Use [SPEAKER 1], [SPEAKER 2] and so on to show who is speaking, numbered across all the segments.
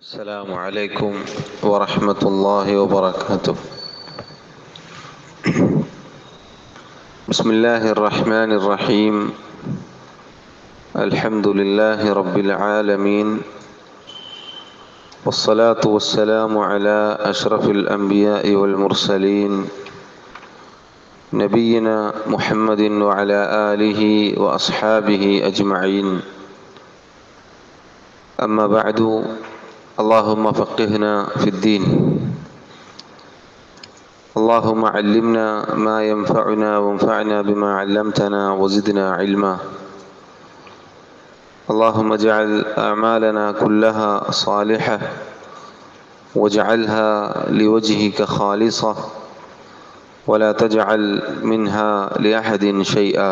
[SPEAKER 1] السلام عليكم ورحمة الله وبركاته. بسم الله الرحمن الرحيم. الحمد لله رب العالمين، والصلاة والسلام على أشرف الأنبياء والمرسلين نبينا محمد وعلى آله وأصحابه أجمعين. أما بعد، اللهم فقهنا في الدين، اللهم علمنا ما ينفعنا وانفعنا بما علمتنا وزدنا علما. اللهم اجعل أعمالنا كلها صالحة واجعلها لوجهك خالصة ولا تجعل منها لأحد شيئا.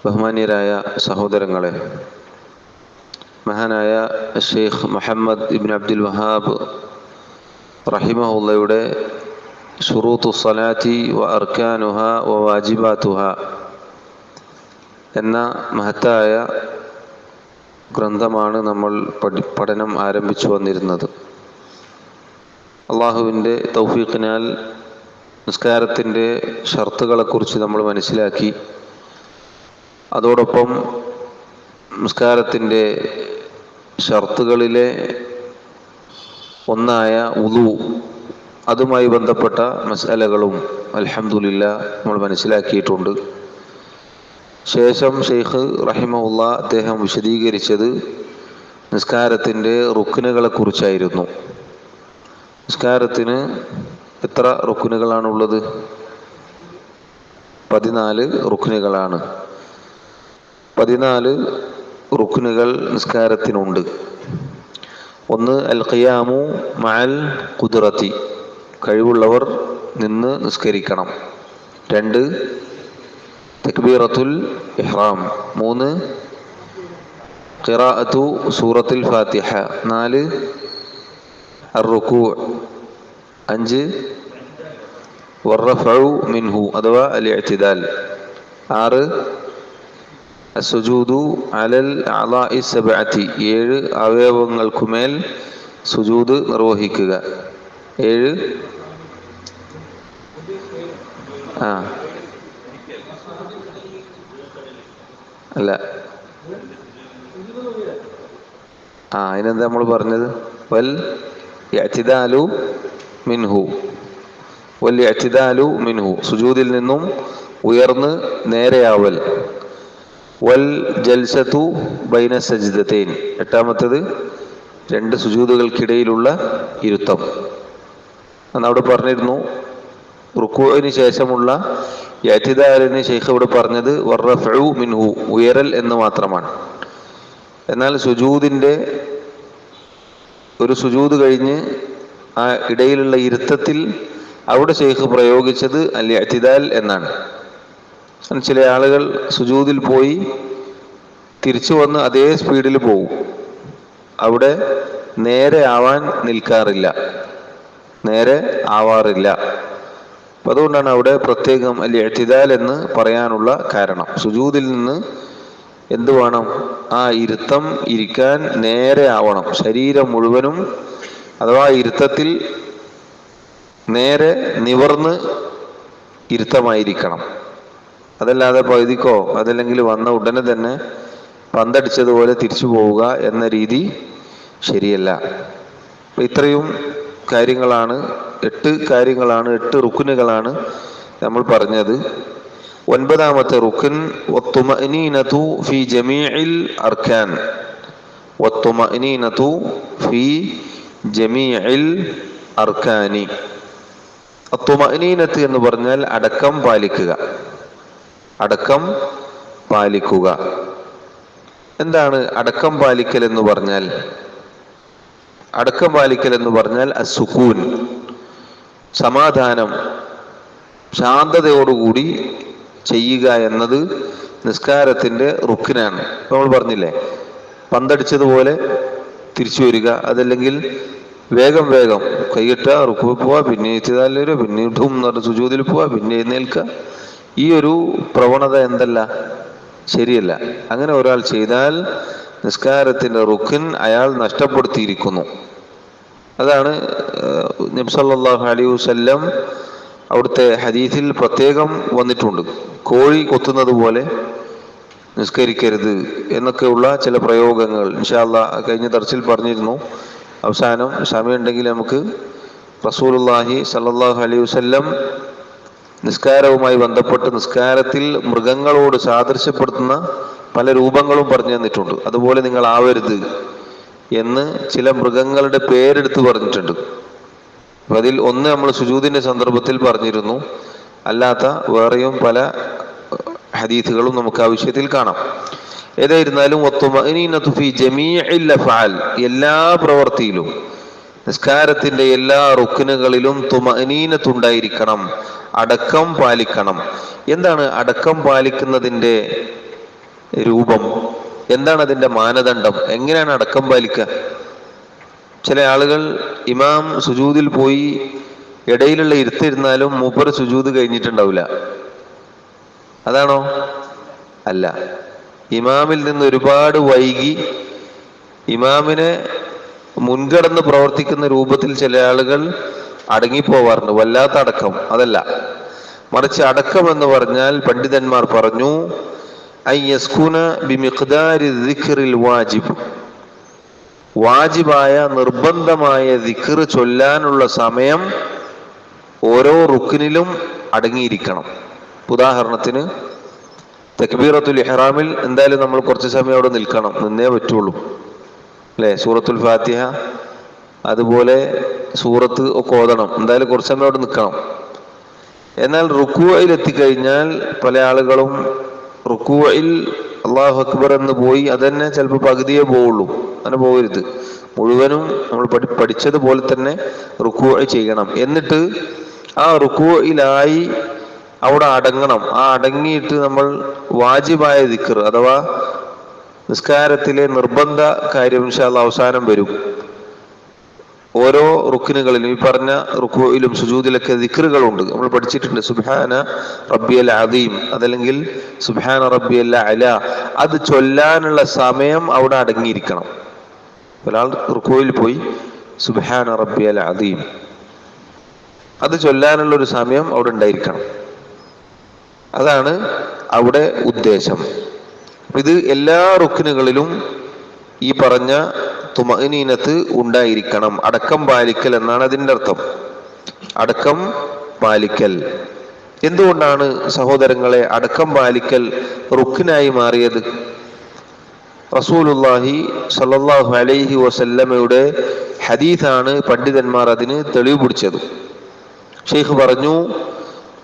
[SPEAKER 1] ബഹുമാന്യരായ സഹോദരങ്ങളെ, മഹാനായ ഷെയ്ഖ് മുഹമ്മദ് ഇബ്ൻ അബ്ദുൽ വഹാബ് റഹിമഹുള്ളയുടെ ശുറൂത്തു സ്വലാത്തി വ അർക്കാനുഹ വ വാജിബാത്തുഹ എന്ന മഹത്തായ ഗ്രന്ഥമാണ് നമ്മൾ പഠനം ആരംഭിച്ചു വന്നിരുന്നത്. അള്ളാഹുവിൻ്റെ തൗഫീഖിനാൽ നിസ്കാരത്തിൻ്റെ ഷർത്തുകളെക്കുറിച്ച് നമ്മൾ മനസ്സിലാക്കി. അതോടൊപ്പം നിസ്കാരത്തിൻ്റെ ഷർത്തുകളിലെ ഒന്നായ വുളു, അതുമായി ബന്ധപ്പെട്ട മസ്അലകളും അൽഹംദുലില്ലാഹ് നമ്മൾ മനസ്സിലാക്കിയിട്ടുണ്ട്. ശേഷം ഷെയ്ഖ് റഹിമഹുള്ള അദ്ദേഹം വിശദീകരിച്ചത് നിസ്കാരത്തിൻ്റെ റുക്നുകളെ കുറിച്ചായിരുന്നു. നിസ്കാരത്തിന് എത്ര റുക്നുകളാണുള്ളത്? 14 റുക്നുകളാണ്. 14 റുക്നുകൾ നിസ്കാരത്തിനുണ്ട്. ഒന്ന് അൽ ഖിയാമു മഅൽ ഖുദ്റത്തി, കഴിവുള്ളവർ നിന്ന് നിസ്കരിക്കണം. 2 തക്ബീറത്തുൽ ഇഹ്റാം. 3 ഖിറാഅത്തു സൂറത്തുൽ ഫാത്തിഹ. 4 അർറുകൂ. 5 വറഫഉ മിൻഹു അഥവാ അൽ ഇഅ്തിദാൽ. 6 അസ്സുജൂദു അലൽ അഅളാഇ സബ്അത്തി, 7 അവയവങ്ങൾക്കുമേൽ സുജൂദ് നിർവഹിക്കുക. 7 അല്ല അതിനെന്താ നമ്മൾ പറഞ്ഞത്? വൽ ഇഅ്തിദാലു മിൻഹു, വൽ ഇഅ്തിദാലു മിൻഹു, സുജൂദിൽ നിന്നും ഉയർന്ന് നേരെയാവൽ. വൽ ജൽസത്തു ബൈന സജ്ദതൈൻ, 8ാമത്തേത് 2 സുജൂദുകൾക്കിടയിലുള്ള ഇരുത്തം. അവിടെ പറഞ്ഞിരുന്നു റുക്കൂഇന് ശേഷമുള്ള ഇഅ്തിദാലിന് ശൈഖ് ഇവിടെ പറഞ്ഞത് വറഫഉ മിൻഹു, ഉയരൽ എന്ന് മാത്രമാണ്. എന്നാൽ സുജൂദിൻ്റെ ഒരു സുജൂദ് കഴിഞ്ഞ് ആ ഇടയിലുള്ള ഇരുത്തത്തിൽ അവിടെ ശൈഖ് പ്രയോഗിച്ചത് അൽ ഇഅ്തിദാൽ എന്നാണ്. ചില ആളുകൾ സുജൂദിൽ പോയി തിരിച്ചു വന്ന് അതേ സ്പീഡിൽ പോകും, അവിടെ നേരെ ആവാൻ നിൽക്കാറില്ല, നേരെ ആവാറില്ല. അപ്പം അതുകൊണ്ടാണ് അവിടെ പ്രത്യേകം അൽ ഇഅ്തിദാൽ എന്ന് പറയാനുള്ള കാരണം. സുജൂദിൽ നിന്ന് എന്ത് വേണം? ആ ഇരുത്തം ഇരിക്കാൻ നേരെ ആവണം, ശരീരം മുഴുവനും അഥവാ ഇരുത്തത്തിൽ നേരെ നിവർന്ന് ഇരുത്തമായിരിക്കണം. അതല്ലാതെ പകുതിക്കോ അതല്ലെങ്കിൽ വന്ന ഉടനെ തന്നെ പന്തടിച്ചതുപോലെ തിരിച്ചു പോവുക എന്ന രീതി ശരിയല്ല. ഇത്രയും കാര്യങ്ങളാണ്, 8 കാര്യങ്ങളാണ്, 8 റുക്നുകളാണ് നമ്മൾ പറഞ്ഞത്. 9ാമത്തെ റുക്ൻ വത്തുമഅനീനതു ഫി ജമീഇൽ അർക്കാൻ. വത്തുമഅനീനതു ഫി ജമീഇൽ അർക്കാനി. അത്തുമഅനീനത്ത് എന്ന് പറഞ്ഞാൽ അടക്കം പാലിക്കുക, അടക്കം പാലിക്കുക. എന്താണ് അടക്കം പാലിക്കൽ എന്ന് പറഞ്ഞാൽ? അടക്കം പാലിക്കൽ എന്ന് പറഞ്ഞാൽ അസ്സുകൂൻ, സമാധാനം, ശാന്തതയോടുകൂടി ചെയ്യുക എന്നത് നിസ്കാരത്തിൻ്റെ റുക്നാണ്. നമ്മൾ പറഞ്ഞില്ലേ, പന്തടിച്ചതുപോലെ തിരിച്ചു വരിക, അതല്ലെങ്കിൽ വേഗം വേഗം കൈയിട്ട റുക്കു പോവുക, പിന്നെ ഇത്തിദാലിൽ വരിക, പിന്നെ ഇടും എന്ന് പറഞ്ഞ സുജൂദിൽ പോവുക, പിന്നെ എഴുന്നേൽക്കുക. ഈ ഒരു പ്രവണത എന്തല്ല, ശരിയല്ല. അങ്ങനെ ഒരാൾ ചെയ്താൽ നിസ്കാരത്തിന്റെ റുക്ൻ അയാൾ നഷ്ടപ്പെടുത്തിയിരിക്കുന്നു. അതാണ് നബി സല്ലല്ലാഹു അലൈഹി വസല്ലം അവിടുത്തെ ഹദീസിൽ പ്രത്യേകം വന്നിട്ടുണ്ട്. കോഴി കൊത്തുന്നത് പോലെ നിസ്കരിക്കരുത് എന്നൊക്കെയുള്ള ചില പ്രയോഗങ്ങൾ ഇൻഷാ അല്ലാഹ് കഴിഞ്ഞ ദർസിൽ പറഞ്ഞിരുന്നു. അവസാനം സമയമുണ്ടെങ്കിൽ നമുക്ക് റസൂലുള്ളാഹി സല്ലല്ലാഹു അലൈഹി വസല്ലം നിസ്കാരവുമായി ബന്ധപ്പെട്ട് നിസ്കാരത്തിൽ മൃഗങ്ങളോട് സാദൃശ്യപ്പെടുത്തുന്ന പല രൂപങ്ങളും പറഞ്ഞു തന്നിട്ടുണ്ട്. അതുപോലെ നിങ്ങൾ ആവരുത് എന്ന് ചില മൃഗങ്ങളുടെ പേരെടുത്ത് പറഞ്ഞിട്ടുണ്ട്. അതിൽ ഒന്ന് നമ്മൾ സുജൂദിന്റെ സന്ദർഭത്തിൽ പറഞ്ഞിരുന്നു. അല്ലാത്ത വേറെയും പല ഹദീസുകളും നമുക്ക് ആ വിഷയത്തിൽ കാണാം. ഏതായിരുന്നാലും എല്ലാ പ്രവൃത്തിയിലും നിസ്കാരത്തിന്റെ എല്ലാ റുക്നുകളിലും തുമഅനീനത്തുണ്ടായിരിക്കണം, അടക്കം പാലിക്കണം. എന്താണ് അടക്കം പാലിക്കുന്നതിന്റെ രൂപം? എന്താണ് അതിന്റെ മാനദണ്ഡം? എങ്ങനെയാണ് അടക്കം പാലിക്കുക? ചില ആളുകൾ ഇമാം സുജൂദിൽ പോയി ഇടയിലുള്ള ഇരുത്തിരുന്നാലും മൂപ്പര് സുജൂദ് കഴിഞ്ഞിട്ടുണ്ടാവില്ല. അതാണോ? അല്ല. ഇമാമിൽ നിന്ന് ഒരുപാട് വൈകി ഇമാമിനെ മുൻകടന്ന് പ്രവർത്തിക്കുന്ന രൂപത്തിൽ ചില ആളുകൾ അടങ്ങിപ്പോവാറുണ്ട്. വല്ലാത്ത അടക്കം അതല്ല. മറിച്ച് അടക്കം എന്ന് പറഞ്ഞാൽ പണ്ഡിതന്മാർ പറഞ്ഞു വാജിബായ നിർബന്ധമായ ദിക്ർ ചൊല്ലാനുള്ള സമയം ഓരോ റുക്കിനിലും അടങ്ങിയിരിക്കണം. ഉദാഹരണത്തിന് തക്ബീറത്തുൽ ഇഹ്റാമിൽ എന്തായാലും നമ്മൾ കുറച്ച് സമയം അവിടെ നിൽക്കണം, നിന്നേ പറ്റുള്ളൂ അല്ലേ? സൂറത്തുൽ ഫാത്തിഹ അതുപോലെ സൂറത്ത് ഒക്കെ ഓതണം, എന്തായാലും കുറച്ച് സമയം അവിടെ നിൽക്കണം. എന്നാൽ റുക്കൂഇൽ എത്തിക്കഴിഞ്ഞാൽ പല ആളുകളും റുക്കൂഇൽ അല്ലാഹു അക്ബർ എന്ന് പോയി അതന്നെ ചിലപ്പോൾ പകുതിയേ പോവുള്ളൂ. അങ്ങനെ പോകരുത്. മുഴുവനും നമ്മൾ പഠിച്ചതുപോലെ തന്നെ റുക്കൂഇ ചെയ്യണം. എന്നിട്ട് ആ റുക്കൂഇലായി അവിടെ അടങ്ങണം. ആ അടങ്ങിയിട്ട് നമ്മൾ വാജിബായ ദിക്ർ അഥവാ നിസ്കാരത്തിലെ നിർബന്ധ കാര്യം ഇൻഷാ അല്ലാഹ് അവസാനം വരും. ഓരോ റുക്കിനുകളിലും ഈ പറഞ്ഞ റുക്കൂയിലും സുജൂദിലൊക്കെ ദിക്റുകളുണ്ട്, നമ്മൾ പഠിച്ചിട്ടുണ്ട്. സുബ്ഹാന റബ്ബിയൽ അദീം അതല്ലെങ്കിൽ സുബ്ഹാന റബ്ബിയൽ അല, അത് ചൊല്ലാനുള്ള സമയം അവിടെ അടങ്ങിയിരിക്കണം. ഒരാൾ റുക്കൂയിൽ പോയി സുബ്ഹാന റബ്ബിയൽ അദീം അത് ചൊല്ലാനുള്ള ഒരു സമയം അവിടെ ഉണ്ടായിരിക്കണം. അതാണ് അവിടെ ഉദ്ദേശം. ഇത് എല്ലാ റുക്കിനുകളിലും ഈ പറഞ്ഞ തുമഅനീനത്ത് ഉണ്ടായിരിക്കണം. അടക്കം പാലിക്കൽ എന്നാണ് അതിൻ്റെ അർത്ഥം. അടക്കം പാലിക്കൽ. എന്തുകൊണ്ടാണ് സഹോദരങ്ങളെ അടക്കം പാലിക്കൽ റുക്കിനായി മാറിയത്? റസൂലുള്ളാഹി സ്വല്ലല്ലാഹു അലൈഹി വസല്ലമയുടെ ഹദീസാണ് പണ്ഡിതന്മാർ അതിന് തെളിവ് പിടിച്ചത്. ഷെയ്ഖ് പറഞ്ഞു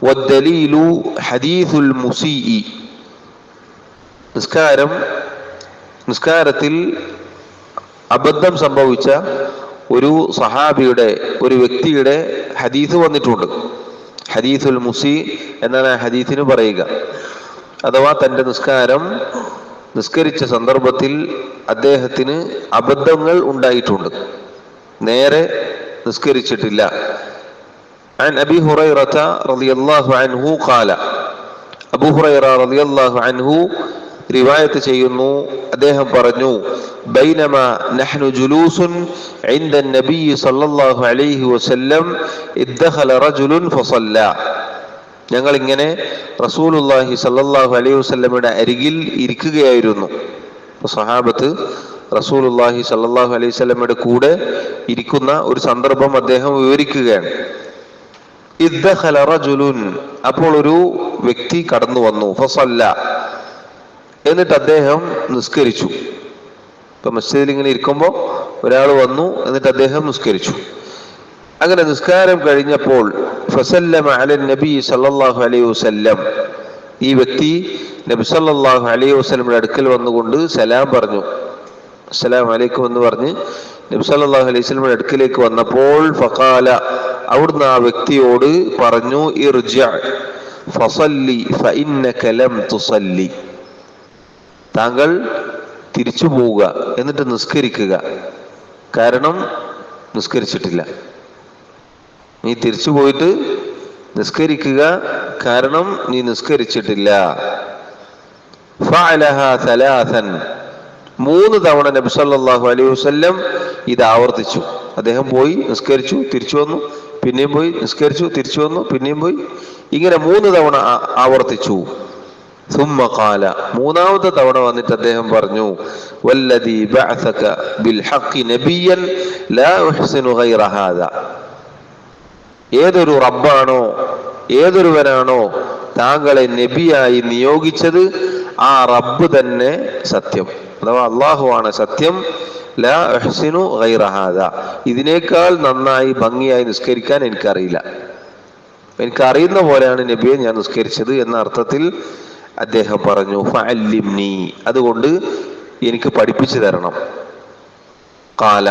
[SPEAKER 1] വദ്ദലീലു ഹദീസുൽ മുസീഇ. നിസ്കാരത്തിൽ അബദ്ധം സംഭവിച്ച ഒരു സഹാബിയുടെ, ഒരു വ്യക്തിയുടെ ഹദീസ് വന്നിട്ടുണ്ട്. ഹദീസുൽ മുസി എന്നാണ് ആ ഹദീസിന് പറയുക. അഥവാ തൻ്റെ നിസ്കരിച്ച സന്ദർഭത്തിൽ അദ്ദേഹത്തിന് അബദ്ധങ്ങൾ ഉണ്ടായിട്ടുണ്ട്, നേരെ നിസ്കരിച്ചിട്ടില്ല. عن أبي هريرة رضي الله عنه قال അബൂ ഹുറൈറ റളിയല്ലാഹു അൻഹു റിവായത്ത് ചെയ്യുന്നു, അദ്ദേഹം പറഞ്ഞു ബൈനമാ നഹ്നു ജുലൂസുൻ ഇൻദ നബി സല്ലല്ലാഹു അലൈഹി വസല്ലം ഇദ്ദഖല റജുലുൻ ഫസല്ല. ഞങ്ങൾ ഇങ്ങനെ റസൂലുള്ളാഹി സല്ലല്ലാഹു അലൈഹി വസല്ലമയുടെ അരികിൽ ഇരിക്കുകയായിരുന്നു. സഹാബത്ത് റസൂലുള്ളാഹി സല്ലല്ലാഹു അലൈഹി വസല്ലമയുടെ കൂടെ ഇരിക്കുന്ന ഒരു സന്ദർഭം അദ്ദേഹം വിവരിക്കുകയാണ്. ഇദ്ദഖല റജുലുൻ, അപ്പോൾ ഒരു വ്യക്തി കടന്നു വന്നു. ഫസല്ല, എന്നിട്ട് അദ്ദേഹം നിസ്കരിച്ചു. ഇപ്പൊ മസ്ജിദിൽ ഇങ്ങനെ ഇരിക്കുമ്പോൾ ഒരാൾ വന്നു, എന്നിട്ട് അദ്ദേഹം നിസ്കരിച്ചു. അങ്ങനെ നിസ്കാരം കഴിഞ്ഞപ്പോൾ ഫസല്ലമ അലൻ നബി സല്ലല്ലാഹു അലൈഹി വസല്ലം, ഈ വ്യക്തി നബി സല്ലല്ലാഹു അലൈഹി വസല്ലമയുടെ അടുക്കൽ വന്നുകൊണ്ട് സലാം പറഞ്ഞു. അസ്സലാമു അലൈക്കും എന്ന് പറഞ്ഞ് നബി സല്ലല്ലാഹു അലൈഹി വസല്ലമയുടെ അടുക്കലേക്ക് വന്നപ്പോൾ ഫഖാല, അവിടുന്ന് ആ വ്യക്തിയോട് പറഞ്ഞു ഇർജിഅ ഫസല്ലി ഫഇന്നക ലം തുസല്ലി, താങ്കൾ തിരിച്ചു പോവുക, എന്നിട്ട് നിസ്കരിക്കുക, കാരണം നിസ്കരിച്ചിട്ടില്ല. നീ തിരിച്ചു പോയിട്ട് നിസ്കരിക്കുക, കാരണം നീ നിസ്കരിച്ചിട്ടില്ല. ഫഅലഹാ സലാസൻ, 3 തവണ നബി സല്ലല്ലാഹു അലൈഹി വസല്ലം ഇത് ആവർത്തിച്ചു. അദ്ദേഹം പോയി നിസ്കരിച്ചു, തിരിച്ചു വന്നു, പിന്നെയും പോയി നിസ്കരിച്ചു, തിരിച്ചു വന്നു, പിന്നെയും പോയി, ഇങ്ങനെ 3 തവണ ആവർത്തിച്ചു. സുമ്മ ഖാല, മൂന്നാമത്തെ തവണ വന്നിട്ട് അദ്ദേഹം പറഞ്ഞു, വല്ലദീ ബഅസക ബിൽ ഹഖ് നബിയ്യൻ ലാ ഉഹ്സിനു ഗൈറ ഹാദാ. ഏതൊരു റബ്ബാണോ, ഏതൊരുവനാണോ താങ്കളെ നബിയായി നിയോഗിച്ചത്, ആ റബ്ബ് തന്നെ സത്യം, അഥവാ അള്ളാഹു ആണ് സത്യം. ലാ ഉഹ്സിനു ഗൈറ ഹാദാ, ഇതിനേക്കാൾ നന്നായി ഭംഗിയായി നിസ്കരിക്കാൻ എനിക്കറിയില്ല, എനിക്കറിയുന്ന പോലെയാണ് നബിയെ ഞാൻ നിസ്കരിച്ചത് എന്ന അർത്ഥത്തിൽ അദ്ദേഹം പറഞ്ഞു, ഫഅല്ലിംനി, അതുകൊണ്ട് എനിക്ക് പഠിപ്പിച്ചു തരണം. ഖാല,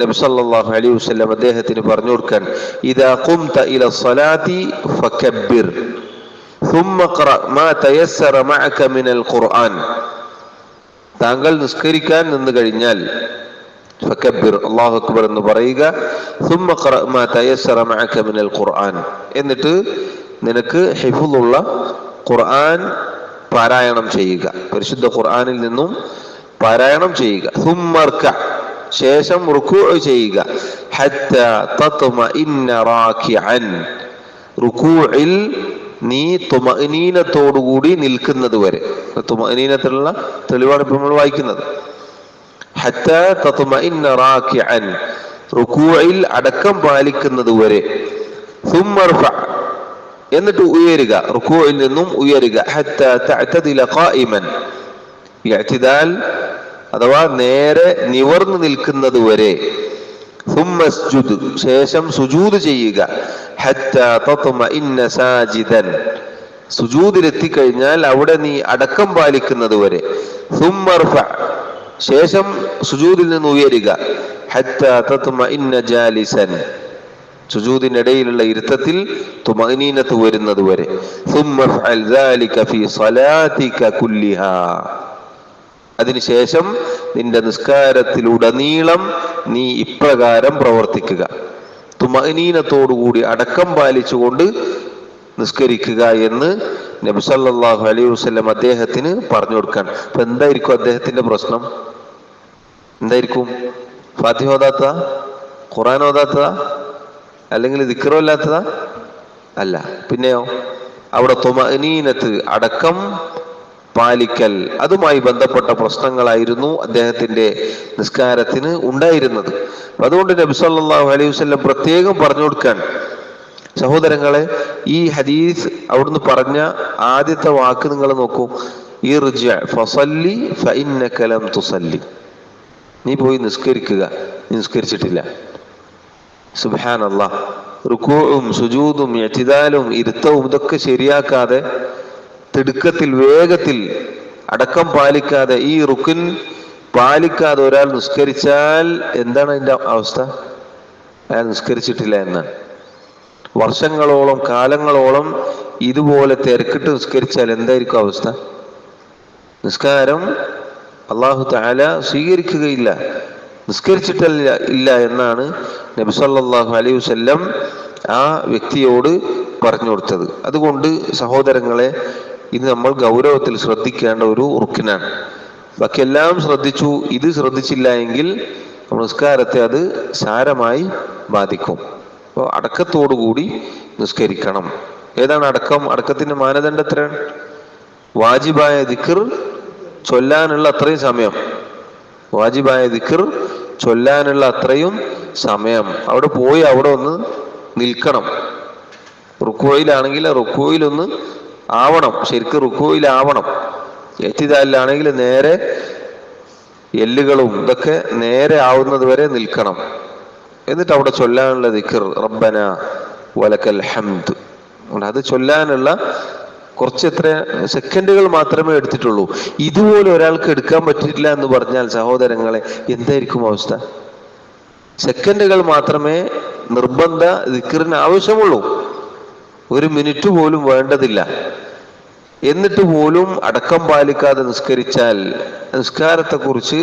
[SPEAKER 1] നബി സല്ലല്ലാഹു അലൈഹി വസല്ലം അദ്ദേഹത്തിന് പറഞ്ഞു കൊടുക്കാൻ, ഇദാ ഖുംത ഇല സ്വലാത്തി ഫകബ്ബിർ ثم اقرأ ما تيسر معك من القرآن. താങ്കൾ നിസ്കരിക്കാൻ നിന്ന് കഴിഞ്ഞാൽ ഫകബ്ബിർ, അല്ലാഹു അക്ബർ എന്ന് പറയുക. ثم اقرأ ما تيسر معك من القرآن, എന്നിട്ട് നിനക്ക് ഹിഫ്ളുള്ള ഖുർആൻ പാരായണം ചെയ്യുക, പരിശുദ്ധ ഖുർആനിൽ നിന്നും പാരായണം ചെയ്യുക. ثم اركع, ശേഷം റുകൂഉ ചെയ്യുക. ഹത്താ തത്മഇന്ന റാകിഅൻ, റുകൂഇൽ നീ തുമഅനീനത്തോടുകൂടി നിൽക്കുന്നത് വരെ. തുമഅനീനത്തിലുള്ള തെളിവാണ് ഇപ്പോൾ നമ്മൾ വായിക്കുന്നത്. ഹത്താ തത്മഇന്ന റാകിഅൻ, റുകൂഇൽ അടക്കം പാലിക്കുന്നത് വരെ. ثم ارفع, എന്നിട്ട് ഉയരുക, റുകൂഇൽ നിന്നും ഉയരുക. ഹത്താ തഅതദില ഖായിമൻ, ഇഅ്തിദാൽ അഥവാ നേരെ നിവർന്നു നിൽക്കുന്നത് വരെ. ثم اسجد, ശേഷം സുജൂദ് ചെയ്യുക. ഹത്താ തത്മഇന്ന സാജിദൻ, സുജൂദിലെത്തിക്കഴിഞ്ഞാൽ അവിടെ നീ അടക്കം പാലിക്കുന്നത് വരെ. ثم ارفع, ശേഷം സുജൂദിൽ നിന്ന് ഉയരുക. ഹത്താ തത്മഇന്ന ജാലിസൻ, സുജൂദിനിടയിലുള്ള ഇരുത്തത്തിൽ തുമഅനീനത്ത് വരുന്നത് വരെ. ثم افعل ذلك في صلاتك كلها, അതിനുശേഷം നിന്റെ നിസ്കാരത്തിലുടനീളം നീ ഇപ്രകാരം പ്രവർത്തിക്കുക. തുമഅനീനത്തോടുകൂടി അടക്കം പാലിച്ചുകൊണ്ട് നിസ്കരിക്കുക എന്ന് നബി സല്ലല്ലാഹു അലൈഹി വസല്ലം അദ്ദേഹത്തിന് പറഞ്ഞു കൊടുക്കാൻ. അപ്പൊ എന്തായിരിക്കും അദ്ദേഹത്തിന്റെ പ്രശ്നം? എന്തായിരിക്കും? ഫാത്തിഹ ഓതാത്തതാ, ഖുർആൻ ഓതാത്തതാ, അല്ലെങ്കിൽ ദിക്ർ ഇല്ലാത്തതാ? അല്ല, പിന്നെയോ അവിടെ തുമഅനീനത്ത്, അടക്കം പാലിക്കൽ, അതുമായി ബന്ധപ്പെട്ട പ്രശ്നങ്ങളായിരുന്നു അദ്ദേഹത്തിന്റെ നിസ്കാരത്തിന് ഉണ്ടായിരുന്നത്. അതുകൊണ്ട് നബി സല്ലല്ലാഹു അലൈഹി വസല്ലം പ്രത്യേകം പറഞ്ഞു കൊടുക്കാൻ, സഹോദരങ്ങളെ, ഈ ഹദീസ് അവിടുന്ന് പറഞ്ഞ ആദ്യത്തെ വാക്ക് നിങ്ങൾ നോക്കൂ, ഇർജ ഫസല്ലി ഫഇന്നക ലം തുസല്ലി, നീ പോയി നിസ്കരിക്കുക, നീ നിസ്കരിച്ചിട്ടില്ല. സുബ്ഹാനല്ലാഹ്, റുകൂഉം സുജൂദും ഇഅ്തിദാലും ഇരുത്തവും ഇതൊക്കെ ശരിയാക്കാതെ, തിടുക്കത്തിൽ വേഗത്തിൽ അടക്കം പാലിക്കാതെ, ഈ റുക്ൻ പാലിക്കാതെ ഒരാൾ നിസ്കരിച്ചാൽ എന്താണ് അതിന്റെ അവസ്ഥ? അയാൾ നിസ്കരിച്ചിട്ടില്ല എന്നാണ്. വർഷങ്ങളോളം കാലങ്ങളോളം ഇതുപോലെ തിരക്കിട്ട് നിസ്കരിച്ചാൽ എന്തായിരിക്കും അവസ്ഥ? നിസ്കാരം അല്ലാഹു തആല സ്വീകരിക്കുകയില്ല, നിസ്കരിച്ചിട്ടില്ല എന്നാണ് നബി സല്ലല്ലാഹു അലൈഹി വസല്ലം ആ വ്യക്തിയോട് പറഞ്ഞു കൊടുത്തത്. അതുകൊണ്ട് സഹോദരങ്ങളെ, ഇത് നമ്മൾ ഗൗരവത്തിൽ ശ്രദ്ധിക്കേണ്ട ഒരു റുക്നാണ്. ബാക്കിയെല്ലാം ശ്രദ്ധിച്ചു, ഇത് ശ്രദ്ധിച്ചില്ല എങ്കിൽ നിസ്കാരത്തെ അത് സാരമായി ബാധിക്കും. അപ്പോൾ അടക്കത്തോടുകൂടി നിസ്കരിക്കണം. ഏതാണ് അടക്കം? അടക്കത്തിന്റെ മാനദണ്ഡം എത്രയാണ്? വാജിബായ ദിക്ർ ചൊല്ലാനുള്ള അത്രയും സമയം, വാജിബായ ദിക്ർ ചൊല്ലാനുള്ള അത്രയും സമയം അവിടെ പോയി അവിടെ ഒന്ന് നിൽക്കണം. റുക്കൂയിലാണെങ്കിൽ റുക്കൂയിലൊന്ന് ആവണം, ശരിക്കും റുക്കൂയിലാവണം. ഇഅ്തിദാലിലാണെങ്കിൽ നേരെ എല്ലുകളും ഇതൊക്കെ നേരെ ആവുന്നത് വരെ നിൽക്കണം. എന്നിട്ട് അവിടെ ചൊല്ലാനുള്ള ദിക്ർ റബ്ബന വലക്കൽ ഹംദ്, അത് ചൊല്ലാനുള്ള കുറച്ച് എത്ര സെക്കൻഡുകൾ മാത്രമേ എടുത്തിട്ടുള്ളൂ. ഇതുപോലെ ഒരാൾക്ക് എടുക്കാൻ പറ്റില്ല എന്ന് പറഞ്ഞാൽ സഹോദരങ്ങളെ, എന്തായിരിക്കും അവസ്ഥ? സെക്കൻഡുകൾ മാത്രമേ നിർബന്ധ ദിക്റിന് ആവശ്യമുള്ളൂ, 1 മിനിറ്റ് പോലും വേണ്ടതില്ല. എന്നിട്ട് പോലും അടക്കം പാലിക്കാതെ നിസ്കരിച്ചാൽ നിസ്കാരത്തെക്കുറിച്ച്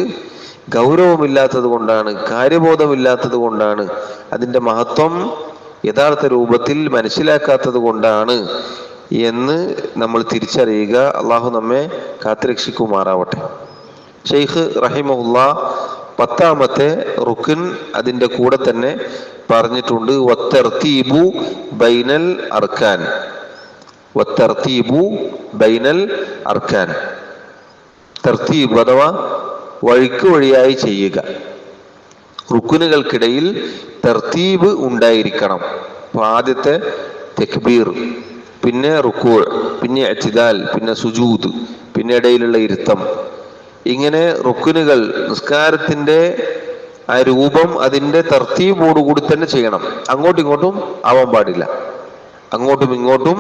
[SPEAKER 1] ഗൗരവമില്ലാത്തത് കൊണ്ടാണ്, കാര്യബോധമില്ലാത്തത് കൊണ്ടാണ്, അതിൻ്റെ മഹത്വം യഥാർത്ഥ രൂപത്തിൽ മനസ്സിലാക്കാത്തത് കൊണ്ടാണ് എന്ന് നമ്മൾ തിരിച്ചറിയുക. അള്ളാഹു നമ്മെ കാത്തുരക്ഷിക്കുമാറാവട്ടെ. ഷെയ്ഖ് റഹിമഹുല്ലാ 10ാമത്തെ റുക്ൻ അതിൻ്റെ കൂടെ തന്നെ പറഞ്ഞിട്ടുണ്ട്, വത്തർതീബു ബൈനൽ അർക്കാൻ. വത്തർതീബു ബൈനൽ അർക്കാൻ, തർത്തീബ് അഥവാ വഴിയായി ചെയ്യുക. റുക്കുനുകൾക്കിടയിൽ തർത്തീബ് ഉണ്ടായിരിക്കണം. അപ്പൊ ആദ്യത്തെ തക്ബീർ, പിന്നെ റുക്കൂ, പിന്നെ ഇഅ്തിദാൽ, പിന്നെ സുജൂദ്, പിന്നെ ഇടയിലുള്ള ഇരുത്തം. ഇങ്ങനെ റുക്കുനുകൾ നിസ്കാരത്തിന്റെ ആ രൂപം അതിന്റെ തർത്തീബോടുകൂടി തന്നെ ചെയ്യണം. അങ്ങോട്ടും ഇങ്ങോട്ടും ആവാൻ പാടില്ല, അങ്ങോട്ടും ഇങ്ങോട്ടും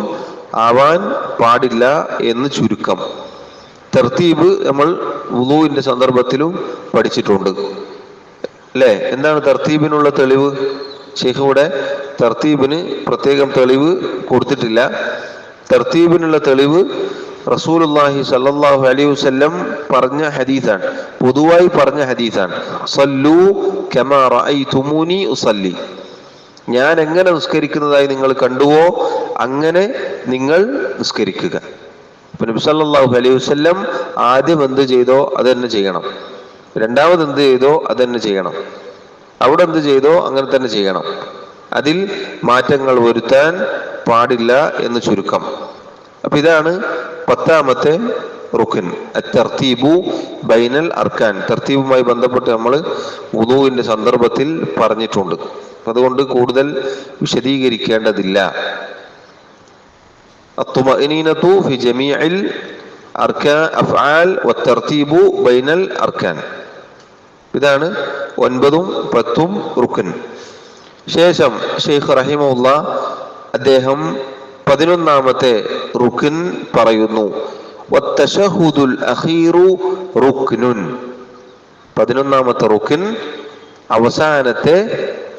[SPEAKER 1] ആവാൻ പാടില്ല എന്ന് ചുരുക്കം. തർത്തീബ് നമ്മൾ വുളൂഇന്റെ സന്ദർഭത്തിലും പഠിച്ചിട്ടുണ്ട് അല്ലേ? എന്താണ് തർത്തീബിനുള്ള തെളിവ്? ശൈഖ് ഇവിടെ തർത്തീബിന് പ്രത്യേകം തെളിവ് കൊടുത്തിട്ടില്ല. തർത്തീബിനുള്ള തെളിവ് റസൂലുള്ളാഹി സ്വല്ലല്ലാഹു അലൈഹി വസല്ലം പറഞ്ഞ ഹദീസാണ്, പൊതുവായി പറഞ്ഞ ഹദീസാണ്. സല്ലൂ കമാ റഅയ്തുമൂനി ഉസല്ലി, ഞാൻ എങ്ങനെ നിസ്കരിക്കുന്നതായി നിങ്ങൾ കണ്ടുവോ അങ്ങനെ നിങ്ങൾ നിസ്കരിക്കുക. നബി സല്ലല്ലാഹു അലൈഹി വസല്ലം ആദ്യം എന്ത് ചെയ്തോ അത് തന്നെ ചെയ്യണം, രണ്ടാമത് എന്ത് ചെയ്തോ അത് തന്നെ ചെയ്യണം, അവിടെ എന്ത് ചെയ്തോ അങ്ങനെ തന്നെ ചെയ്യണം. അതിൽ മാറ്റങ്ങൾ വരുത്താൻ പാടില്ല എന്ന് ചുരുക്കം. അപ്പൊ ഇതാണ് 10ാമത്തെ റുക്ൻ, അത്തർതീബു ബൈനൽ അർക്കാൻ. തർത്തീബുമായി ബന്ധപ്പെട്ട് നമ്മൾ വുളൂഇന്റെ സന്ദർഭത്തിൽ പറഞ്ഞിട്ടുണ്ട്, അതുകൊണ്ട് കൂടുതൽ വിശദീകരിക്കേണ്ടതില്ല. അത്തുമഇനീനതു ഫി ജമീഇൽ അർക്കാൻ അഫ്ആൽ വത്തർതീബു ബൈനൽ അർക്കാൻ. ഇതാണ് 9ഉം 10ഉം റുക്ൻ. ശേഷം ഷെയ്ഖ് റഹിമഹുല്ലാ അദ്ദേഹം 11ാമത്തെ റുക്ൻ പറയുന്നു, വത്തശഹുദുൽ അഖീറു റുക്നുൻ. 11ാമത്തെ റുക്ൻ അവസാനത്തെ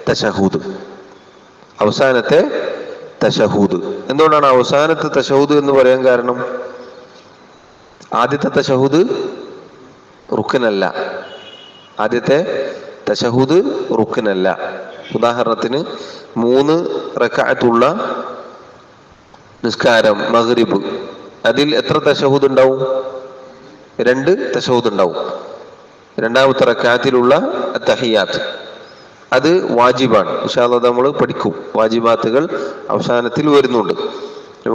[SPEAKER 1] തശഹൂദ്. അവസാനത്തെ തശഹൂദ്. എന്തുകൊണ്ടാണ് അവസാനത്തെ തശഹൂദ് എന്ന് പറയാൻ കാരണം? ആദ്യത്തെ തശഹൂദ് റുക്നല്ല, ആദ്യത്തെ തശഹൂദ് റുക്നല്ല. ഉദാഹരണത്തിന് 3 റക്അത്തുള്ള നിസ്കാരം മഗ്രിബ്, അതിൽ എത്ര തശഹൂദ് ഉണ്ടാവും? 2 തശഹൂദ് ഉണ്ടാവും. രണ്ടാമത്തെ റക്അത്തിലുള്ള അത്തഹിയാത്ത് അത് വാജിബാണ്. ഇൻഷാ അല്ലാഹ് നമ്മൾ പഠിക്കും. വാജിബാത്തുകൾ അവസാനത്തിൽ വരുന്നുണ്ട്.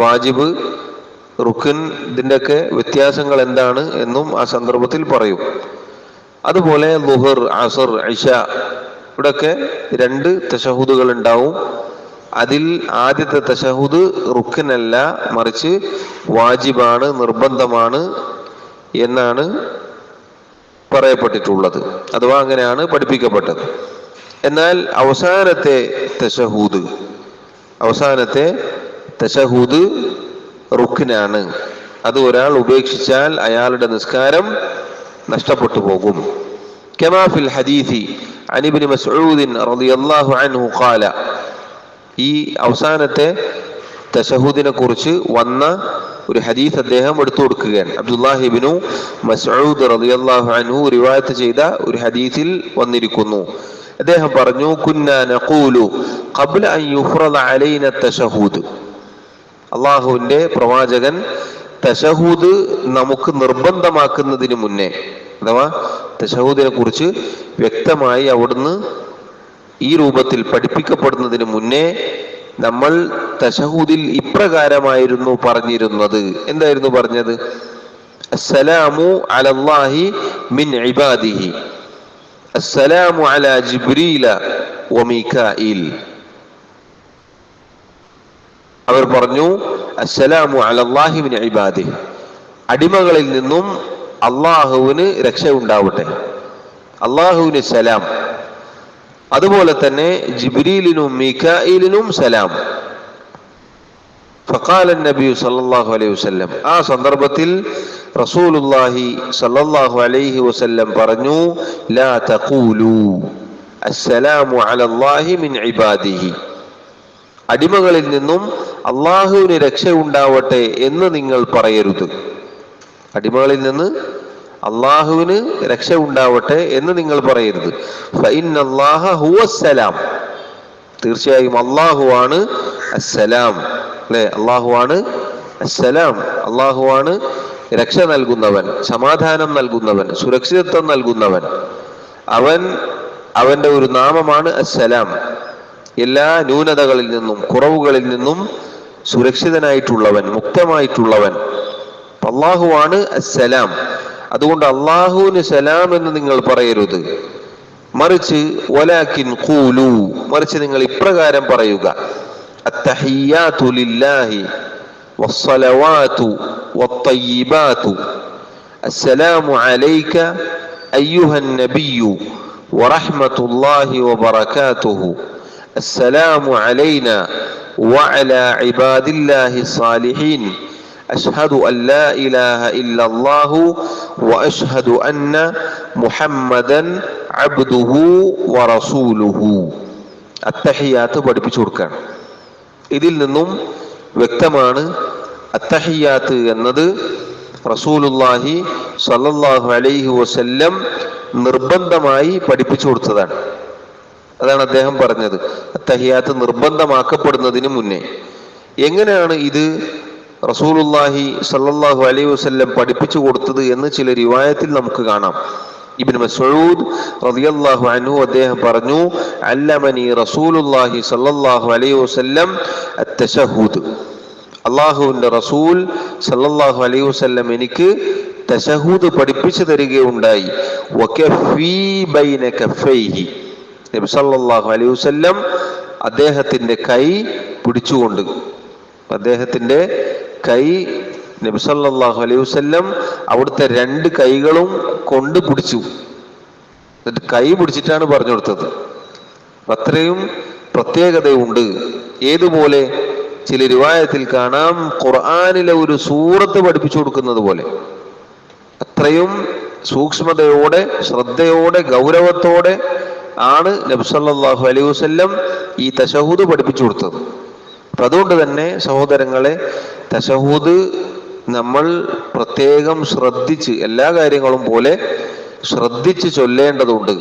[SPEAKER 1] വാജിബ്, റുക്ൻ, ഇതിൻ്റെയൊക്കെ വ്യത്യാസങ്ങൾ എന്താണ് എന്നും ആ സന്ദർഭത്തിൽ പറയും. അതുപോലെ ളുഹർ, അസർ, ഇശ, ഇവിടെയൊക്കെ 2 തശഹൂദുകൾ ഉണ്ടാവും. അതിൽ ആദ്യത്തെ തശഹൂദ് റുക്നല്ല, മറിച്ച് വാജിബാണ്, നിർബന്ധമാണ് എന്നാണ് പറയപ്പെട്ടിട്ടുള്ളത്, അഥവാ അങ്ങനെയാണ് പഠിപ്പിക്കപ്പെട്ടത്. എന്നാൽ അവസാനത്തെ തശഹൂദ് റുക്നാണ്. അത് ഒരാൾ ഉപേക്ഷിച്ചാൽ അയാളുടെ നിസ്കാരം നഷ്ടപ്പെട്ടു പോകും. കമാ ഫിൽ ഹദീസി അൻ ഇബ്നു മസ്ഊദ് റളിയല്ലാഹു അൻഹു ഖാല, ഈ അവസാനത്തെ തശഹൂദിനെ കുറിച്ച് വന്ന ഒരു ഹദീസ് അദ്ദേഹം എടുത്തു കൊടുക്കുകയാണ്. അബ്ദുല്ലാഹി ഇബ്നു മസ്ഊദ് റളിയല്ലാഹു അൻഹു റിവായത്ത് ചെയ്ത ഒരു ഹദീസിൽ വന്നിരിക്കുന്നു. അദ്ദേഹം പറഞ്ഞു, കുന്നാ നഖൂലു ഖബ്ല അൻ യുഫ്റദ അലൈന തശഹൂദ്. അള്ളാഹുവിന്റെ പ്രവാചകൻ തശഹൂദ് നമുക്ക് നിർബന്ധമാക്കുന്നതിന് മുന്നേ, അഥവാ തശഹൂദിനെ കുറിച്ച് വ്യക്തമായി അവിടുന്ന് ഈ രൂപത്തിൽ പഠിപ്പിക്കപ്പെടുന്നതിന് മുന്നേ നമ്മൾ തശഹൂദിൽ ഇപ്രകാരമായിരുന്നു പറഞ്ഞിരുന്നത്. എന്തായിരുന്നു പറഞ്ഞത്? അസ്സലാമു അലല്ലാഹി മിൻ ഇബാദിഹി, അസ്സലാമു അലാ ജിബ്രീല വമീകായിൽ. അവർ പറഞ്ഞു, അസ്സലാമു അലല്ലാഹി മിൻ ഇബാദിഹി, അടിമകളിൽ നിന്നും അള്ളാഹുവിന് രക്ഷ ഉണ്ടാവട്ടെ, അള്ളാഹുവിന് സലാം. അതുപോലെ തന്നെ ജിബ്രീലിനും മീകായിലിനും സലാം. ഫഖാല നബി സല്ലല്ലാഹു അലൈഹി വസല്ലം, ആ സന്ദർഭത്തിൽ റസൂലുള്ളാഹി സല്ലല്ലാഹു അലൈഹി വസല്ലം പറഞ്ഞു, ലാ തഖൂലു അസ്സലാമു അലല്ലാഹി മിൻ ഇബാദിഹി, അടിമകളിൽ നിന്നും അള്ളാഹുവിന് രക്ഷ ഉണ്ടാവട്ടെ എന്ന് നിങ്ങൾ പറയരുത്. അടിമകളിൽ നിന്ന് അള്ളാഹുവിന് രക്ഷ ഉണ്ടാവട്ടെ എന്ന് നിങ്ങൾ പറയരുത്. ഫഇന്നല്ലാഹ ഹുവസ്സലാം, തീർച്ചയായും അള്ളാഹുവാണ് അസ്സലാം. അല്ലെ, അള്ളാഹുവാണ് അസ്സലാം, അള്ളാഹുവാണ് രക്ഷ നൽകുന്നവൻ, സമാധാനം നൽകുന്നവൻ, സുരക്ഷിതത്വം നൽകുന്നവൻ, അവന്റെ ഒരു നാമമാണ് അസ്സലാം. എല്ലാ ന്യൂനതകളിൽ നിന്നും കുറവുകളിൽ നിന്നും സുരക്ഷിതനായിട്ടുള്ളവൻ, മുക്തമായിട്ടുള്ളവൻ അള്ളാഹുവാണ് അസ്സലാം. അതുകൊണ്ട് അള്ളാഹുവിന് സലാം എന്ന് നിങ്ങൾ പറയരുത്, മറിച്ച് വലാകിൻ ഖൂലു, മറിച്ച് നിങ്ങൾ ഇപ്രകാരം പറയുക, അത്തഹിയ്യാതു ലില്ലാഹി വസ്സലവാതു വത്തയ്യിബാതു അസ്സലാമു അലൈക അയ്യുഹൻ നബിയ്യു വറഹ്മത്തുള്ളാഹി വബറകാതുഹു അസ്സലാമു അലൈനാ വഅലാ ഇബാദില്ലാഹി സ്സാലിഹീൻ അഷ്ഹദു അൻ ലാ ഇലാഹ ഇല്ലല്ലാഹു വഅഷ്ഹദു അന്ന മുഹമ്മദൻ അബ്ദുഹു വറസൂലുഹു. അത്തഹിയ്യാത്ത് പഠിപ്പിച്ചു കൊടുക്കുകയാണ്. ഇതിൽ നിന്നും വ്യക്തമാണ് അത്തഹിയ്യാത്ത് എന്നത് റസൂലുള്ളാഹി സ്വല്ലല്ലാഹു അലൈഹി വസല്ലം നിർബന്ധമായി പഠിപ്പിച്ചു കൊടുത്തതാണ്. അതാണ് അദ്ദേഹം പറഞ്ഞത്, അത്തഹിയ്യാത്ത് നിർബന്ധമാക്കപ്പെടുന്നതിന് മുന്നേ. എങ്ങനെയാണ് ഇത് റസൂലുള്ളാഹി സ്വല്ലല്ലാഹു അലൈഹി വസല്ലം പഠിപ്പിച്ചു കൊടുത്തത് എന്ന് ചില റിവായത്തിൽ നമുക്ക് കാണാം. ഇബ്നു മസ്ഊദ് റളിയല്ലാഹു അൻഹു അദ്ദേഹം പറഞ്ഞു, അല്ലമനി റസൂലുള്ളാഹി സ്വല്ലല്ലാഹു അലൈഹി വസല്ലം അത്തശഹുദ്. അല്ലാഹുവിന്റെ റസൂൽ സ്വല്ലല്ലാഹു അലൈഹി വസല്ലം എനിക്ക് തശഹുദ് പഠിപ്പിച്ചു തരികയുണ്ടായി. വകഫീ ബൈന കഫൈഹി, നബി സല്ലല്ലാഹു അലൈഹി വസല്ലം അദ്ദേഹത്തിന്റെ കൈ പിടിച്ചുകൊണ്ട്, അദ്ദേഹത്തിന്റെ കൈ നബി സല്ലല്ലാഹു അലൈഹി വസല്ലം അവിടുത്തെ രണ്ട് കൈകളും കൊണ്ട് പിടിച്ചു. എന്നിട്ട് കൈ പിടിച്ചിട്ടാണ് പറഞ്ഞു കൊടുത്തത്. അത്രയും പ്രത്യേകതയുണ്ട്. ഏതുപോലെ ചില റിവായത്തിൽ കാണാം, ഖുർആനിലെ ഒരു സൂറത്ത് പഠിപ്പിച്ചു കൊടുക്കുന്നത് പോലെ. അത്രയും സൂക്ഷ്മതയോടെ, ശ്രദ്ധയോടെ, ഗൗരവത്തോടെ ആണ് നബി സല്ലല്ലാഹു അലൈഹി വസല്ലം ഈ തശഹുദ് പഠിപ്പിച്ചു കൊടുത്തത്. അപ്പൊ അതുകൊണ്ട് തന്നെ സഹോദരങ്ങളെ, തശഹുദ് നമ്മൾ പ്രത്യേകം ശ്രദ്ധിച്ച്, എല്ലാ കാര്യങ്ങളും പോലെ ശ്രദ്ധിച്ച് ചൊല്ലേണ്ടതുണ്ട്.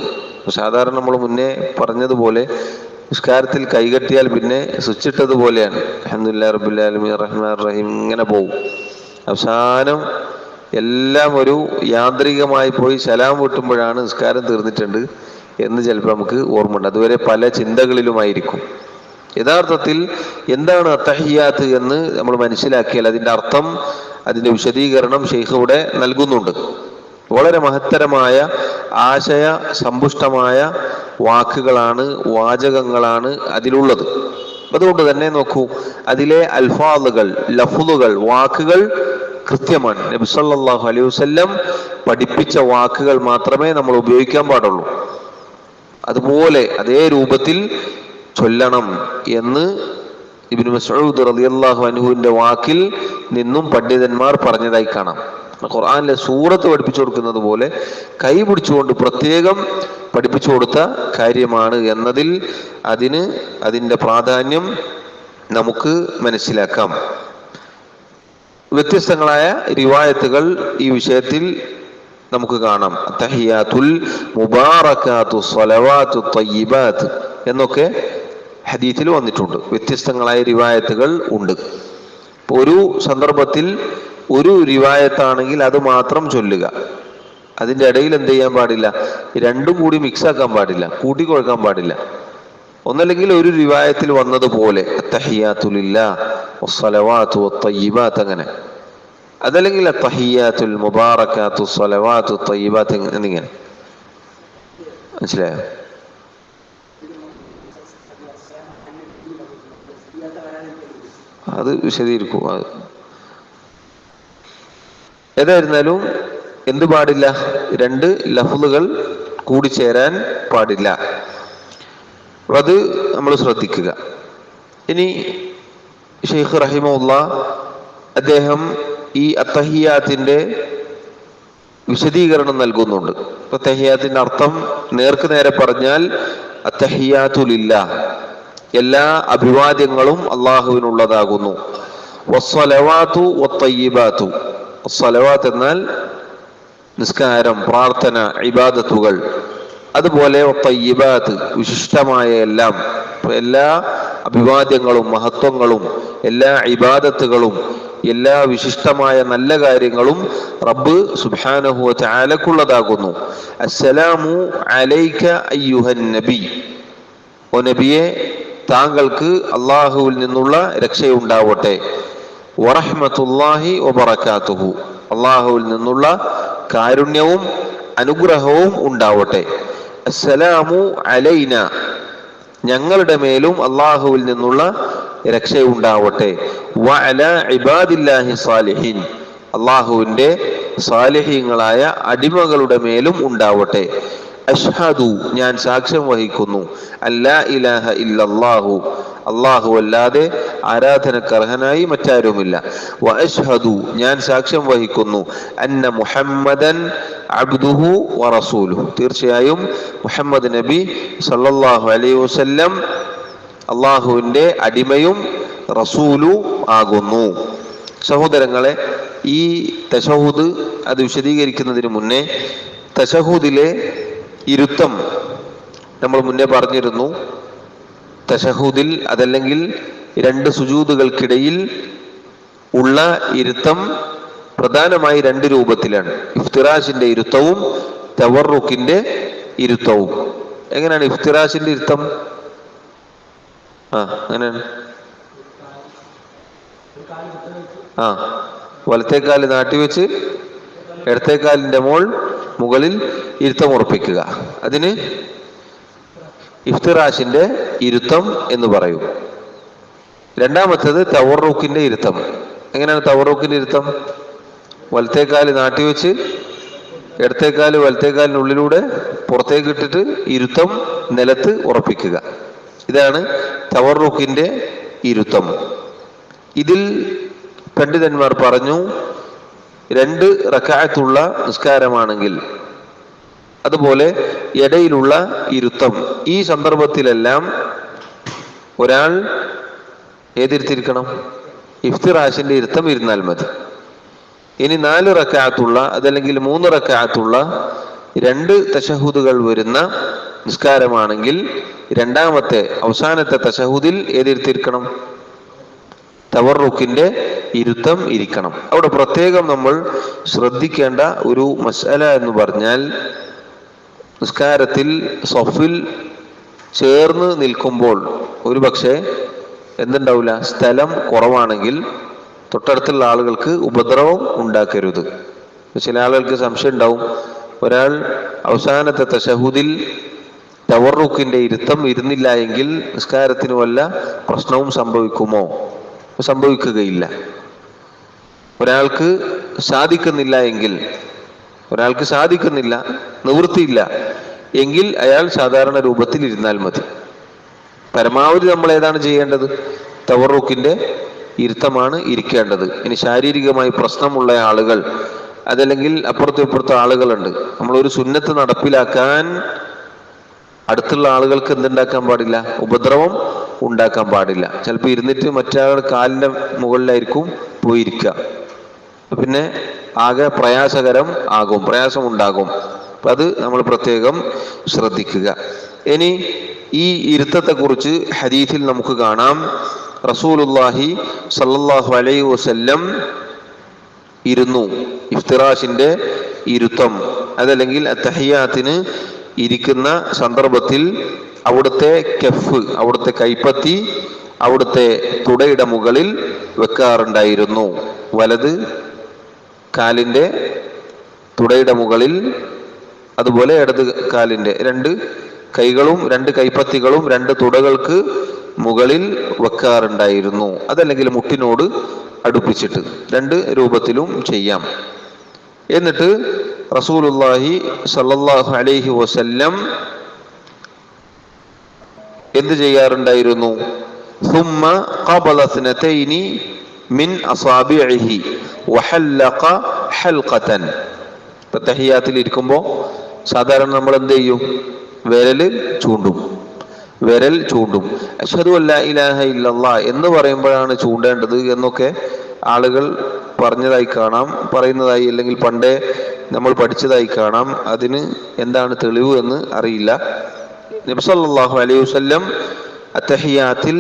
[SPEAKER 1] സാധാരണ നമ്മൾ മുന്നേ പറഞ്ഞതുപോലെ നിസ്കാരത്തിൽ കൈകെട്ടിയാൽ പിന്നെ സ്വിച്ചിട്ടതുപോലെയാണ്. അൽഹംദുലില്ലാഹി റബ്ബിൽ ആലമീൻ റഹ്മാനിർ റഹീം ഇങ്ങനെ പോകും. അവസാനം എല്ലാം ഒരു യാന്ത്രികമായി പോയി സലാം വിട്ടുമ്പോഴാണ് നിസ്കാരം തീർന്നിട്ടുണ്ട് എന്ന് ചിലപ്പോൾ നമുക്ക് ഓർമ്മയുണ്ട്. അതുവരെ പല ചിന്തകളിലുമായിരിക്കും. യഥാർത്ഥത്തിൽ എന്താണ് അത്തഹിയ്യാത്ത് എന്ന് നമ്മൾ മനസ്സിലാക്കിയാൽ അതിൻ്റെ അർത്ഥം, അതിൻ്റെ വിശദീകരണം ഷെയ്ഖ് ഇവിടെ നൽകുന്നുണ്ട്. വളരെ മഹത്തരമായ ആശയ സമ്പുഷ്ടമായ വാക്കുകളാണ്, വാചകങ്ങളാണ് അതിലുള്ളത്. അതുകൊണ്ട് തന്നെ നോക്കൂ, അതിലെ അൽഫാദുകൾ, ലഫ്ളുകൾ, വാക്കുകൾ കൃത്യമാണ്. നബി സല്ലല്ലാഹു അലൈഹി വസല്ലം പഠിപ്പിച്ച വാക്കുകൾ മാത്രമേ നമ്മൾ ഉപയോഗിക്കാൻ പാടുള്ളൂ. അതുപോലെ അതേ രൂപത്തിൽ ചൊല്ലണം എന്ന് ഇബ്നു മസ്ഊദ് റളിയല്ലാഹു അൻഹുവിന്റെ വാക്കിൽ നിന്നും പണ്ഡിതന്മാർ പറഞ്ഞതായി കാണാം. ഖുർആനിലെ സൂറത്ത് പഠിപ്പിച്ചു കൊടുക്കുന്നത് പോലെ കൈ പിടിച്ചുകൊണ്ട് പ്രത്യേകം പഠിപ്പിച്ചു കൊടുത്ത കാര്യമാണ് എന്നതിൽ അതിൻ്റെ പ്രാധാന്യം നമുക്ക് മനസ്സിലാക്കാം. വ്യത്യസ്തങ്ങളായ റിവായത്തുകൾ ഈ വിഷയത്തിൽ നമുക്ക് കാണാം. തഹിയാത്തുൽ മുബാറകാത്തു സ്വലവാത്തു തയ്യിബാത്ത് എന്നൊക്കെ ഹദീസിൽ വന്നിട്ടുണ്ട്. വ്യത്യസ്തങ്ങളായ റിവായത്തുകൾ ഉണ്ട്. ഒരു സന്ദർഭത്തിൽ ഒരു റിവായത്താണെങ്കിൽ അത് മാത്രം ചൊല്ലുക. അതിൻ്റെ ഇടയിൽ എന്ത് ചെയ്യാൻ പാടില്ല? രണ്ടും കൂടി മിക്സ് ആക്കാൻ പാടില്ല, കൂട്ടിക്കൊഴുക്കാൻ പാടില്ല. ഒന്നല്ലെങ്കിൽ ഒരു റിവായത്തിൽ വന്നതുപോലെ അത്തഹിയാത്തു ലില്ലാഹ് വസ്സലവാത്തു വത്തയ്യിബാത്ത് അങ്ങനെ, അതല്ലെങ്കിൽ അത്തഹിയാത്തുൽ മുബാറകാത്തു സ്വലവാത്തു തയ്യിബാത്ത് എന്നിങ്ങനെ. മനസ്സിലായോ? അത് വിശദീകരിക്കും. ഏതായിരുന്നാലും എന്ത് പാടില്ല? രണ്ട് ലഫ്ളുകൾ കൂടിച്ചേരാൻ പാടില്ല. അത് നമ്മൾ ശ്രദ്ധിക്കുക. ഇനി ഷെയ്ഖ് റഹിമഹുല്ലാഹ് അദ്ദേഹം ഈ അത്തഹിയാത്തിന്റെ വിശദീകരണം നൽകുന്നുണ്ട്. അത്തഹിയാത്തിന്റെ അർത്ഥം നേർക്ക് നേരെ പറഞ്ഞാൽ അത്തഹിയാത്തു ലില്ലാഹ്, എല്ലാ അഭിവാദ്യങ്ങളും അള്ളാഹുവിനുള്ളതാകുന്നു. വസ്സലവാത്തു വത്തയ്യിബാത്തു, വസ്സലവാത്ത് എന്നാൽ നിസ്കാരം, പ്രാർത്ഥന, ഇബാദത്തുകൾ. അതുപോലെ വത്തയ്യിബാത്ത് വിശിഷ്ടമായ എല്ലാം, എല്ലാ അഭിവാദ്യങ്ങളും മഹത്വങ്ങളും എല്ലാ ഇബാദത്തുകളും എല്ലാ വിശിഷ്ടമായ നല്ല കാര്യങ്ങളും റബ്ബ് സുബ്ഹാനഹു വ തആലക്കുള്ളതാകുന്നു. അസ്സലാമു അലൈക അയ്യുഹൻ നബി, ഓ നബിയെ താങ്കൾക്ക് അള്ളാഹുവിൽ നിന്നുള്ള രക്ഷയുണ്ടാവട്ടെ. വറഹ്മത്തുള്ളാഹി വബറകാതുഹു, അള്ളാഹുവിൽ നിന്നുള്ള കാരുണ്യവും അനുഗ്രഹവും ഉണ്ടാവട്ടെ. അസ്സലാമു അലൈന, ഞങ്ങളുടെ മേലും അള്ളാഹുവിൽ നിന്നുള്ള രക്ഷയുണ്ടാവട്ടെ. വഅലാ ഇബാദില്ലാഹി സാലിഹീൻ, അള്ളാഹുവിൻ്റെ സാലിഹീങ്ങളായ അടിമകളുടെ മേലും ഉണ്ടാവട്ടെ. അഷ്ഹദു, ഞാൻ സാക്ഷ്യം വഹിക്കുന്നു, അല്ലാ ഇലാഹ ഇല്ലല്ലാഹു, അള്ളാഹു അല്ലാതെ ആരാധനക്കർഹനായി മറ്റാരുമില്ല. വ അഷ്ഹദു, ഞാൻ സാക്ഷ്യം വഹിക്കുന്നു, അന്ന മുഹമ്മദൻ അബ്ദുഹു വ റസൂലുഹു, തീർച്ചയായും മുഹമ്മദ് നബി സല്ലല്ലാഹു അലൈഹി വസല്ലം അള്ളാഹുവിൻ്റെ അടിമയും റസൂലും ആകുന്നു. സഹോദരങ്ങളെ, ഈ തശഹുദ് അത് വിശദീകരിക്കുന്നതിന് മുന്നേ തശഹുദിലെ ഇരുത്തം നമ്മൾ മുന്നേ പറഞ്ഞിരുന്നു. തശഹുദിൽ അതല്ലെങ്കിൽ രണ്ട് സുജൂദുകൾക്കിടയിൽ ഉള്ള ഇരുത്തം പ്രധാനമായി രണ്ട് രൂപത്തിലാണ്. ഇഫ്തിറാഷിന്റെ ഇരുത്തവും തവറുക്കിന്റെ ഇരുത്തവും. എങ്ങനെയാണ് ഇഫ്തിറാഷിന്റെ ഇരുത്തം? അങ്ങനെയാണ്. വലത്തേക്കാല് നാട്ടിവെച്ച് ഇടത്തേക്കാലിന്റെ മുകളിൽ ഇരുത്തം ഉറപ്പിക്കുക. അതിന് ഇഫ്തിറാഷിന്റെ ഇരുത്തം എന്ന് പറയും. രണ്ടാമത്തേത് തവറുക്കിന്റെ ഇരുത്തം. എങ്ങനെയാണ് തവറുക്കിന്റെ ഇരുത്തം? വലത്തേക്കാല് നാട്ടിവെച്ച് ഇടത്തേക്കാല് വലത്തേക്കാലിനുള്ളിലൂടെ പുറത്തേക്ക് ഇട്ടിട്ട് ഇരുത്തം നിലത്ത് ഉറപ്പിക്കുക. ഇതാണ് തവറുക്കിന്റെ ഇരുത്തം. ഇതിൽ പണ്ഡിതന്മാർ പറഞ്ഞു, 2 റക്അത്തുള്ള നിസ്കാരമാണെങ്കിൽ, അതുപോലെ ഇടയിലുള്ള ഇരുത്തം, ഈ സന്ദർഭത്തിലെല്ലാം ഒരാൾ ഏതിരുത്തിരിക്കണം? ഇഫ്തിറാഷിന്റെ ഇരുത്തം ഇരുന്നാൽ മതി. ഇനി 4 റക്അത്തുള്ള അതല്ലെങ്കിൽ 3 റക്അത്തുള്ള 2 തശഹുദുകൾ വരുന്ന നിസ്കാരമാണെങ്കിൽ രണ്ടാമത്തെ അവസാനത്തെ തശഹുദിൽ ഏതിരുത്തിരിക്കണം? തവറുക്കിന്റെ ഇരുത്തം ഇരിക്കണം. അവിടെ പ്രത്യേകം നമ്മൾ ശ്രദ്ധിക്കേണ്ട ഒരു മസ്അല എന്ന് പറഞ്ഞാൽ, നിസ്കാരത്തിൽ സഫിൽ ചേർന്ന് നിൽക്കുമ്പോൾ ഒരു പക്ഷേ എന്തുണ്ടാവില്ല, സ്ഥലം കുറവാണെങ്കിൽ തൊട്ടടുത്തുള്ള ആളുകൾക്ക് ഉപദ്രവം ഉണ്ടാക്കരുത്. ചില ആളുകൾക്ക് സംശയം ഉണ്ടാവും, ഒരാൾ അവസാനത്തെ തശഹുദിൽ തവറുക്കിന്റെ ഇരുത്തം ഇരുന്നില്ല എങ്കിൽ നിസ്കാരത്തിന് വല്ല പ്രശ്നവും സംഭവിക്കുമോ? സംഭവിക്കുകയില്ല. ഒരാൾക്ക് സാധിക്കുന്നില്ല, നിവൃത്തിയില്ല എങ്കിൽ അയാൾ സാധാരണ രൂപത്തിൽ ഇരുന്നാൽ മതി. പരമാവധി നമ്മൾ ഏതാണ് ചെയ്യേണ്ടത്? തവറുക്കിന്റെ ഇരുത്തമാണ് ഇരിക്കേണ്ടത്. ഇനി ശാരീരികമായി പ്രശ്നമുള്ള ആളുകൾ അതല്ലെങ്കിൽ അപ്പുറത്തും ഇപ്പുറത്തും ആളുകളുണ്ട്, നമ്മളൊരു സുന്നത്ത് നടപ്പിലാക്കാൻ അടുത്തുള്ള ആളുകൾക്ക് എന്തുണ്ടാക്കാൻ പാടില്ല? ഉപദ്രവം ഉണ്ടാക്കാൻ പാടില്ല. ചിലപ്പോൾ ഇരുന്നിട്ട് മറ്റൊരാളുടെ കാലിന്റെ മുകളിലായിരിക്കും പോയിരിക്കുക, പിന്നെ ആകെ പ്രയാസമുണ്ടാകും. അപ്പം അത് നമ്മൾ പ്രത്യേകം ശ്രദ്ധിക്കുക. ഇനി ഈ ഇരുത്തത്തെക്കുറിച്ച് ഹദീസിൽ നമുക്ക് കാണാം, റസൂലുള്ളാഹി സല്ലല്ലാഹു അലൈഹി വസല്ലം ഇരുന്നു. ഇഫ്തിറാഷിന്റെ ഇരുത്തം അതല്ലെങ്കിൽ അത്തഹിയാത്തിന് ഇരിക്കുന്ന സന്ദർഭത്തിൽ അവിടുത്തെ കെഫ്, അവിടുത്തെ കൈപ്പത്തി അവിടുത്തെ തുടയുടെ മുകളിൽ വെക്കാറുണ്ടായിരുന്നു. വലത് കാലിന്റെ തുടയുടെ മുകളിൽ, അതുപോലെ ഇടത് കാലിന്റെ 2 കൈകളും 2 കൈപ്പത്തികളും 2 തുടകൾക്ക് മുകളിൽ വെക്കാറുണ്ടായിരുന്നു. അതല്ലെങ്കിൽ മുട്ടിനോട് അടുപ്പിച്ചിട്ട്, 2 രൂപത്തിലും ചെയ്യാം. എന്നിട്ട് റസൂലുള്ളാഹി സല്ലല്ലാഹു അലൈഹി വസല്ലം എന്ത് ചെയ്യാറുണ്ടായിരുന്നു? ثم قبل 2 من أصابعه وحلق حلقة. തഹയ്യാത്തിൽ ഇരിക്കുമ്പോൾ സാധാരണ നമ്മൾ എന്ത് ചെയ്യും? വിരൽ ചൂണ്ടും. അശ്ഹദു അല്ലാ ഇലാഹ ഇല്ലല്ലാഹ് എന്ന് പറയുമ്പോഴാണ് ചൂണ്ടേണ്ടത് എന്നൊക്കെ ആളുകൾ പറയുന്നതായി അല്ലെങ്കിൽ പണ്ടേ നമ്മൾ പഠിച്ചതായി കാണാം. അതിന് എന്താണ് തെളിവ് എന്ന് അറിയില്ല. നബി സല്ലല്ലാഹു അലൈഹി വസല്ലം അത്തഹിയാത്തിൽ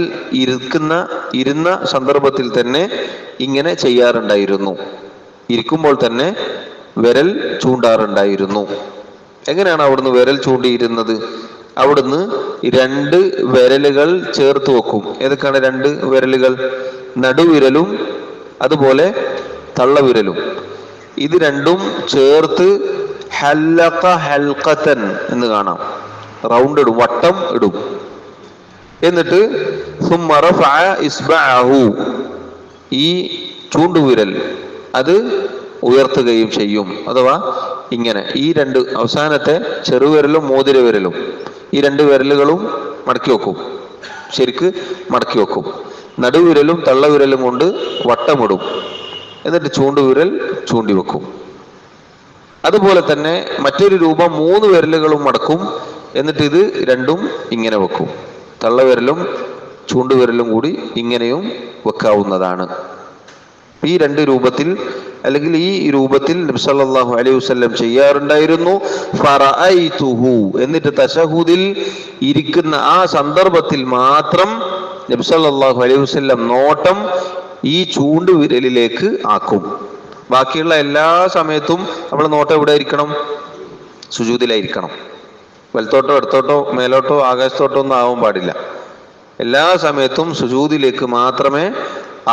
[SPEAKER 1] ഇരുന്ന സന്ദർഭത്തിൽ തന്നെ ഇങ്ങനെ ചെയ്യാറുണ്ടായിരുന്നു. ഇരിക്കുമ്പോൾ തന്നെ വിരൽ ചൂണ്ടാറുണ്ടായിരുന്നു. എങ്ങനെയാണ് അവിടുന്ന് വിരൽ ചൂണ്ടിയിരുന്നത്? അവിടുന്ന് 2 വിരലുകൾ ചേർത്ത് വെക്കും. ഏതൊക്കെയാണ് 2 വിരലുകൾ? നടുവിരലും അതുപോലെ തള്ളവിരലും. ഇത് രണ്ടും ചേർത്ത് ഹല്ലഖ ഹൽഖതൻ എന്ന് കാണാം. റൗണ്ട് ഇടും, വട്ടം ഇടും. എന്നിട്ട് സുമ്മ റഫഅ ഇസ്ബഅഹു, ഈ ചൂണ്ടുവിരൽ അത് ഉയർത്തുകയും ചെയ്യും. അഥവാ ഇങ്ങനെ ഈ 2 അവസാനത്തെ ചെറുവിരലും മോതിരവിരലും ഈ 2 വിരലുകളും മടക്കി വെക്കും, ശരിക്ക് മടക്കി വെക്കും. നടുവിരലും തള്ളവിരലും കൊണ്ട് വട്ടമിടും. എന്നിട്ട് ചൂണ്ടുവിരൽ ചൂണ്ടി വെക്കും. അതുപോലെ തന്നെ മറ്റൊരു രൂപം 3 വിരലുകളും മടക്കും. എന്നിട്ട് ഇത് രണ്ടും ഇങ്ങനെ വെക്കും. തള്ളവിരലും ചൂണ്ടുവിരലും കൂടി ഇങ്ങനെയും വെക്കാവുന്നതാണ്. ഈ 2 രൂപത്തിൽ അല്ലെങ്കിൽ ഈ രൂപത്തിൽ നബി സല്ലല്ലാഹു അലൈഹി വസല്ലം ചെയ്യാറുണ്ടായിരുന്നു. ഫറഅയ്തുഹു, എന്നിട്ട് തശഹുദിൽ ഇരിക്കുന്ന ആ സന്ദർഭത്തിൽ മാത്രം നബി സല്ലല്ലാഹു അലൈഹി വസല്ലം നോട്ടം ഈ ചൂണ്ടുവിരലിലേക്ക് ആക്കും. ബാക്കിയുള്ള എല്ലാ സമയത്തും നമ്മൾ നോട്ടം എവിടെ ആയിരിക്കണം? സുജൂദിലായിരിക്കണം. വലത്തോട്ടോ ഇടത്തോട്ടോ മേലോട്ടോ ആകാശത്തോട്ടോ ഒന്നും ആവാൻ പാടില്ല. എല്ലാ സമയത്തും സുജൂദിലേക്ക് മാത്രമേ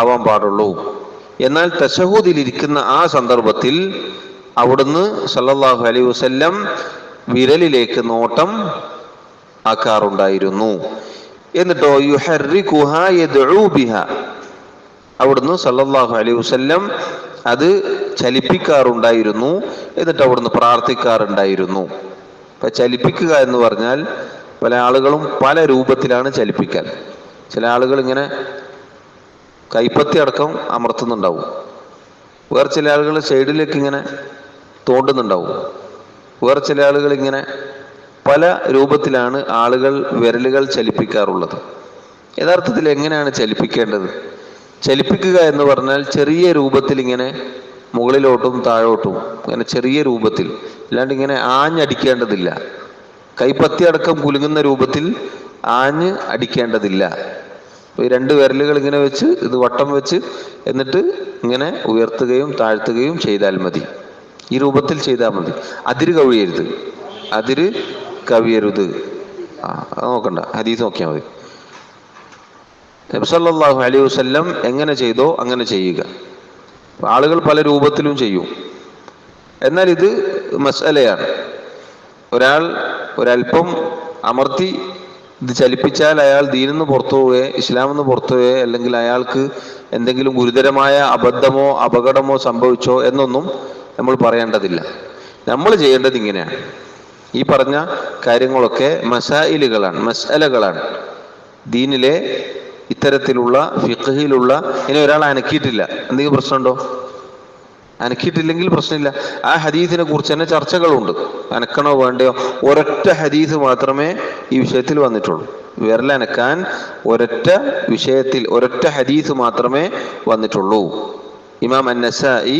[SPEAKER 1] ആവാൻ പാടുള്ളൂ. എന്നാൽ തശഹൂദിലിരിക്കുന്ന ആ സന്ദർഭത്തിൽ അവിടുന്ന് സല്ലല്ലാഹു അലൈഹി വസല്ലം വിരലിലേക്ക് നോട്ടം ആക്കാറുണ്ടായിരുന്നു. എന്നിട്ടോ യുഹർരികുഹാ യദ്ഉ ബിഹാ, അവിടുന്ന് സല്ലല്ലാഹു അലൈഹി വസല്ലം അത് ചലിപ്പിക്കാറുണ്ടായിരുന്നു. എന്നിട്ട് അവിടുന്ന് പ്രാർത്ഥിക്കാറുണ്ടായിരുന്നു. അപ്പൊ ചലിപ്പിക്കുക എന്ന് പറഞ്ഞാൽ പല ആളുകളും പല രൂപത്തിലാണ് ചലിപ്പിക്കാൻ. ചില ആളുകൾ ഇങ്ങനെ കൈപ്പത്തി അടക്കം അമർത്തുന്നുണ്ടാവും. വേറെ ചില ആളുകൾ സൈഡിലേക്ക് ഇങ്ങനെ തോണ്ടുന്നുണ്ടാവും. വേറെ ചില ആളുകൾ ഇങ്ങനെ പല രൂപത്തിലാണ് ആളുകൾ വിരലുകൾ ചലിപ്പിക്കാറുള്ളത്. യഥാർത്ഥത്തിൽ എങ്ങനെയാണ് ചലിപ്പിക്കേണ്ടത്? ചലിപ്പിക്കുക എന്ന് പറഞ്ഞാൽ ചെറിയ രൂപത്തിൽ ഇങ്ങനെ മുകളിലോട്ടും താഴോട്ടും ഇങ്ങനെ ചെറിയ രൂപത്തിൽ, അല്ലാണ്ട് ഇങ്ങനെ ആഞ്ഞടിക്കേണ്ടതില്ല. കൈപ്പത്തി അടക്കം കുലുങ്ങുന്ന രൂപത്തിൽ ആഞ്ഞ് അടിക്കേണ്ടതില്ല. ഈ 2 വിരലുകൾ ഇങ്ങനെ വെച്ച് ഇത് വട്ടം വെച്ച് എന്നിട്ട് ഇങ്ങനെ ഉയർത്തുകയും താഴ്ത്തുകയും ചെയ്താൽ മതി. ഈ രൂപത്തിൽ ചെയ്താൽ മതി. അതിര് കവിയരുത്, അതിര് കവിയരുത്. അത് നോക്കണ്ട, ഹദീസ് നോക്കിയാൽ മതി. നബി സല്ലല്ലാഹു അലൈഹി വസല്ലം എങ്ങനെ ചെയ്തോ അങ്ങനെ ചെയ്യുക. ആളുകൾ പല രൂപത്തിലും ചെയ്യും. എന്നാൽ ഇത് മസ്അലയാണ്. ഒരൽപ്പം അമർത്തി ഇത് ചലിപ്പിച്ചാൽ അയാൾ ദീനിന്ന് പുറത്തു പോവേ ഇസ്ലാമിന്ന് പുറത്തു പോവേ അല്ലെങ്കിൽ അയാൾക്ക് എന്തെങ്കിലും ഗുരുതരമായ അബദ്ധമോ അപകടമോ സംഭവിച്ചോ എന്നൊന്നും നമ്മൾ പറയേണ്ടതില്ല. നമ്മൾ ചെയ്യേണ്ടത് ഇങ്ങനെയാണ്. ഈ പറഞ്ഞ കാര്യങ്ങളൊക്കെ മസ്അലകളാണ്. ദീനിലെ ഇത്തരത്തിലുള്ള ഫിഖ്ഹിലുള്ള ഇനി ഒരാൾ അനക്കിയിട്ടില്ല, എന്തെങ്കിലും പ്രശ്നമുണ്ടോ? അനക്കിയിട്ടില്ലെങ്കിൽ പ്രശ്നമില്ല. ആ ഹദീസിനെ കുറിച്ച് തന്നെ ചർച്ചകളുണ്ട്. അനക്കണോ വേണ്ടയോ? ഒരൊറ്റ ഹദീസ് മാത്രമേ ഈ വിഷയത്തിൽ വന്നിട്ടുള്ളൂ. വിരലനക്കാൻ ഒരൊറ്റ വിഷയത്തിൽ ഒരൊറ്റ ഹദീസ് മാത്രമേ വന്നിട്ടുള്ളൂ. ഇമാം അൻ-നസാഇ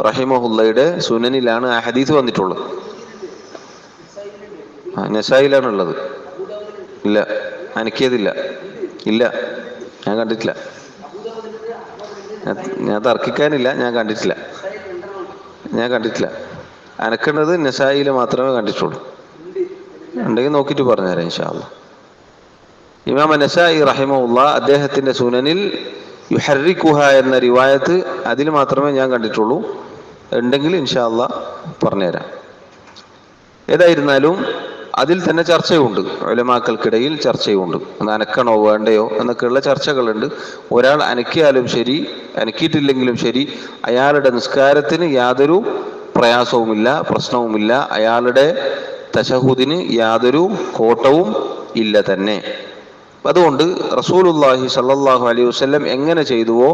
[SPEAKER 1] റഹിമഹുള്ളയുടെ സുനനിലാണ് ആ ഹദീസ് വന്നിട്ടുള്ളത്. നസായിലാണുള്ളത്. ഇല്ല, അനക്കിയതില്ല. ഇല്ല, ഞാൻ കണ്ടിട്ടില്ല. ഞാൻ തർക്കിക്കാനില്ല, ഞാൻ കണ്ടിട്ടില്ല. അനക്കുന്നത് നസായില് മാത്രമേ കണ്ടിട്ടുള്ളൂ. ഉണ്ടെങ്കിൽ നോക്കിയിട്ട് പറഞ്ഞുതരാം ഇൻഷാ അല്ലാഹ്. ഇമാം നസായി റഹിമഹുല്ലാ അദ്ദേഹത്തിന്റെ സുനനിൽ യുഹർരികുഹ എന്ന റിവായത്ത് അതിൽ മാത്രമേ ഞാൻ കണ്ടിട്ടുള്ളൂ. ഉണ്ടെങ്കിൽ ഇൻഷാ അല്ലാഹ് പറഞ്ഞുതരാം. ഏതായിരുന്നാലും അതിൽ തന്നെ ചർച്ചയുണ്ട്, ഉലമാക്കൾക്കിടയിൽ ചർച്ചയുണ്ട്. അത് അനക്കണോ വേണ്ടയോ എന്നൊക്കെയുള്ള ചർച്ചകളുണ്ട്. ഒരാൾ അനക്കിയാലും ശരി അനക്കിയിട്ടില്ലെങ്കിലും ശരി അയാളുടെ നിസ്കാരത്തിന് യാതൊരു പ്രയാസവുമില്ല, പ്രശ്നവുമില്ല. അയാളുടെ തശഹുദിന് യാതൊരു കോട്ടവും ഇല്ല തന്നെ. അതുകൊണ്ട് റസൂലുള്ളാഹി സ്വല്ലല്ലാഹു അലൈഹി വസല്ലം എങ്ങനെ ചെയ്തുവോ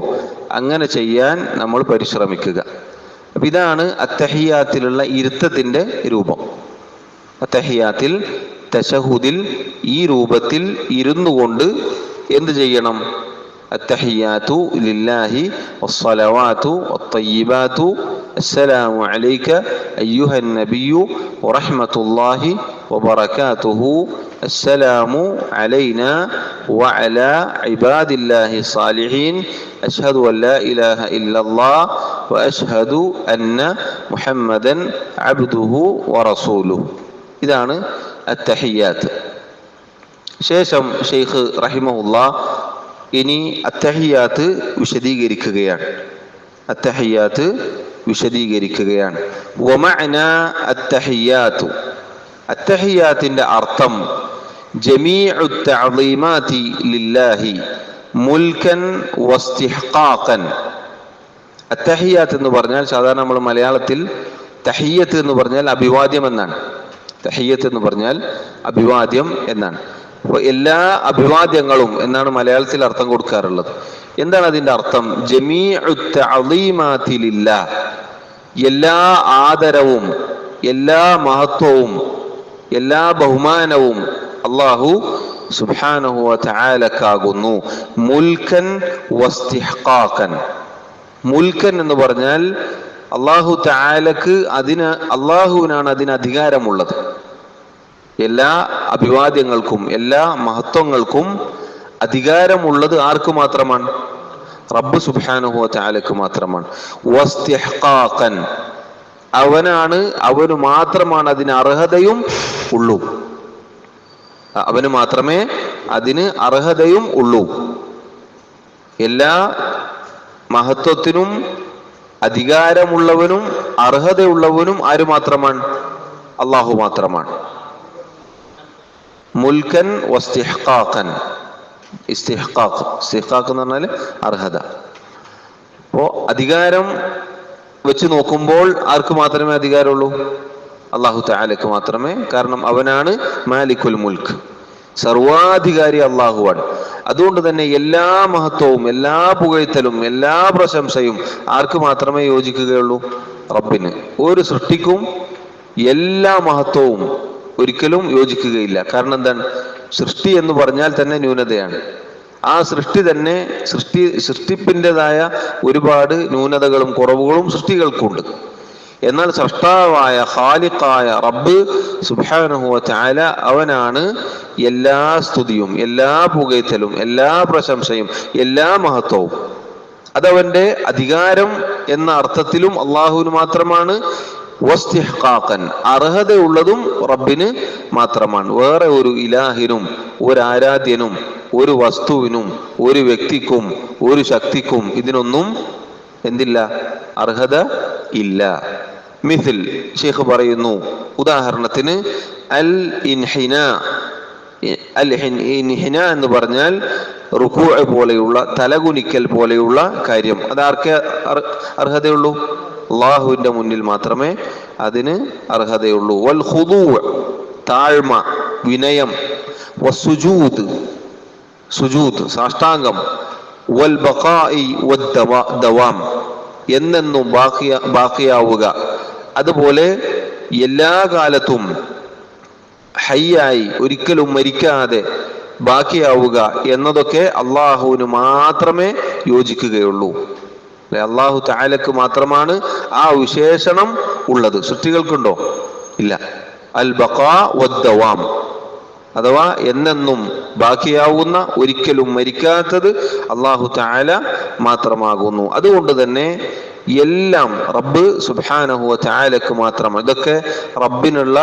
[SPEAKER 1] അങ്ങനെ ചെയ്യാൻ നമ്മൾ പരിശ്രമിക്കുക. അപ്പം ഇതാണ് അത്തഹിയാത്തിലുള്ള ഇരുത്തത്തിൻ്റെ രൂപം. അത്തഹിയാത്തിൽ തശഹുദിൽ ഈ രൂപത്തിൽ ഇരുന്നു കൊണ്ട് എന്ത് ചെയ്യണം? അത്തഹിയാത്തു ലില്ലാഹി വസ്സലവാത്തു വത്തയ്യിബാത്തു അസ്സലാമു അലൈക അയ്യുഹൻ നബിയ്യു വറഹ്മത്തുള്ളാഹി വബറകാതുഹു അസ്സലാമു അലൈനാ വഅലാ ഇബാദില്ലാഹി സ്സാലിഹീൻ അശ്ഹദു അൻ ലാ ഇലാഹ ഇല്ലല്ലാഹ് വഅശ്ഹദു അന്ന മുഹമ്മദൻ അബ്ദുഹു വറസൂലുഹു. ഇതാണ് അത്തഹിയ്യാത്ത്. ശേഷം ഷെയ്ഖ് റഹിമഹുല്ലാ ഇനി അത്തഹിയ്യാത്ത് വിശദീകരിക്കുകയാണ്. അത്തഹിയ്യാത്ത് വിശദീകരിക്കുകയാണ്. വമഅനാ അത്തഹിയ്യാത്തു, അത്തഹിയ്യാത്തിന്റെ അർത്ഥം ജമീഉ തഅളീമാതി ലില്ലാഹി മുൽക്കൻ വസ്തിഹ്ഖാഖൻ. അത്തഹിയ്യാത്ത് എന്ന് പറഞ്ഞാൽ സാധാരണ നമ്മൾ മലയാളത്തിൽ തഹിയ്യത്ത് എന്ന് പറഞ്ഞാൽ അഭിവാദ്യം എന്നാണ്. തഹിയ്യത്ത് എന്ന് പറഞ്ഞാൽ അഭിവാദ്യം എന്നാണ്. അപ്പോൾ എല്ലാ അഭിവാദ്യങ്ങളും എന്നാണ് മലയാളത്തിൽ അർത്ഥം കൊടുക്കാറുള്ളത്. എന്താണ് അതിന്റെ അർത്ഥം? ജമീഉ തഅളീമാതി ലില്ലാഹ്, എല്ലാ ആദരവും എല്ലാ മഹത്വവും എല്ലാ ബഹുമാനവും അല്ലാഹു സുബ്ഹാനഹു വ തആലക്കാകുന്നു. മുൽക്കൻ വസ്തിഹ്ഖാഖൻ. മുൽക്കൻ എന്ന് പറഞ്ഞാൽ അല്ലാഹു തആലക്ക് അല്ലാഹുവിനാണ് അതിന് അധികാരമുള്ളത്. എല്ലാ അഭിവാദ്യങ്ങൾക്കും എല്ലാ മഹത്വങ്ങൾക്കും അധികാരമുള്ളത് ആർക്ക് മാത്രമാണ്? റബ്ബ് സുബ്ഹാനഹു വ തആലക്ക് മാത്രമാണ്. വസ്തിഹ്ഖാഖൻ, അവന് മാത്രമാണ് അതിന് അർഹതയും ഉള്ളൂ. അവന് മാത്രമേ അതിന് അർഹതയും ഉള്ളൂ. എല്ലാ മഹത്വത്തിനും അധികാരമുള്ളവനും അർഹതയുള്ളവനും ആര് മാത്രമാണ്? അല്ലാഹു മാത്രമാണ്. മുൽക്കൻ വസ്തിഹ്ഖാഖൻ. ഇസ്തിഹ്ഖാഖ് എന്ന് പറഞ്ഞാൽ അർഹത. അപ്പോ അധികാരം വെച്ച് നോക്കുമ്പോൾ ആർക്ക് മാത്രമേ അധികാരമുള്ളൂ? അല്ലാഹു തആലക്ക് മാത്രമേ. കാരണം അവനാണ് മാലിക്കുൽ മുൽക്ക്, സർവാധികാരി അല്ലാഹുവാണ്. അതുകൊണ്ട് തന്നെ എല്ലാ മഹത്വവും എല്ലാ പുകഴ്ത്തലും എല്ലാ പ്രശംസയും ആർക്ക് മാത്രമേ യോജിക്കുകയുള്ളൂ? റബ്ബിന്. ഒരു സൃഷ്ടിക്കും എല്ലാ മഹത്വവും ഒരിക്കലും യോജിക്കുകയില്ല. കാരണം എന്താണ്? സൃഷ്ടി എന്ന് പറഞ്ഞാൽ തന്നെ ന്യൂനതയാണ്. ആ സൃഷ്ടി തന്നെ സൃഷ്ടിപ്പിൻ്റെതായ ഒരുപാട് ന്യൂനതകളും കുറവുകളും സൃഷ്ടികൾക്കുണ്ട്. എന്നാൽ സൃഷ്ടാവായ ഖാലിഖായ റബ്ബ് സുബ്ഹാനഹു വ തആല അവനാണ് എല്ലാ സ്തുതിയും എല്ലാ പുകഴ്ത്തലും എല്ലാ പ്രശംസയും എല്ലാ മഹത്വവും. അതവന്റെ അധികാരം എന്ന അർത്ഥത്തിലും അള്ളാഹുവിന് മാത്രമാണ്. വസ്തിഹ്ഖാഖൻ, അർഹതയുള്ളതും റബ്ബിന് മാത്രമാണ്. വേറെ ഒരു ഇലാഹിനും ഒരു ആരാധ്യനും ഒരു വസ്തുവിനും ഒരു വ്യക്തിക്കും ഒരു ശക്തിക്കും ഇതിനൊന്നും എന്തില്ല? അർഹത ഇല്ല. മിഥിൽ ഷെയ്ഖ് പറയുന്നു, ഉദാഹരണത്തിന് അൽ ഇൻഹിനാ. അൽ ഇൻഹിനാ എന്ന് പറഞ്ഞാൽ റുക്കൂ പോലെയുള്ള തലകുനിക്കൽ പോലെയുള്ള കാര്യം. അത് ആർക്കേ അർഹതയുള്ളൂ? അള്ളാഹുവിന്റെ മുന്നിൽ മാത്രമേ അതിന് അർഹതയുള്ളൂ. വൽ ഖുദൂ, താഴ്മ വിനയം. വസ്സുജൂദ്, സുജൂദ് സാഷ്ടാംഗം. വൽ ബഖാഇ വദ്ദവാം, എന്നെന്നും ബാക്കിയാവുക. അതുപോലെ എല്ലാ കാലത്തും ഹയ്യായി ഒരിക്കലും മരിക്കാതെ ബാക്കിയാവുക എന്നതൊക്കെ അള്ളാഹുവിന് മാത്രമേ യോജിക്കുകയുള്ളൂ. അള്ളാഹു തആലക്ക് മാത്രമാണ് ആ വിശേഷണം ഉള്ളത്. സൃഷ്ടികൾക്കുണ്ടോ? ഇല്ല. അൽ ബഖാ വദ്ദവാം, അഥവാ എന്നെന്നും ബാക്കിയാവുന്ന ഒരിക്കലും മരിക്കാത്തത് അള്ളാഹു തആല മാത്രമാകുന്നു. അതുകൊണ്ട് തന്നെ എല്ലാം റബ്ബ് സുബ്ഹാനഹു വ തആലക്ക് മാത്രമാണ്. ഇതൊക്കെ റബ്ബിനുള്ള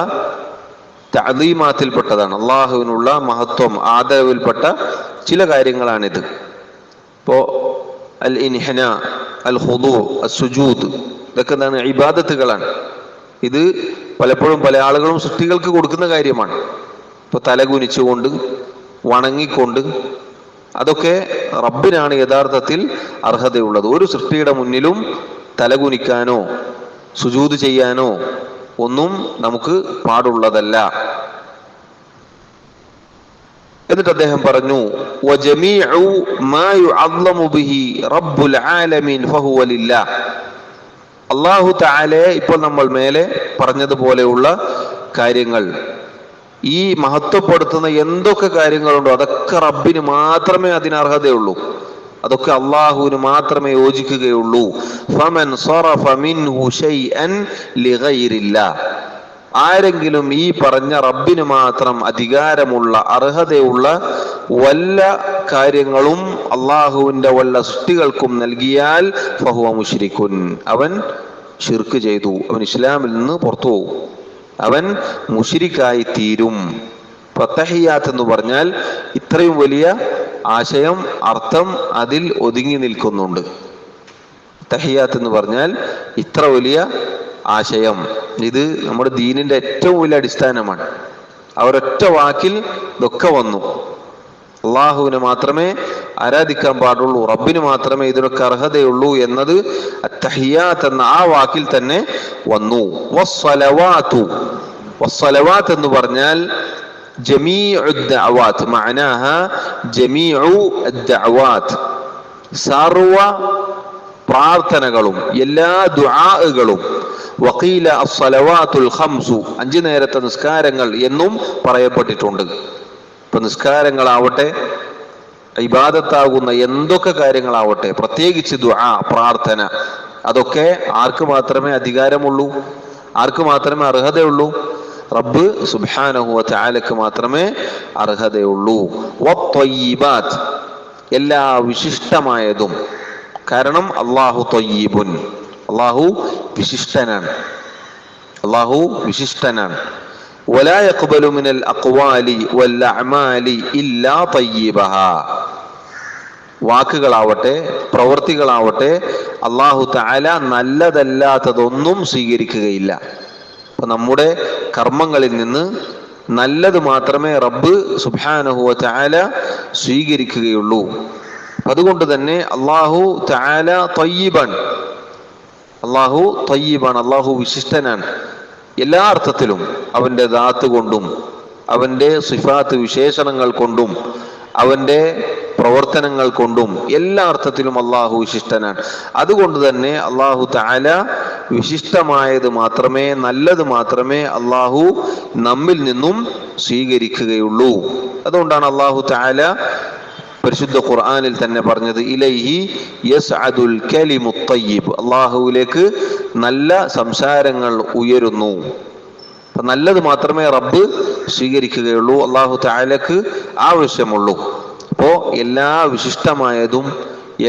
[SPEAKER 1] തഅദീമാത്തിൽപ്പെട്ടതാണ്. അള്ളാഹുവിനുള്ള മഹത്വം ആദരവിൽപ്പെട്ട ചില കാര്യങ്ങളാണിത്. ഇപ്പോ അൽ ഇൻഹിനാ, അൽ ഖുദൂ, അസ്സുജൂദ്, ഇതൊക്കെ എന്താണ്? ഇബാദത്തുകളാണ്. ഇത് പലപ്പോഴും പല ആളുകളും സൃഷ്ടികൾക്ക് കൊടുക്കുന്ന കാര്യമാണ്. ഇപ്പൊ തലകുനിച്ചുകൊണ്ട് വണങ്ങിക്കൊണ്ട്, അതൊക്കെ റബ്ബിനാണ് യഥാർത്ഥത്തിൽ അർഹതയുള്ളത്. ഒരു സൃഷ്ടിയുടെ മുന്നിലും തലകുനിക്കാനോ സുജൂദ് ചെയ്യാനോ ഒന്നും നമുക്ക് പാടുള്ളതല്ല. എന്നിട്ട് അദ്ദേഹം പറഞ്ഞു, വജമീഉ മാ യുഅല്ലമു ബിഹി റബ്ബുൽ ആലമീൻ ഫഹുവ ലില്ലാഹ്. അല്ലാഹു തആലയെ ഇപ്പോൾ നമ്മൾ മേലെ പറഞ്ഞതുപോലെയുള്ള കാര്യങ്ങൾ, ഈ മഹത്വപ്പെടുത്തുന്ന എന്തൊക്കെ കാര്യങ്ങളുണ്ടോ അതൊക്കെ റബ്ബിന് മാത്രമേ അതിന് അർഹതയുള്ളൂ. അതൊക്കെ അള്ളാഹുവിന് മാത്രമേ യോജിക്കുകയുള്ളൂ. ഫമൻ സറഫ മിൻഹു ശൈഅൻ ലിഗൈരില്ലാഹ്, ആരെങ്കിലും ഈ പറഞ്ഞ റബ്ബിന് മാത്രം അധികാരമുള്ള അർഹതയുള്ള വല്ല കാര്യങ്ങളും അള്ളാഹുവിന്റെ വല്ല സൃഷ്ടികൾക്കും നൽകിയാൽ ഫഹുവ മുശ്രിക്കുൻ, അവൻ ശിർക്ക് ചെയ്തു, അവൻ ഇസ്ലാമിൽ നിന്ന് പുറത്തു പോകും, അവൻ മുശ്രിക്കായി തീരും. തഹിയ്യാത്ത് എന്ന് പറഞ്ഞാൽ ഇത്രയും വലിയ ആശയം, അർത്ഥം അതിൽ ഒതുങ്ങി നിൽക്കുന്നുണ്ട്. തഹിയ്യാത്ത് എന്ന് പറഞ്ഞാൽ ഇത്ര വലിയ ആശയം, ഇത് നമ്മുടെ ദീനിന്റെ ഏറ്റവും വലിയ അടിസ്ഥാനമാണ്. അവരൊറ്റ വാക്കിൽ ഇതൊക്കെ വന്നു. അള്ളാഹുവിനെ മാത്രമേ ആരാധിക്കാൻ പാടുള്ളൂ, റബ്ബിന് മാത്രമേ ഇതിനൊക്കെ അർഹതയുള്ളൂ എന്നത് അത്തഹിയ്യാത്ത് എന്ന ആ വാക്കിൽ തന്നെ വന്നു. വസ്സലവാത്തു, വസ്സലവാത്ത് എന്ന് പറഞ്ഞാൽ ജമീഉ ദഅവാത്ത്, മഅനാഹ ജമീഉ ദഅവാത്ത്, സർവ പ്രാർത്ഥനകളും എല്ലാ ദുആകളും. വഖീല അസ്സലവാത്തുൽ ഖംസു, 5 നേരത്തെ നിസ്കാരങ്ങൾ എന്നും പറയപ്പെട്ടിട്ടുണ്ട്. ഇപ്പൊ നിസ്കാരങ്ങളാവട്ടെ, ഇബാദത്താകുന്ന എന്തൊക്കെ കാര്യങ്ങളാവട്ടെ, പ്രത്യേകിച്ച് ദുആ, പ്രാർത്ഥന, അതൊക്കെ ആർക്ക് മാത്രമേ അധികാരമുള്ളൂ, ആർക്ക് മാത്രമേ അർഹതയുള്ളൂ? റബ്ബ് സുബ്ഹാനഹു വ തആലക്ക് മാത്രമേ അർഹതയുള്ളൂ. വത്വയ്യിബാത്ത്, എല്ലാ വിശിഷ്ടമായതും. കാരണം അല്ലാഹു ത്വയ്യിബുൻ, അല്ലാഹു വിശിഷ്ടനാണ്, അല്ലാഹു വിശിഷ്ടനാണ്. വലാ യഖ്ബലു മിനൽ അഖ്വാലി വൽ അഅമാലി ഇല്ലാ ത്വയ്യിബഹാ, വാക്കുകളാവട്ടെ പ്രവൃത്തികളാവട്ടെ അല്ലാഹു തആല നല്ലതല്ലാത്തതൊന്നും സ്വീകരിക്കുകയില്ല. അപ്പൊ നമ്മുടെ കർമ്മങ്ങളിൽ നിന്ന് നല്ലത് മാത്രമേ റബ്ബ് സുബ്ഹാനഹു വ തആല സ്വീകരിക്കുകയുള്ളൂ. അതുകൊണ്ട് തന്നെ അല്ലാഹു തആല ത്വയ്യിബൻ, അല്ലാഹു ത്വയ്യിബാണ്, അല്ലാഹു വിശിഷ്ടനാണ് എല്ലാ അർത്ഥത്തിലും. അവന്റെ ദാത്ത് കൊണ്ടും അവന്റെ സിഫാത്ത് വിശേഷണങ്ങൾ കൊണ്ടും അവന്റെ പ്രവർത്തനങ്ങൾ കൊണ്ടും എല്ലാ അർത്ഥത്തിലും അല്ലാഹു വിശിഷ്ടനാണ്. അതുകൊണ്ട് തന്നെ അല്ലാഹു തആല വിശിഷ്ടമായത് മാത്രമേ, നല്ലത് മാത്രമേ അല്ലാഹു നമ്മിൽ നിന്നും സ്വീകരിക്കുകയുള്ളൂ. അതുകൊണ്ടാണ് അല്ലാഹു തആല പരിശുദ്ധ ഖുർആനിൽ തന്നെ പറഞ്ഞത് ഇലൈഹി യസ്അദുൽ കലിമുത് തയ്യിബ്, അല്ലാഹുവിലേക്ക് നല്ല സംസാരങ്ങൾ ഉയരുന്നു. അപ്പൊ നല്ലത് മാത്രമേ റബ്ബ് സ്വീകരിക്കുകയുള്ളൂ, അല്ലാഹു തആലക്ക് ആവശ്യമുള്ളൂ. അപ്പോ എല്ലാ വിശിഷ്ടമായതും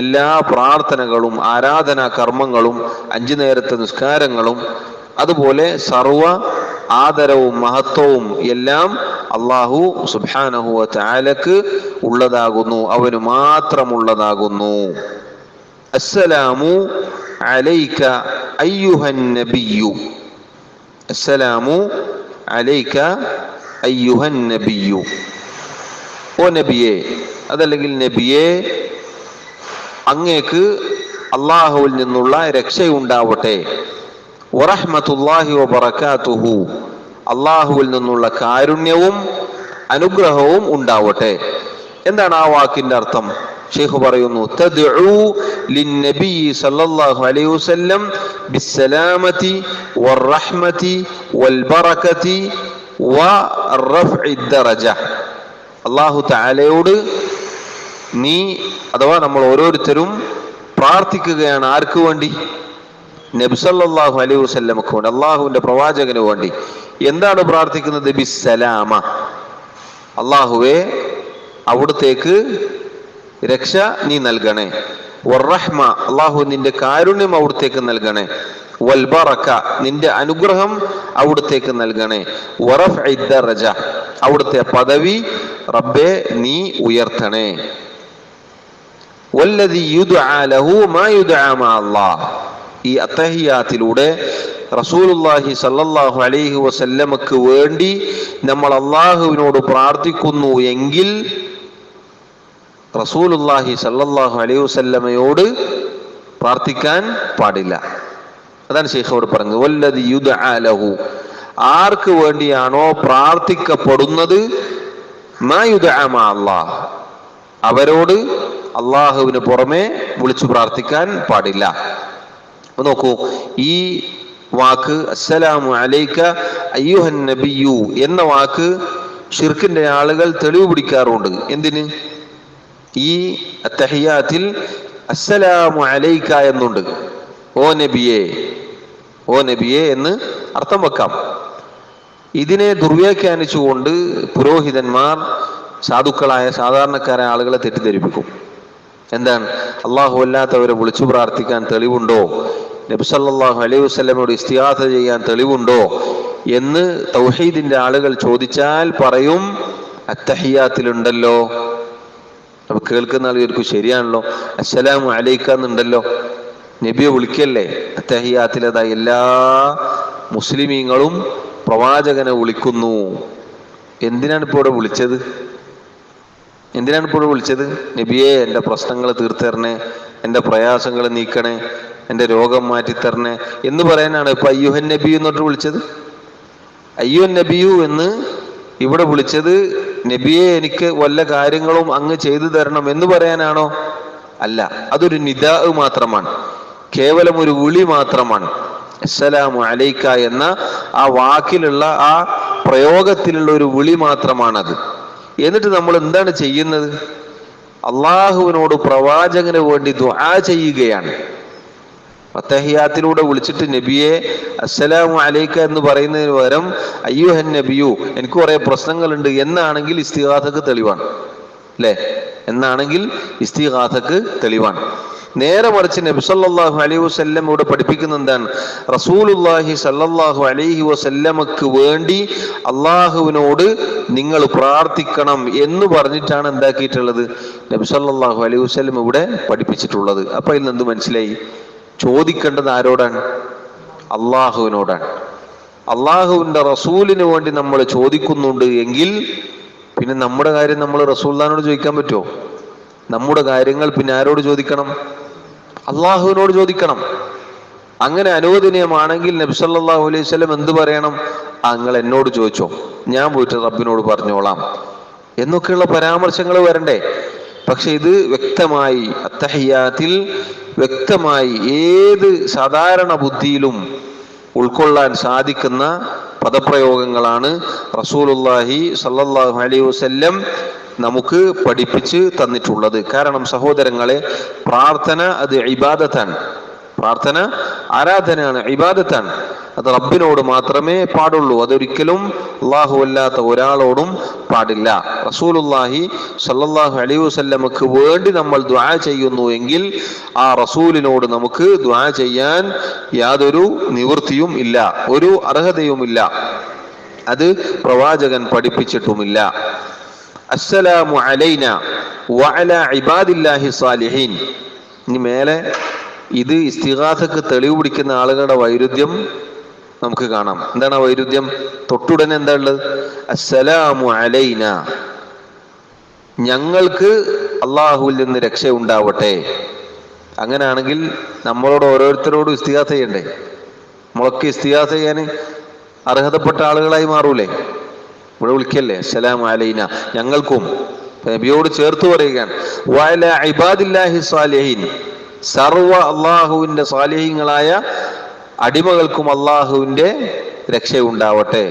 [SPEAKER 1] എല്ലാ പ്രാർത്ഥനകളും ആരാധനാ കർമ്മങ്ങളും 5 നേരത്തെ നിസ്കാരങ്ങളും അതുപോലെ സർവ ആദരവും മഹത്വവും എല്ലാം അല്ലാഹു സുബ്ഹാനഹു വ തആലക്ക് ഉള്ളതാകുന്നു, അവന് മാത്രമുള്ളതാകുന്നു. അസ്സലാമു അലൈക അയ്യുഹൻ നബിയ്യു, അസ്സലാമു അലൈക അയ്യുഹൻ നബിയ്യു, ഓ നബിയെ, അതല്ലെങ്കിൽ നബിയെ, അങ്ങേക്ക് അല്ലാഹുവിൽ നിന്നുള്ള രക്ഷയുണ്ടാവട്ടെ. വറഹ്മത്തുള്ളാഹി വബറകാതുഹു, അല്ലാഹുവിൽ നിന്നുള്ള കാരുണ്യവും അനുഗ്രഹവും ഉണ്ടാവട്ടെ. എന്താണ് ആ വാക്കിന്റെ അർത്ഥം? ഷെയ്ഖ് പറയുന്നു, തദ്ഉ ലിന്നബി സല്ലല്ലാഹു അലൈഹി വസല്ലം ബിസ്സലാമതി വറഹ്മതി വൽബറകതി വറഫ്ഇ ദറജ. അല്ലാഹു തആലയോട് നീ അഥവാ നമ്മൾ ഓരോരുത്തരും പ്രാർത്ഥിക്കുകയാണ്. ആർക്ക് വേണ്ടി? നബി സല്ലല്ലാഹു അലൈഹി വസല്ലമക്ക് വേണ്ടി, അള്ളാഹുവിന്റെ പ്രവാചകന് വേണ്ടി. എന്താണ് പ്രാർത്ഥിക്കുന്നത്? ബിസ്സലാമ, അള്ളാഹുവേ അവിടത്തേക്ക് രക്ഷ നീ നൽകണേ. വറഹ്മ, അള്ളാഹു നിന്റെ കാരുണ്യം അവിടത്തേക്ക് നൽകണേ. വൽബറക, നിന്റെ അനുഗ്രഹം അവിടത്തേക്ക് നൽകണേ. വറഫ്ഇ ദറജ, അവിടുത്തെ പദവി റബ്ബേ നീ ഉയർത്തണേ. വല്ലദി യുദ്ആ ലഹു മാ യുദ്ആ മാ അല്ലാഹ്, ഈ അത്തഹിയാത്തിലൂടെ റസൂലുള്ളാഹി സല്ലല്ലാഹു അലൈഹി വസല്ലമക്ക് വേണ്ടി നമ്മൾ അള്ളാഹുവിനോട് പ്രാർത്ഥിക്കുന്നു എങ്കിൽ റസൂലുള്ളാഹി സല്ലല്ലാഹു അലൈഹി വസല്ലമയോട് പ്രാർത്ഥിക്കാൻ പാടില്ല. അതാണ് ശൈഖ് പറഞ്ഞത്, വല്ലദി യുദ്ആ ലഹു, ആർക്ക് വേണ്ടിയാണോ പ്രാർത്ഥിക്കപ്പെടുന്നത്, മാ യുദ്ആ മാ അല്ലാഹ്, അവരോട് അള്ളാഹുവിന് പുറമെ വിളിച്ചു പ്രാർത്ഥിക്കാൻ പാടില്ല. നോക്കൂ, ഈ വാക്ക് അസ്സലാമു അലൈക അയ്യുഹൻ നബിയ്യു എന്ന വാക്ക് ഷിർക്കിന്റെ ആളുകൾ തെളിവ് പിടിക്കാറുണ്ട്. എന്തിന്? ഈ അത്തഹിയാത്തിൽ അസ്സലാമു അലൈക എന്നുണ്ട്. ഓ നബിയെ, ഓ നബിയെ എന്ന് അർത്ഥം വെക്കാം. ഇതിനെ ദുർവ്യാഖ്യാനിച്ചുകൊണ്ട് പുരോഹിതന്മാർ സാധുക്കളായ സാധാരണക്കാരായ ആളുകളെ തെറ്റിദ്ധരിപ്പിക്കും. എന്താണ്? അള്ളാഹു അല്ലാത്തവരെ വിളിച്ചു പ്രാർത്ഥിക്കാൻ തെളിവുണ്ടോ, നബി സല്ലല്ലാഹു അലൈഹി വസല്ലമയോട് ഇസ്തിഗാസ ചെയ്യാൻ തെളിവുണ്ടോ എന്ന് തൗഹീദിന്റെ ആളുകൾ ചോദിച്ചാൽ പറയും അത്തഹിയാത്തിലുണ്ടല്ലോ. അപ്പൊ കേൾക്കുന്ന ആളുകൾക്ക് ശരിയാണല്ലോ, അസ്സലാമു അലൈക എന്നുണ്ടല്ലോ, നബിയെ വിളിക്കല്ലേ. അത്തഹിയാത്തിലതാ എല്ലാ മുസ്ലിമീങ്ങളും പ്രവാചകനെ വിളിക്കുന്നു. എന്തിനാണ് ഇപ്പോൾ ഇവിടെ വിളിച്ചത്? എന്തിനാണ് ഇപ്പോൾ വിളിച്ചത്? നബിയെ എൻ്റെ പ്രശ്നങ്ങൾ തീർത്തരണേ, എൻ്റെ പ്രയാസങ്ങൾ നീക്കണേ, എൻ്റെ രോഗം മാറ്റിത്തരണേ എന്ന് പറയാനാണ് ഇപ്പൊ അയ്യുഹൻ നബി എന്നിട്ട് വിളിച്ചത്. അയ്യുഹൻ നബിയു എന്ന് ഇവിടെ വിളിച്ചത് നബിയെ എനിക്ക് വല്ല കാര്യങ്ങളും അങ്ങ് ചെയ്തു തരണം എന്ന് പറയാനാണോ? അല്ല, അതൊരു നിദാ മാത്രമാണ്, കേവലം ഒരു വിളി മാത്രമാണ്. അസ്സലാമു അലൈക എന്ന ആ വാക്കിലുള്ള ആ പ്രയോഗത്തിലുള്ള ഒരു വിളി മാത്രമാണത്. എന്നിട്ട് നമ്മൾ എന്താണ് ചെയ്യുന്നത്? അള്ളാഹുവിനോട് പ്രവാചകന് വേണ്ടി ദുആ ചെയ്യുകയാണ്. അത്തഹിയാത്തിലൂടെ വിളിച്ചിട്ട് നബിയെ അസ്സലാമു അലൈക എന്ന് പറയുന്നതിന് പകരം അയ്യുഹൻ നബിയു എനിക്ക് കുറെ പ്രശ്നങ്ങളുണ്ട് എന്നാണെങ്കിൽ ഇസ്തിഗാസക്ക് തെളിവാണ്, അല്ലേ? എന്നാണെങ്കിൽ ഇസ്തിഗാസക്ക് തെളിവാണ്. നേരെ മറിച്ച് നബി സല്ലല്ലാഹു അലൈഹി വസല്ലം ഇവിടെ പഠിപ്പിക്കുന്ന എന്താണ്? റസൂലുള്ളാഹി സല്ലല്ലാഹു അലൈഹി വസല്ലമക്ക് വേണ്ടി അള്ളാഹുവിനോട് നിങ്ങൾ പ്രാർത്ഥിക്കണം എന്ന് പറഞ്ഞിട്ടാണ് എന്താക്കിയിട്ടുള്ളത്? നബി സല്ലല്ലാഹു അലൈഹി വസല്ലം ഇവിടെ പഠിപ്പിച്ചിട്ടുള്ളത്. അപ്പൊ ഇതിൽ നിന്ന് മനസ്സിലായി, ചോദിക്കേണ്ടത് ആരോടാണ്? അള്ളാഹുവിനോടാണ്. അള്ളാഹുവിന്റെ റസൂലിന് വേണ്ടി നമ്മൾ ചോദിക്കുന്നുണ്ട് എങ്കിൽ പിന്നെ നമ്മുടെ കാര്യം നമ്മൾ റസൂലിനോട് ചോദിക്കാൻ പറ്റുമോ? നമ്മുടെ കാര്യങ്ങൾ പിന്നെ ആരോട് ചോദിക്കണം? അള്ളാഹുവിനോട് ചോദിക്കണം. അങ്ങനെ അനുവദനീയമാണെങ്കിൽ നബി സല്ലല്ലാഹു അലൈഹി വസല്ലം എന്ത് പറയണം? നിങ്ങൾ എന്നോട് ചോദിച്ചോ, ഞാൻ പോയിട്ട് റബ്ബിനോട് പറഞ്ഞോളാം എന്നൊക്കെയുള്ള പരാമർശങ്ങൾ വരണ്ടേ? പക്ഷെ ഇത് വ്യക്തമായി അത്തഹിയാത്തിൽ വ്യക്തമായി ഏത് സാധാരണ ബുദ്ധിയിലും ഉൾക്കൊള്ളാൻ സാധിക്കുന്ന പദപ്രയോഗങ്ങളാണ് റസൂലുള്ളാഹി സല്ലല്ലാഹു അലൈഹി വസല്ലം നമുക്ക് പഠിപ്പിച്ച് തന്നിട്ടുള്ളത്. കാരണം സഹോദരങ്ങളെ, പ്രാർത്ഥന അത് ഇബാദത്താണ്. പ്രാർത്ഥന ആരാധനയാണ്, ഇബാദത്താണ്. അത് റബ്ബിനോട് മാത്രമേ പാടുള്ളൂ. അതൊരിക്കലും അള്ളാഹു അല്ലാത്ത ഒരാളോടും പാടില്ല. റസൂലുള്ളാഹി സ്വല്ലല്ലാഹു അലൈഹി വസല്ലമക്ക് വേണ്ടി നമ്മൾ ദുആ ചെയ്യുന്നു എങ്കിൽ ആ റസൂലിനോട് നമുക്ക് ദുആ ചെയ്യാൻ യാതൊരു നിവൃത്തിയും ഇല്ല, ഒരു അർഹതയുമില്ല. അത് പ്രവാചകൻ പഠിപ്പിച്ചിട്ടുമില്ല. അസ്സലാമു അലൈന വഅലാ ഇബാദില്ലാഹി സാലിഹീൻ. ഇനി മേലെ ഇത് ഇസ്തിഗാസക്ക് തെളിവ് പിടിക്കുന്ന ആളുകളുടെ വൈരുദ്ധ്യം നമുക്ക് കാണാം. എന്താണ് ആ വൈരുദ്ധ്യം? തൊട്ടുടനെ എന്താ ഉള്ളത്? അസ്സലാമു അലൈന, ഞങ്ങൾക്ക് അള്ളാഹുവിൽ നിന്ന് രക്ഷ ഉണ്ടാവട്ടെ. അങ്ങനെയാണെങ്കിൽ നമ്മളോട് ഓരോരുത്തരോടും ഇസ്തിഗാസ ചെയ്യണ്ടേ? നമ്മളൊക്കെ ഇസ്തിഗാസ ചെയ്യാൻ അർഹതപ്പെട്ട ആളുകളായി മാറൂലേ? ഇവിടെ വിളിക്കല്ലേ അസ്സലാമു അലൈന, ഞങ്ങൾക്കും നബിയോട് ചേർത്ത് പറയുകയാണ്. വഅലാ ഇബാദില്ലാഹി സാലിഹീൻ, സർവ അള്ളാഹുവിന്റെ സാലിഹീങ്ങളായ അടിമകൾക്കും അള്ളാഹുവിന്റെ രക്ഷയുണ്ടാവട്ടെ.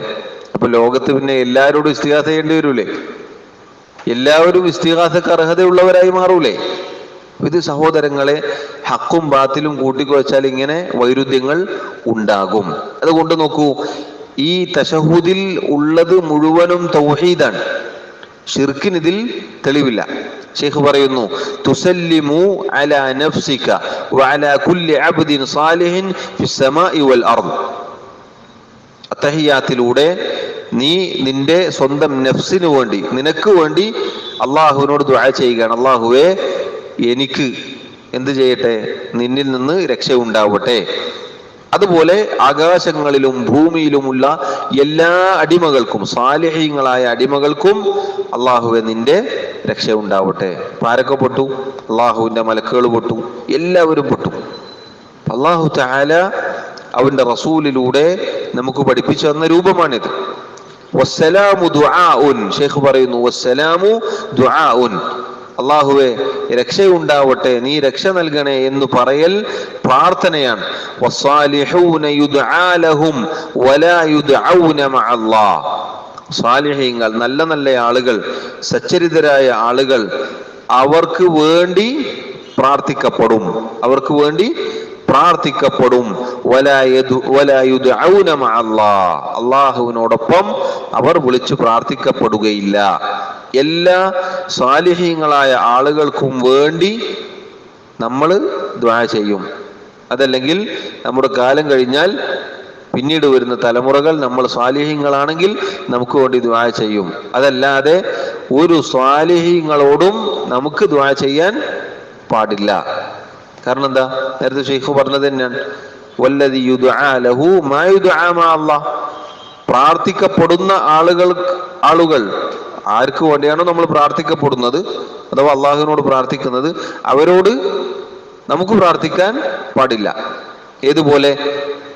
[SPEAKER 1] അപ്പൊ ലോകത്ത് പിന്നെ എല്ലാവരോടും ഇസ്തിഗാസ ചെയ്യേണ്ടി വരൂലേ? എല്ലാവരും ഇസ്തിഗാസക്ക് അർഹതയുള്ളവരായി മാറൂലേ? ഇത് സഹോദരങ്ങളെ, ഹക്കും ബാത്തിലും കൂട്ടിക്കുവച്ചാൽ ഇങ്ങനെ വൈരുദ്ധ്യങ്ങൾ ഉണ്ടാകും. അതുകൊണ്ട് നോക്കൂ, ഈ തശഹുദിൽ ഉള്ളത് മുഴുവനും തൗഹീദാണ്. ഷിർക്കിന് ഇതിൽ തെളിവില്ല. ഷെയ്ഖ് പറയുന്നു, തുസല്ലിമു അലാ നഫ്സിക വഅലാ കുല്ലി അബ്ദിൻ സാലിഹിൻ ഫിസ് സമാഇ വൽ അർദ്. അത്തഹിയാത്തിലൂടെ നീ നിന്റെ സ്വന്തം നഫ്സിന് വേണ്ടി, നിനക്ക് വേണ്ടി അള്ളാഹുവിനോട് ദുആ ചെയ്യുകയാണ്. അള്ളാഹുവേ, എനിക്ക് എന്ത് ചെയ്യട്ടെ? നിന്നിൽ നിന്ന് രക്ഷ ഉണ്ടാവട്ടെ. അതുപോലെ ആകാശങ്ങളിലും ഭൂമിയിലുമുള്ള എല്ലാ അടിമകൾക്കും, സാലിഹീങ്ങളായ അടിമകൾക്കും അള്ളാഹുവെ നിന്റെ രക്ഷ ഉണ്ടാവട്ടെ. ആരൊക്കെ പെട്ടു? അള്ളാഹുവിന്റെ മലക്കുകൾ പെട്ടു, എല്ലാവരും പെട്ടു. അള്ളാഹു തആല അവന്റെ റസൂലിലൂടെ നമുക്ക് പഠിപ്പിച്ചു തന്ന രൂപമാണിത്. വസ്സലാമു ദുആഉൻ, ഷെയ്ഖ് പറയുന്നു, വസ്സലാമു ദുആഉൻ, അള്ളാഹുവെ രക്ഷയുണ്ടാവട്ടെ, നീ രക്ഷ നൽകണേ എന്ന് പറയൽ പ്രാർത്ഥനയാണ്. വസ്സാലിഹൂന യുദ്ആ ലഹും വലാ യുദ്ഔന മഅല്ലാഹ്, സാലിഹീങ്ങൾ, നല്ല നല്ല ആളുകൾ, സച്ചരിതരായ ആളുകൾ, അവർക്ക് വേണ്ടി പ്രാർത്ഥിക്കപ്പെടും, അവർക്ക് വേണ്ടി പ്രാർത്ഥിക്കപ്പെടും. അള്ളാഹുവിനോടൊപ്പം അവർ വിളിച്ചു പ്രാർത്ഥിക്കപ്പെടുകയില്ല. എല്ലാ സാലിഹീങ്ങളായ ആളുകൾക്കും വേണ്ടി നമ്മൾ ദുആ ചെയ്യും. അതല്ലെങ്കിൽ നമ്മുടെ കാലം കഴിഞ്ഞാൽ പിന്നീട് വരുന്ന തലമുറകൾ നമ്മൾ സ്വാലിഹീങ്ങളാണെങ്കിൽ നമുക്ക് വേണ്ടി ദുആ ചെയ്യും. അതല്ലാതെ ഒരു സ്വാലിഹീങ്ങളോടും നമുക്ക് ദുആ ചെയ്യാൻ പാടില്ല. കാരണം എന്താ? നേരത്തെ ഷെയ്ഖ് പറഞ്ഞത് തന്നെയാണ്, വല്ലദി യുദ്ആ ലഹു മാ യുദ്ആ മാ അല്ലാഹ്. പ്രാർത്ഥിക്കപ്പെടുന്ന ആളുകൾ ആർക്ക് വേണ്ടിയാണോ നമ്മൾ പ്രാർത്ഥിക്കപ്പെടുന്നത് അഥവാ അള്ളാഹുവിനോട് പ്രാർത്ഥിക്കുന്നത്, അവരോട് നമുക്ക് പ്രാർത്ഥിക്കാൻ പാടില്ല. ഏതുപോലെ?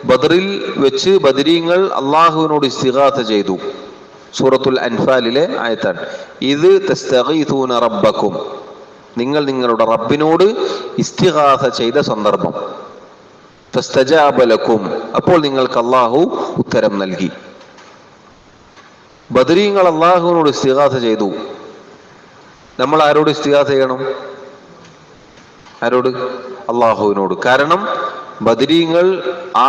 [SPEAKER 1] ബദറിൽ വെച്ച് ബദരീങ്ങൾ അള്ളാഹുവിനോട് ഇസ്തിഗാസ ചെയ്തു. സൂറത്തുൽ അൻഫാലിലെ ആയത്താണ്. ഇത് തസ്തഗീഥൂന റബ്ബക്കും, നിങ്ങൾ നിങ്ങളുടെ റബ്ബിനോട് ഇസ്തിഗാസ ചെയ്ത സന്ദർഭം. ഫസ്തജാബ ലക്കും, അപ്പോൾ നിങ്ങൾക്ക് അള്ളാഹു ഉത്തരം നൽകി. ബദരീങ്ങൾ അള്ളാഹുവിനോട് ഇസ്തിഗാസ ചെയ്തു. നമ്മൾ ആരോട് ഇസ്തിഗാസ ചെയ്യണം? ആരോട്? അള്ളാഹുവിനോട്. കാരണം ബദരീങ്ങൾ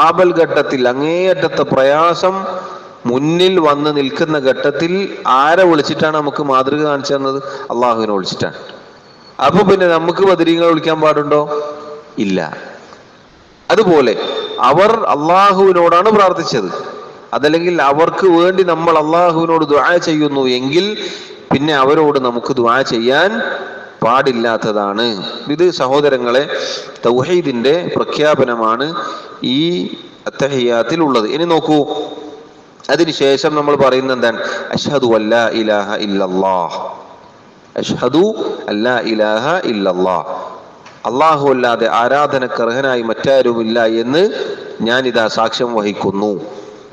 [SPEAKER 1] ആപൽ ഘട്ടത്തിൽ, അങ്ങേയറ്റത്തെ പ്രയാസം മുന്നിൽ വന്ന് നിൽക്കുന്ന ഘട്ടത്തിൽ ആരെ വിളിച്ചിട്ടാണ് നമുക്ക് മാതൃക കാണിച്ചു തന്നത്? അള്ളാഹുവിനെ വിളിച്ചിട്ടാണ്. അപ്പൊ പിന്നെ നമുക്ക് ബദരീങ്ങളെ വിളിക്കാൻ പാടുണ്ടോ? ഇല്ല. അതുപോലെ അവർ അള്ളാഹുവിനോടാണ് പ്രാർത്ഥിച്ചത്. അതല്ലെങ്കിൽ അവർക്ക് വേണ്ടി നമ്മൾ അള്ളാഹുവിനോട് ദുആ ചെയ്യുന്നു എങ്കിൽ പിന്നെ അവരോട് നമുക്ക് ദുആ ചെയ്യാൻ പാടില്ലാത്തതാണ്. ഇത് സഹോദരങ്ങളെ തൗഹീദിന്റെ പ്രഖ്യാപനമാണ് ഈ അത്തഹിയാത്തിൽ ഉള്ളത്. ഇനി നോക്കൂ, അതിനുശേഷം നമ്മൾ പറയുന്നത് എന്താണ്? അഷ്ഹദു അല്ലാ ഇലാഹ ഇല്ലല്ലാഹ്. അഷ്ഹദു അല്ലാ ഇലാഹ ഇല്ലല്ലാഹ്, അല്ലാഹു അല്ലാതെ ആരാധനക്ക് അർഹനായി മറ്റാരുമില്ല എന്ന് ഞാനിതാ സാക്ഷ്യം വഹിക്കുന്നു.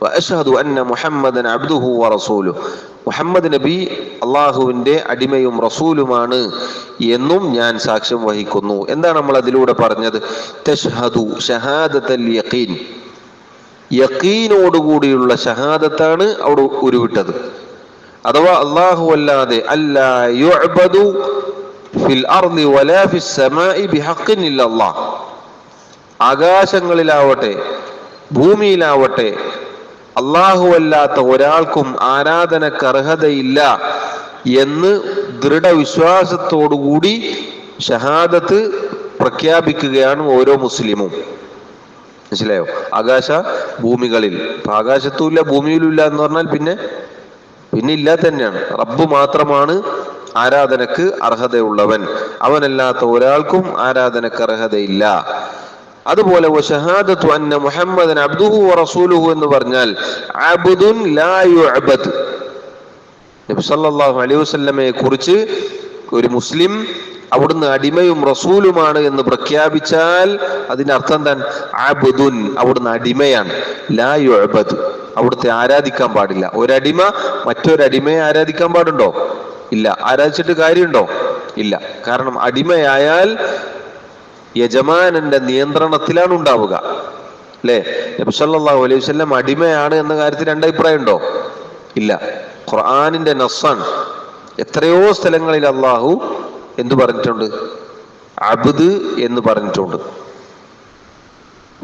[SPEAKER 1] വഅഷ്ഹദു അന്ന മുഹമ്മദൻ അബ്ദുഹു വറസൂലുഹു, മുഹമ്മദ് നബി അള്ളാഹുവിന്റെ അടിമയും റസൂലുമാണ് എന്നും ഞാൻ സാക്ഷ്യം വഹിക്കുന്നു. എന്താണ് നമ്മൾ അതിലൂടെ പറഞ്ഞത്? തഷ്ഹദു ഷഹാദത്തൽ യഖീൻ, യഖീനോടുകൂടിയുള്ള ഷഹാദത്താണ് അവിടെ ഉരുവിട്ടത്. അഥവാ അല്ലാഹു അല്ലാതെ അല്ലാ യുഅബദു ഫിൽ അർളി വലാ ഫിസ് സമാഇ ബിഹഖ്ഇൻ ഇല്ലല്ലാഹ്, ആകാശങ്ങളിലാവട്ടെ ഭൂമിയിലാവട്ടെ അല്ലാഹു അല്ലാത്ത ഒരാൾക്കും ആരാധനക്ക് അർഹതയില്ല എന്ന് ദൃഢവിശ്വാസത്തോടുകൂടി ഷഹാദത്ത് പ്രഖ്യാപിക്കുകയാണ് ഓരോ മുസ്ലിമും. മനസ്സിലായോ? ആകാശ ഭൂമികളിൽ, ഇപ്പൊ ആകാശത്തും ഇല്ല ഭൂമിയിലും ഇല്ല എന്ന് പറഞ്ഞാൽ പിന്നെ ഇല്ല തന്നെയാണ്. റബ്ബ് മാത്രമാണ് ആരാധനക്ക് അർഹതയുള്ളവൻ, അവനല്ലാത്ത ഒരാൾക്കും ആരാധനക്ക് അർഹതയില്ല. അതുപോലെ വശഹാദത്തു അന്ന മുഹമ്മദൻ അബ്ദുഹു വറസൂലുഹു എന്ന് പറഞ്ഞാൽ അബ്ദുൻ ലാ യുഅബദ്, നബി സല്ലല്ലാഹു അലൈഹി വസല്ലമയെ കുറിച്ച് ഒരു മുസ്ലിം അവിടുന്ന് അടിമയും റസൂലുമാണ് എന്ന് പ്രഖ്യാപിച്ചാൽ അതിന്റെ അർത്ഥം എന്താണ്? അബ്ദുൻ, അവിടുന്ന് അടിമയാണ്. ലാ യുഅബദ്, അവിടുത്തെ ആരാധിക്കാൻ പാടില്ല. ഒരടിമ മറ്റൊരടിമയെ ആരാധിക്കാൻ പാടുണ്ടോ? ഇല്ല. ആരാധിച്ചിട്ട് കാര്യമുണ്ടോ? ഇല്ല. കാരണം അടിമയായാൽ യജമാനന്റെ നിയന്ത്രണത്തിലാണ് ഉണ്ടാവുക, അല്ലേ? നബി സല്ലല്ലാഹു അലൈഹി വസല്ലം അടിമയാണ് എന്ന കാര്യത്തിൽ രണ്ടഭിപ്രായം ഉണ്ടോ? ഇല്ല. ഖുർആനിന്റെ നസ്സാണ്. എത്രയോ സ്ഥലങ്ങളിൽ അള്ളാഹു എന്തു പറഞ്ഞിട്ടുണ്ട്? അബ്ദ് എന്ന് പറഞ്ഞിട്ടുണ്ട്.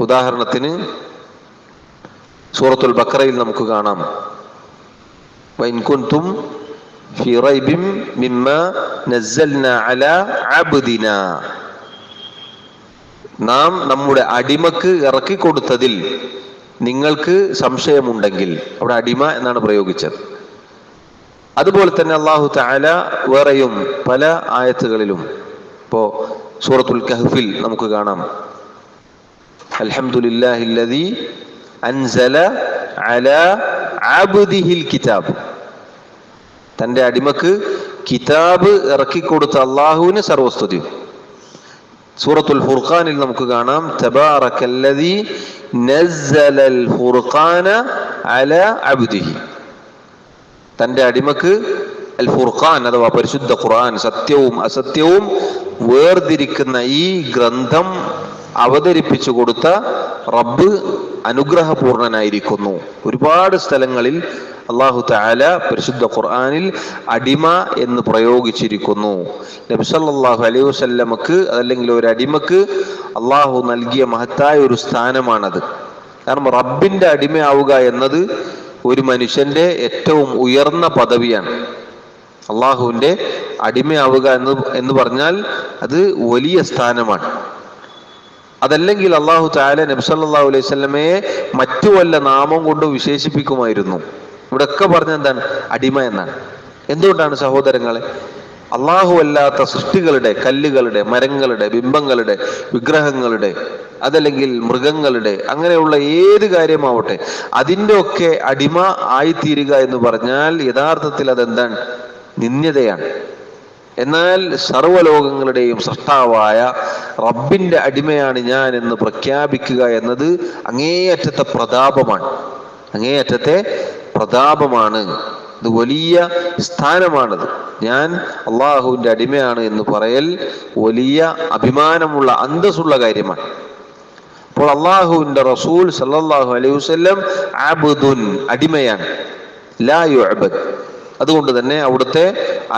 [SPEAKER 1] ഉദാഹരണത്തിന് സൂറത്തുൽ ബഖറയിൽ നമുക്ക് കാണാം, വഇൻ കുൻതും ഫീ റൈബിൻ മിമ്മാ നസ്സൽനാ അലാ അബ്ദിനാ, നാം നമ്മുടെ അടിമക്ക് ഇറക്കി കൊടുത്തതിൽ നിങ്ങൾക്ക് സംശയമുണ്ടെങ്കിൽ, അവിടെ അടിമ എന്നാണ് പ്രയോഗിച്ചത്. അതുപോലെ തന്നെ അല്ലാഹു തആല വേറെയും പല ആയത്തുകളിലും, ഇപ്പോ സൂറത്തുൽ കഹ്ഫിൽ നമുക്ക് കാണാം, അൽഹംദുലില്ലാഹില്ലദീ അൻസല അലാ അബ്ദിഹിൽ കിതാബ്, തന്റെ അടിമക്ക് കിതാബ് ഇറക്കിക്കൊടുത്ത അള്ളാഹുവിന് സർവസ്തുതി. സൂറത്തുൽ ഫുർഖാനിൽ നമുക്ക് കാണാം, തബാറക്കല്ലദീ നസ്സലൽ ഫുർഖാന അലാ അബ്ദിഹി, തന്റെ അടിമക്ക് അൽ ഫുർഖാൻ അഥവാ പരിശുദ്ധ ഖുർആൻ, സത്യവും അസത്യവും വേർതിരിക്കുന്ന ഈ ഗ്രന്ഥം അവതരിപ്പിച്ചു കൊടുത്ത റബ്ബ് അനുഗ്രഹപൂർണനായിരിക്കുന്നു. ഒരുപാട് സ്ഥലങ്ങളിൽ അല്ലാഹു തആല പരിശുദ്ധ ഖുർആനിൽ അടിമ എന്ന് പ്രയോഗിച്ചിരിക്കുന്നു. നബി സല്ലല്ലാഹു അലൈഹി വസല്ലമക്ക് അതല്ലെങ്കിൽ ഒരു അടിമക്ക് അള്ളാഹു നൽകിയ മഹത്തായ ഒരു സ്ഥാനമാണത്. കാരണം റബ്ബിന്റെ അടിമയാവുക എന്നത് ഒരു മനുഷ്യന്റെ ഏറ്റവും ഉയർന്ന പദവിയാണ്. അള്ളാഹുവിന്റെ അടിമയാവുക എന്ന് പറഞ്ഞാൽ അത് വലിയ സ്ഥാനമാണ്. അതല്ലെങ്കിൽ അള്ളാഹു തആല നബി സല്ലല്ലാഹു അലൈഹി വസല്ലമയെ മറ്റു വല്ല നാമം കൊണ്ട് വിശേഷിപ്പിക്കുമായിരുന്നു. ഇവിടെയൊക്കെ പറഞ്ഞ എന്താണ്? അടിമ എന്നാണ്. എന്തുകൊണ്ടാണ് സഹോദരങ്ങളെ? അള്ളാഹു അല്ലാത്ത സൃഷ്ടികളുടെ, കല്ലുകളുടെ, മരങ്ങളുടെ, ബിംബങ്ങളുടെ, വിഗ്രഹങ്ങളുടെ, അതല്ലെങ്കിൽ മൃഗങ്ങളുടെ, അങ്ങനെയുള്ള ഏത് കാര്യമാവട്ടെ അതിൻ്റെ ഒക്കെ അടിമ ആയിത്തീരുക എന്ന് പറഞ്ഞാൽ യഥാർത്ഥത്തിൽ അതെന്താണ്? നിന്ദ്യതയാണ്. എന്നാൽ സർവ്വലോകങ്ങളുടെയും സൃഷ്ടാവായ റബ്ബിന്റെ അടിമയാണ് ഞാൻ എന്ന് പ്രഖ്യാപിക്കുക എന്നത് അങ്ങേയറ്റത്തെ പ്രതാപമാണ്. അങ്ങേയറ്റത്തെ പ്രതാപമാണ്. ഇത് വലിയ സ്ഥാനമാണത്. ഞാൻ അള്ളാഹുവിന്റെ അടിമയാണ് എന്ന് പറയൽ വലിയ അഭിമാനമുള്ള, അന്തസ്സുള്ള കാര്യമാണ്. അപ്പോൾ അള്ളാഹുവിന്റെ റസൂൽ സല്ലല്ലാഹു അലൈഹി വസല്ലം അബ്ദുൻ, അടിമയാണ്. ലാ യുഅബദ്, അതുകൊണ്ട് തന്നെ അവിടുത്തെ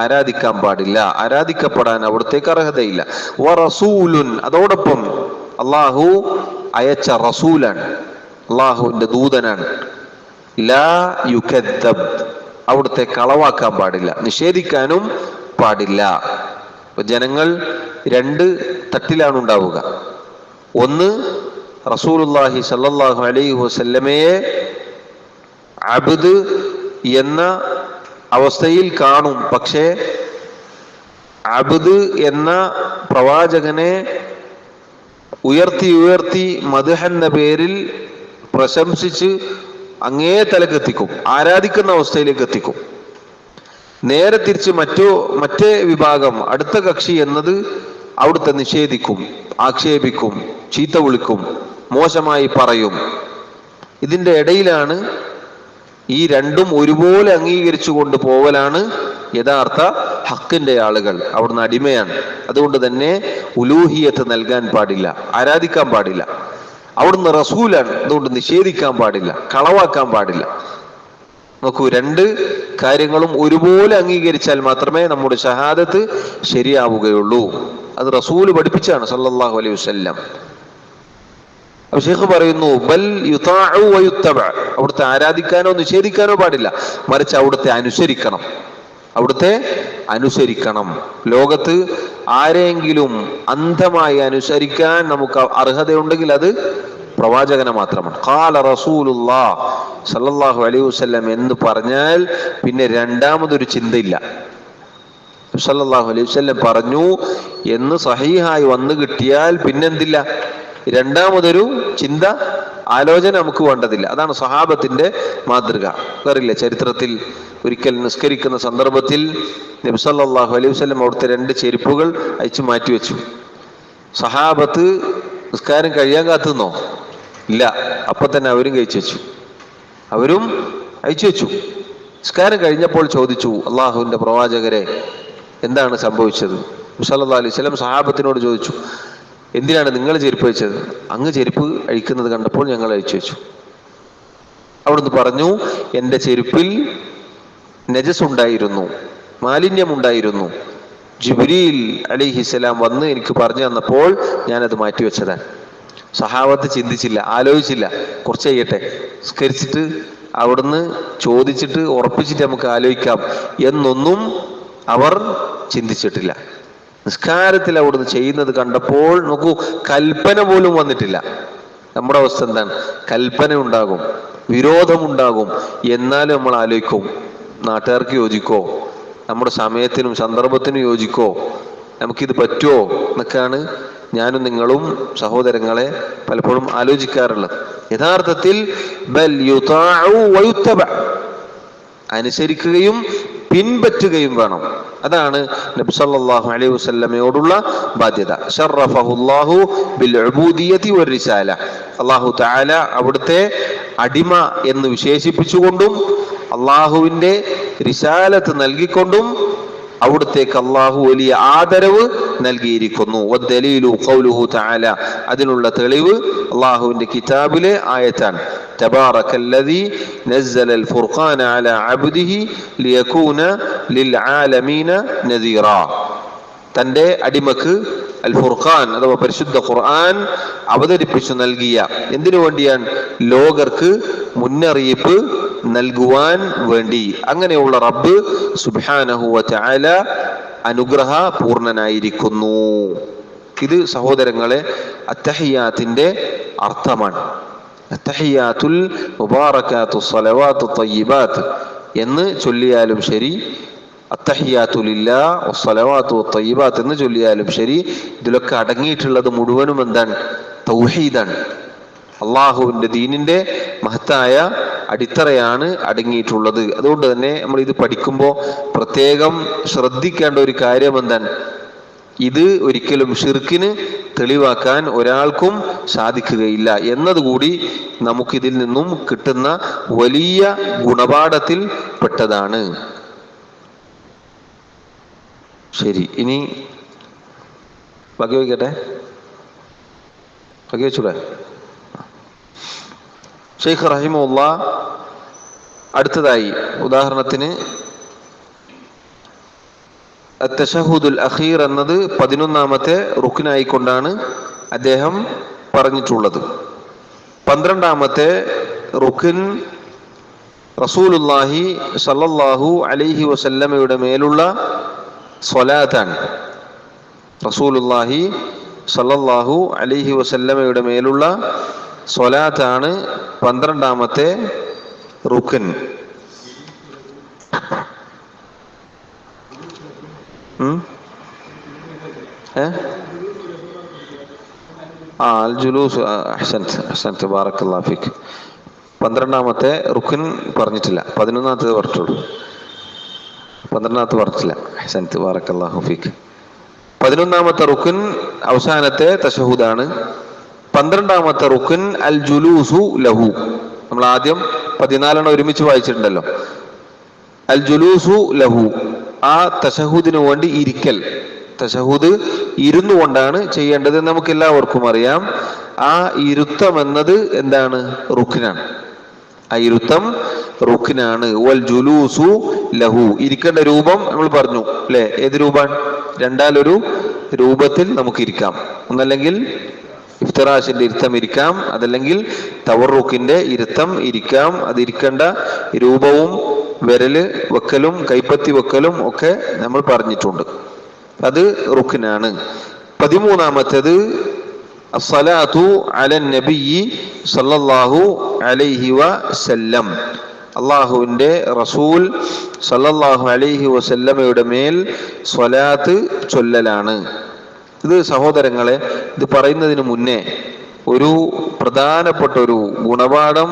[SPEAKER 1] ആരാധിക്കാൻ പാടില്ല, ആരാധിക്കപ്പെടാൻ അവിടുത്തേക്ക് അർഹതയില്ല. വറസൂലുൻ, അതോടൊപ്പം അള്ളാഹു അയച്ച റസൂലാണ്, അള്ളാഹുവിന്റെ ദൂതനാണ്. ലാ യുകദ്ദബ്, അവിടുത്തെ കളവാക്കാൻ പാടില്ല, നിഷേധിക്കാനും പാടില്ല. ജനങ്ങൾ രണ്ട് തട്ടിലാണ് ഉണ്ടാവുക. ഒന്ന്, റസൂലുള്ളാഹി സ്വല്ലല്ലാഹു അലൈഹി വസല്ലമയെ അബ്ദ് എന്ന അവസ്ഥയിൽ കാണും. പക്ഷേ അബ്ദ് എന്ന പ്രവാചകനെ ഉയർത്തി മദ്ഹ് എന്ന പേരിൽ പ്രശംസിച്ച് അങ്ങേ തലക്കെത്തിക്കും, ആരാധിക്കുന്ന അവസ്ഥയിലേക്ക് എത്തിക്കും. നേരെ തിരിച്ച് മറ്റേ വിഭാഗം, അടുത്ത കക്ഷി എന്നത് അവിടുത്തെ നിഷേധിക്കും, ആക്ഷേപിക്കും, ചീത്ത വിളിക്കും, മോശമായി പറയും. ഇതിൻ്റെ ഇടയിലാണ് ഈ രണ്ടും ഒരുപോലെ അംഗീകരിച്ചു കൊണ്ട് പോവലാണ് യഥാർത്ഥ ഹക്കിന്റെ ആളുകൾ. അവിടുന്ന് അടിമയാണ്, അതുകൊണ്ട് തന്നെ ഉലൂഹിയത്ത് നൽകാൻ പാടില്ല, ആരാധിക്കാൻ പാടില്ല. അവിടുന്ന് റസൂലാണ്, അതുകൊണ്ട് നിഷേധിക്കാൻ പാടില്ല, കളവാക്കാൻ പാടില്ല. നോക്കൂ, രണ്ട് കാര്യങ്ങളും ഒരുപോലെ അംഗീകരിച്ചാൽ മാത്രമേ നമ്മുടെ ഷഹാദത്ത് ശരിയാവുകയുള്ളൂ. അത് റസൂല് പഠിപ്പിച്ചാണ് സല്ലല്ലാഹു അലൈഹി വസല്ലം. അപ്പൊ ശൈഖ് പറയുന്നു, ബൽ യുതാഉ വയുത്തബ, അവിടുത്തെ ആരാധിക്കാനോ നിഷേധിക്കാനോ പാടില്ല, മറിച്ച് അവിടുത്തെ അനുസരിക്കണം, അവിടുത്തെ അനുസരിക്കണം. ലോകത്ത് ആരെങ്കിലും അന്ധമായി അനുസരിക്കാൻ നമുക്ക് അർഹതയുണ്ടെങ്കിൽ അത് പ്രവാചകനെ മാത്രമാണ്. ഖാല റസൂലുള്ളാഹ് സല്ലല്ലാഹു അലൈഹി വസല്ലം എന്ന് പറഞ്ഞാൽ പിന്നെ രണ്ടാമതൊരു ചിന്തയില്ല. സല്ലല്ലാഹു അലൈഹി വസല്ലം പറഞ്ഞു എന്ന് സഹീഹായി വന്നു കിട്ടിയാൽ പിന്നെന്തില്ല, രണ്ടാമതൊരു ചിന്ത, ആലോചന നമുക്ക് വേണ്ടതില്ല. അതാണ് സഹാബത്തിന്റെ മാതൃക. അറിയില്ല, ചരിത്രത്തിൽ ഒരിക്കൽ നിസ്കരിക്കുന്ന സന്ദർഭത്തിൽ നബി സല്ലല്ലാഹു അലൈഹി വസല്ലം അവിടുത്തെ രണ്ട് ചെരുപ്പുകൾ അയച്ചു മാറ്റിവെച്ചു. സഹാബത്ത് നിസ്കാരം കഴിയാൻ കാത്തുന്നോ? ഇല്ല, അപ്പൊ തന്നെ അവരും കഴിച്ചു വെച്ചു, അവരും അയച്ചു വെച്ചു. നിസ്കാരം കഴിഞ്ഞപ്പോൾ ചോദിച്ചു, അള്ളാഹുവിന്റെ പ്രവാചകരെ എന്താണ് സംഭവിച്ചത്? നബി സല്ലല്ലാഹു അലൈഹി വസല്ലം സഹാബത്തിനോട് ചോദിച്ചു, എന്തിനാണ് നിങ്ങൾ ചെരുപ്പ് വെച്ചത്? അങ്ങ് ചെരുപ്പ് അഴിക്കുന്നത് കണ്ടപ്പോൾ ഞങ്ങൾ അഴിച്ചു വെച്ചു. അവിടുന്ന് പറഞ്ഞു, എൻ്റെ ചെരുപ്പിൽ നജസ് ഉണ്ടായിരുന്നു, മാലിന്യമുണ്ടായിരുന്നു. ജിബ്രീൽ അലൈഹിസ്സലാം വന്ന് എനിക്ക് പറഞ്ഞു തന്നപ്പോൾ ഞാനത് മാറ്റിവെച്ചതാണ്. സഹാബത്ത് ചിന്തിച്ചില്ല, ആലോചിച്ചില്ല, കുറച്ച് കഴിയട്ടെ, സ്കരിച്ചിട്ട് അവിടുന്ന് ചോദിച്ചിട്ട് ഉറപ്പിച്ചിട്ട് നമുക്ക് ആലോചിക്കാം എന്നൊന്നും അവർ ചിന്തിച്ചിട്ടില്ല. നിസ്കാരത്തിൽ അവിടുന്ന് ചെയ്യുന്നത് കണ്ടപ്പോൾ നോക്കൂ, കൽപ്പന പോലും വന്നിട്ടില്ല. നമ്മുടെ അവസ്ഥ എന്താണ്? കൽപ്പന ഉണ്ടാകും, വിരോധമുണ്ടാകും, എന്നാലും നമ്മൾ ആലോചിക്കും, നാട്ടുകാർക്ക് യോജിക്കോ, നമ്മുടെ സമയത്തിനും സന്ദർഭത്തിനും യോജിക്കോ, നമുക്കിത് പറ്റുമോ എന്നൊക്കെയാണ് ഞാനും നിങ്ങളും സഹോദരങ്ങളെ പലപ്പോഴും ആലോചിക്കാറുള്ളത്. യഥാർത്ഥത്തിൽ ബൽ യുതാഉ വയുത്തബ, അനുസരിക്കുകയും പിൻപറ്റുകയും വേണം. അതാണ് നബി സല്ലല്ലാഹു അലൈഹി വസല്ലമയോടുള്ള ബാധ്യത. ശറഫഹുല്ലാഹു ബിൽ ഉബൂദിയ്യതി വറിസാല, അല്ലാഹു തആല അവിടുത്തെ അടിമ എന്ന് വിശേഷിപ്പിച്ചുകൊണ്ടും അള്ളാഹുവിന്റെ റിസാലത്ത് നൽകിക്കൊണ്ടും അവിടുത്തേക്ക് അള്ളാഹു വലിയ ആദരവ് നൽകിയിരിക്കുന്നു. വദ്ദലീലു ഖൗലുഹു തആല, അതിനുള്ള തെളിവ് അള്ളാഹുവിന്റെ കിതാബിലെ ആയത്താണ്. തബാറകല്ലദീ നസ്സലൽ ഫുർഖാന അലാ അബ്ദിഹി ലിയകൂന ലിൽആലമീന നദീറാ. തൻ്റെ അടിമക്ക് അൽ ഫുർഖാൻ അഥവാ പരിശുദ്ധ ഖുർആൻ അവതരിപ്പിച്ചു നൽകിയ എന്തിനു വേണ്ടിയാണ്? ലോകർക്ക് മുന്നറിയിപ്പ് നൽകുവാൻ വേണ്ടി. അങ്ങനെയുള്ള റബ്ബ് സുബ്ഹാനഹു വ തആല അനുഗ്രഹ പൂർണ്ണനായിരിക്കുന്നു. ഇത് സഹോദരങ്ങളെ അത്തഹിയാത്തിന്റെ അർത്ഥമാണ്. അത്തഹിയാത്തുൽ മുബാറകാത്തു സ്വലവാത്തു തയ്യിബാത്ത് എന്ന് ചൊല്ലിയാലും ശരി, അത്തഹിയാത്തു ലില്ലാഹ് വസ്സലവാത്തു വത്തയ്യിബാത്ത് എന്ന് ചൊല്ലിയാലും ശരി, ഇതിലൊക്കെ അടങ്ങിയിട്ടുള്ളത് മുഴുവനും എന്താണ്? തൗഹീദാണ്. അള്ളാഹുവിന്റെ ദീനിന്റെ മഹത്തായ അടിത്തറയാണ് അടങ്ങിയിട്ടുള്ളത്. അതുകൊണ്ട് തന്നെ നമ്മൾ ഇത് പഠിക്കുമ്പോൾ പ്രത്യേകം ശ്രദ്ധിക്കേണ്ട ഒരു കാര്യം എന്താണ്? ഇത് ഒരിക്കലും ഷിർക്കിന് തെളിവാക്കാൻ ഒരാൾക്കും സാധിക്കുകയില്ല എന്നതുകൂടി നമുക്കിതിൽ നിന്നും കിട്ടുന്ന വലിയ ഗുണപാഠത്തിൽ പെട്ടതാണ്. ശരി, ഇനി ബാക്കി വയ്ക്കട്ടെ, ബാക്കി വെച്ചൂടെ? ഷെയ്ഖ് റഹിമഹുല്ലാഹ് അടുത്തതായി ഉദാഹരണത്തിന് അത്തശഹുദുൽ അഖീർ എന്നത് 11ാമത്തെ റുക്നായിക്കൊണ്ടാണ് അദ്ദേഹം പറഞ്ഞിട്ടുള്ളത്. 12ാമത്തെ റുക്ൻ റസൂലുള്ളാഹി സ്വല്ലല്ലാഹു അലൈഹി വസല്ലമയുടെ മേലുള്ള സ്വലാത്താണ്. റസൂലുള്ളാഹി സ്വല്ലല്ലാഹു അലൈഹി വസല്ലമയുടെ മേലുള്ള സ്വലാത്താണ് 12ാമത്തെ റുക്ൻ. അൽ ജുലൂസ്. അഹ്സൻത് ബാറക്കല്ലാഹു ഫീക്. 12ാമത്തെ റുക്ൻ പറഞ്ഞിട്ടില്ല, 11ാമത്തെ പറഞ്ഞിട്ടുള്ളൂ. 12ാമത്തെ പറഞ്ഞിട്ടില്ല. അഹ്സൻത് ബാറക്കല്ലാഹു ഫീക്. 11ാമത്തെ റുക്ൻ അവസാനത്തെ തശഹുദാണ്. 12ാമത്തെ റുക്ൻ അൽ ജുലൂസു ലഹു. നമ്മൾ ആദ്യം 14 ഒരുമിച്ച് വായിച്ചിട്ടുണ്ടല്ലോ. അൽ ജുലൂസു ലഹു, ആ തശഹുദിന് വേണ്ടി ഇരിക്കൽ. തശഹുദ് ഇരുന്നു കൊണ്ടാണ് ചെയ്യേണ്ടത്, നമുക്ക് എല്ലാവർക്കും അറിയാം. ആ ഇരുത്തം എന്നത് എന്താണ്? റുക്നാണ്. ആ ഇരുത്തം റുക്നാണ്. വൽ ജുലൂസു ലഹു, ഇരിക്കേണ്ട രൂപം നമ്മൾ പറഞ്ഞു അല്ലെ? ഏത് രൂപമാണ്? രണ്ടാലൊരു രൂപത്തിൽ നമുക്ക് ഇരിക്കാം. ഒന്നല്ലെങ്കിൽ ഇഫ്തിറാഷിന്റെ ഇരുത്തം ഇരിക്കാം, അതല്ലെങ്കിൽ തവറുക്കിന്റെ ഇരുത്തം ഇരിക്കാം. അതിരിക്കേണ്ട രൂപവും വിരല് വെക്കലും കൈപ്പത്തി വെക്കലും ഒക്കെ നമ്മൾ പറഞ്ഞിട്ടുണ്ട്. അത് റുക്നാണ്. 13ാമത്തേത് അസ്സലാത്തു അലൻ നബിയ്യി സല്ലല്ലാഹു അലൈഹി വസല്ലം. അള്ളാഹുവിന്റെ റസൂൽ സല്ലല്ലാഹു അലൈഹി വസല്ലമയുടെ മേൽ സ്വലാത്ത് ചൊല്ലലാണ്. ഇത് സഹോദരങ്ങളെ, ഇത് പറയുന്നതിന് മുന്നേ ഒരു പ്രധാനപ്പെട്ട ഒരു ഗുണപാഠം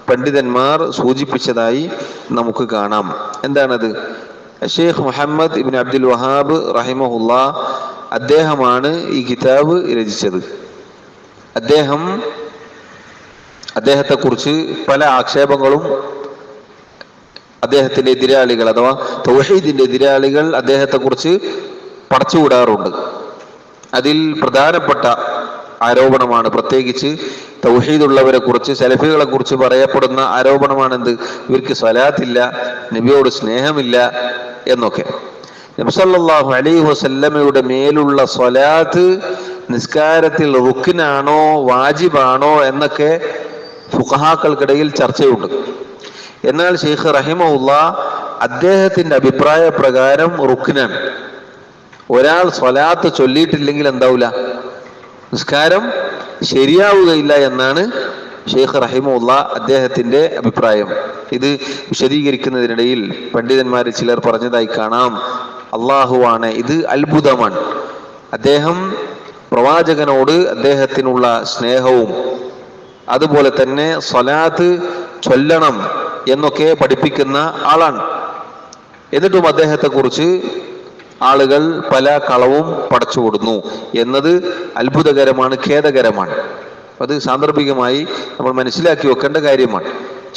[SPEAKER 1] പണ്ഡിതന്മാർ സൂചിപ്പിച്ചതായി നമുക്ക് കാണാം. എന്താണത്? ഷെയ്ഖ് മുഹമ്മദ് ഇബ്നു അബ്ദുൽ വഹാബ് റഹിമഹുല്ലാഹ് അദ്ദേഹമാണ് ഈ കിതാബ് രചിച്ചത്. അദ്ദേഹത്തെക്കുറിച്ച് പല ആക്ഷേപങ്ങളും അദ്ദേഹത്തിന്റെ എതിരാളികൾ അഥവാ തൗഹീദിന്റെ എതിരാളികൾ അദ്ദേഹത്തെക്കുറിച്ച് പടച്ചുവിടാറുണ്ട്. അതിൽ പ്രധാനപ്പെട്ട ആരോപണമാണ്, പ്രത്യേകിച്ച് തൗഹീദുള്ളവരെ കുറിച്ച്, സലഫികളെ കുറിച്ച് പറയപ്പെടുന്ന ആരോപണമാണെന്ത്? ഇവർക്ക് സ്വലാത്തില്ല, നബിയോട് സ്നേഹമില്ല എന്നൊക്കെ. നബി സല്ലല്ലാഹു അലൈഹി വസല്ലമയുടെ മേലുള്ള സ്വലാത്ത് നിസ്കാരത്തിൽ റുക്നാണോ വാജിബാണോ എന്നൊക്കെ ഫുഖഹാക്കൾക്കിടയിൽ ചർച്ചയുണ്ട്. എന്നാൽ ഷെയ്ഖ് റഹിമഹുല്ലാഹ് അദ്ദേഹത്തിന്റെ അഭിപ്രായ പ്രകാരം റുക്നാണ്. ഒരാൾ സ്വലാത്ത് ചൊല്ലിയിട്ടില്ലെങ്കിൽ എന്താവൂല? നിസ്കാരം ശരിയാവുകയില്ല എന്നാണ് ഷെയ്ഖ് റഹിമഹുല്ലാഹ് അദ്ദേഹത്തിന്റെ അഭിപ്രായം. ഇത് വിശദീകരിക്കുന്നതിനിടയിൽ പണ്ഡിതന്മാർ ചിലർ പറഞ്ഞതായി കാണാം, അള്ളാഹുവാണ്, ഇത് അത്ഭുതമാണ്. അദ്ദേഹം പ്രവാചകനോട് അദ്ദേഹത്തിനുള്ള സ്നേഹവും അതുപോലെ തന്നെ സ്വലാത്ത് ചൊല്ലണം എന്നൊക്കെ പഠിപ്പിക്കുന്ന ആളാണ്. എന്നിട്ടും അദ്ദേഹത്തെക്കുറിച്ച് ആളുകൾ പല കളവും പടച്ചുകൊടുന്നു എന്നത് അത്ഭുതകരമാണ്, ഖേദകരമാണ്. അത് സാന്ദർഭികമായി നമ്മൾ മനസ്സിലാക്കി വെക്കേണ്ട കാര്യമാണ്.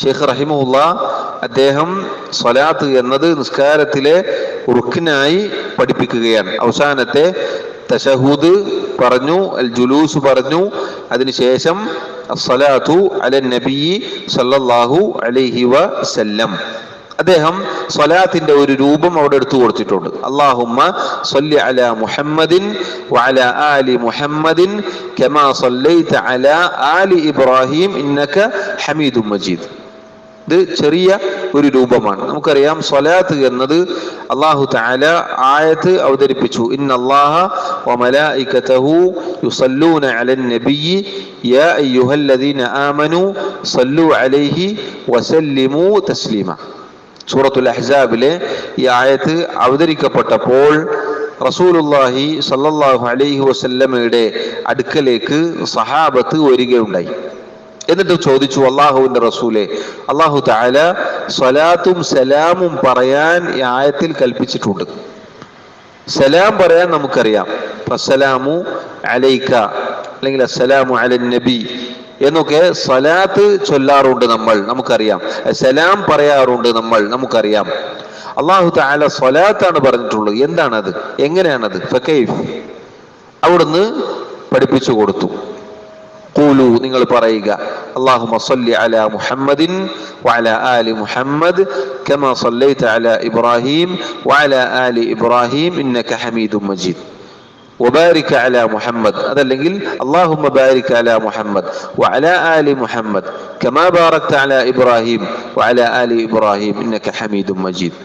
[SPEAKER 1] ഷെയ്ഖ് റഹിമഹുല്ലാഹ് അദ്ദേഹം സ്വലാത്ത് എന്നത് നിസ്കാരത്തിലെ റുക്നായി പഠിപ്പിക്കുകയാണ്. അവസാനത്തെ തശഹുദ് പറഞ്ഞു, അൽ ജുലൂസ് പറഞ്ഞു, അതിനുശേഷം അസ്സലാത്തു അലൻ നബി സല്ലല്ലാഹു അലൈഹി വസല്ലം. അദ്ദേഹം സ്വലാത്തിന്റെ ഒരു രൂപം അവിടെ എടുത്തു കൊടുത്തിട്ടുണ്ട്. അല്ലാഹുമ്മ സ്വല്ലി അലാ മുഹമ്മദിൻ വഅലാ ആലി മുഹമ്മദിൻ കമാ സ്വല്ലൈത അലാ ആലി ഇബ്രാഹിം ഇന്നക ഹമീദും മജീദ്. ഇത് ചെറിയ ഒരു രൂപമാണ്. നമുക്കറിയാം സ്വലാത്ത് എന്നത് അല്ലാഹു തആല ആയത്ത് അവതരിപ്പിച്ചു, ഇന്നല്ലാഹ വമലായികതഹു യുസല്ലൂന അലൻ നബിയ്യി യാ അയ്യുഹല്ലദീന ആമനൂ സ്വല്ലു അലൈഹി വസല്ലിമൂ തസ്ലീമ. സൂറത്തുൽ അഹ്സാബിലെ ഈ ആയത്ത് അവതരിക്കപ്പെട്ടപ്പോൾ റസൂലുള്ളാഹി സ്വല്ലല്ലാഹു അലൈഹി വസല്ലമയുടെ അടുക്കലേക്ക് സഹാബത്ത് വരികയുണ്ടായി. എന്നിട്ട് ചോദിച്ചു, അള്ളാഹുവിന്റെ റസൂലെ, അല്ലാഹു തആല സ്വലാത്തും സലാമും പറയാൻ ഈ ആയത്തിൽ കൽപ്പിച്ചിട്ടുണ്ട്. സലാം പറയാൻ നമുക്കറിയാം, അസ്സലാമു അലൈക അല്ലെങ്കിൽ അസ്സലാമു അലൻ നബി എന്നൊക്കെ സ്വലാത്ത് ചൊല്ലാറുണ്ട് നമ്മൾ, നമുക്കറിയാം. സലാം പറയാറുണ്ട് നമ്മൾ, നമുക്കറിയാം. അല്ലാഹു തആല സ്വലാത്താണ് പറഞ്ഞിട്ടുള്ളത്. എന്താണത്? എങ്ങനെയാണത്? ഫകൈഫ് അവിടുന്ന് പഠിപ്പിച്ചു കൊടുത്തു. ഖൂലു, നിങ്ങൾ പറയുക, അല്ലാഹുമ്മ സ്വല്ലി അലാ മുഹമ്മദിൻ വഅലാ ആലി മുഹമ്മദ് കമാ സ്വല്ലൈത അലാ ഇബ്രാഹിം വഅലാ ആലി ഇബ്രാഹിം ഇന്നക ഹമീദും മജീദ് വബാരിക അലാ മുഹമ്മദ്. അതല്ലെങ്കിൽ അല്ലാഹുമ്മ ബാരിക അലാ മുഹമ്മദ് വഅലാ ആലി മുഹമ്മദ് കമാ ബാറക്ത അലാ ഇബ്രാഹിം വഅലാ ആലി ഇബ്രാഹിം ഇന്നക ഹമീദും മജീദ്.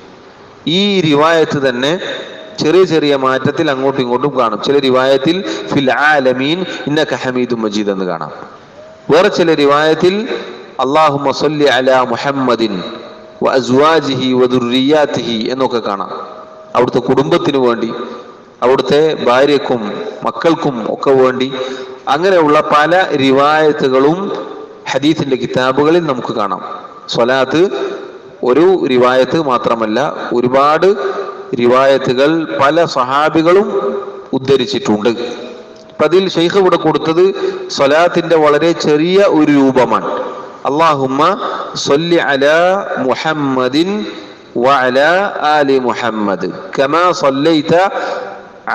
[SPEAKER 1] ഈ റിവായത്ത് തന്നെ ചെറിയ ചെറിയ മാറ്റത്തിൽ അങ്ങോട്ടും ഇങ്ങോട്ടും കാണും. ചില റിവായത്തിൽ ഫിൽ ആലമീൻ ഇന്നക ഹമീദും മജീദ് എന്ന് കാണാം. വേറെ ചില റിവായത്തിൽ അല്ലാഹുമ്മ സ്വല്ലി അലാ മുഹമ്മദിൻ വഅസ്വാജിഹി വദുർരിയാതിഹി എന്നൊക്കെ കാണാം. അവിടുത്തെ കുടുംബത്തിനു വേണ്ടി, അവിടുത്തെ ഭാര്യക്കും മക്കൾക്കും ഒക്കെ വേണ്ടി, അങ്ങനെയുള്ള പല റിവായത്തുകളും ഹദീസിന്റെ കിതാബുകളിൽ നമുക്ക് കാണാം. സ്വലാത്ത് ഒരു റിവായത്ത് മാത്രമല്ല, ഒരുപാട് റിവായത്തുകൾ പല സഹാബികളും ഉദ്ധരിച്ചിട്ടുണ്ട്. അപ്പൊ അതിൽ ശൈഖ് ഇവിടെ കൊടുത്തത് സ്വലാത്തിന്റെ വളരെ ചെറിയ ഒരു രൂപമാണ്. അല്ലാഹുമ്മ സ്വല്ലി അലാ മുഹമ്മദിൻ വഅലാ ആലി മുഹമ്മദ് കമാ സ്വല്ലൈത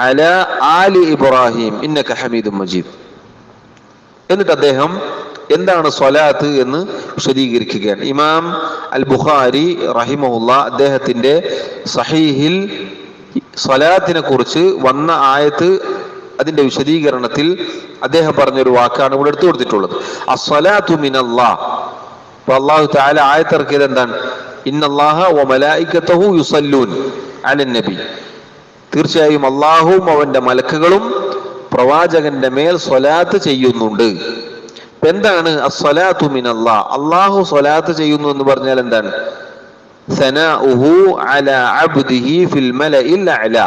[SPEAKER 1] അലാ ആലി ഇബ്രാഹിം ഇന്നക ഹമീദും മജീദ്. എന്നിട്ട് അദ്ദേഹം എന്താണ് സ്വലാത്ത് എന്ന് വിശദീകരിക്കുകയാണ്. ഇമാം അൽ ബുഖാരി റഹിമഹുല്ല അദ്ദേഹത്തിന്റെ സഹീഹിൽ സ്വലാത്തിനെ കുറിച്ച് വന്ന ആയത്ത്, അതിന്റെ വിശദീകരണത്തിൽ അദ്ദേഹം പറഞ്ഞൊരു വാക്കാണ് ഇവിടെ എടുത്തു കൊടുത്തിട്ടുള്ളത്. അസ്സലാത്തു മിനല്ലാഹ്. അപ്പൊ അല്ലാഹു തആല ആയത്തിറക്കിയത് എന്താണ്? ഇന്നല്ലാഹ വമലായികതഹു യുസല്ലൂൻ അലൻ നബി. തീർച്ചയായും അല്ലാഹുവും അവന്റെ മലക്കുകളും പ്രവാചകന്റെ മേൽ സ്വലാത്ത് ചെയ്യുന്നുണ്ട്. എന്താണ് അസ്സലാത്തു മിനല്ലാഹ്? അല്ലാഹു സ്വലാത്ത് ചെയ്യുന്നു എന്ന് പറഞ്ഞാൽ എന്താണ്? സനാഉഹു അലാ അബ്ദിഹി ഫിൽ മലഇൽ അഅല.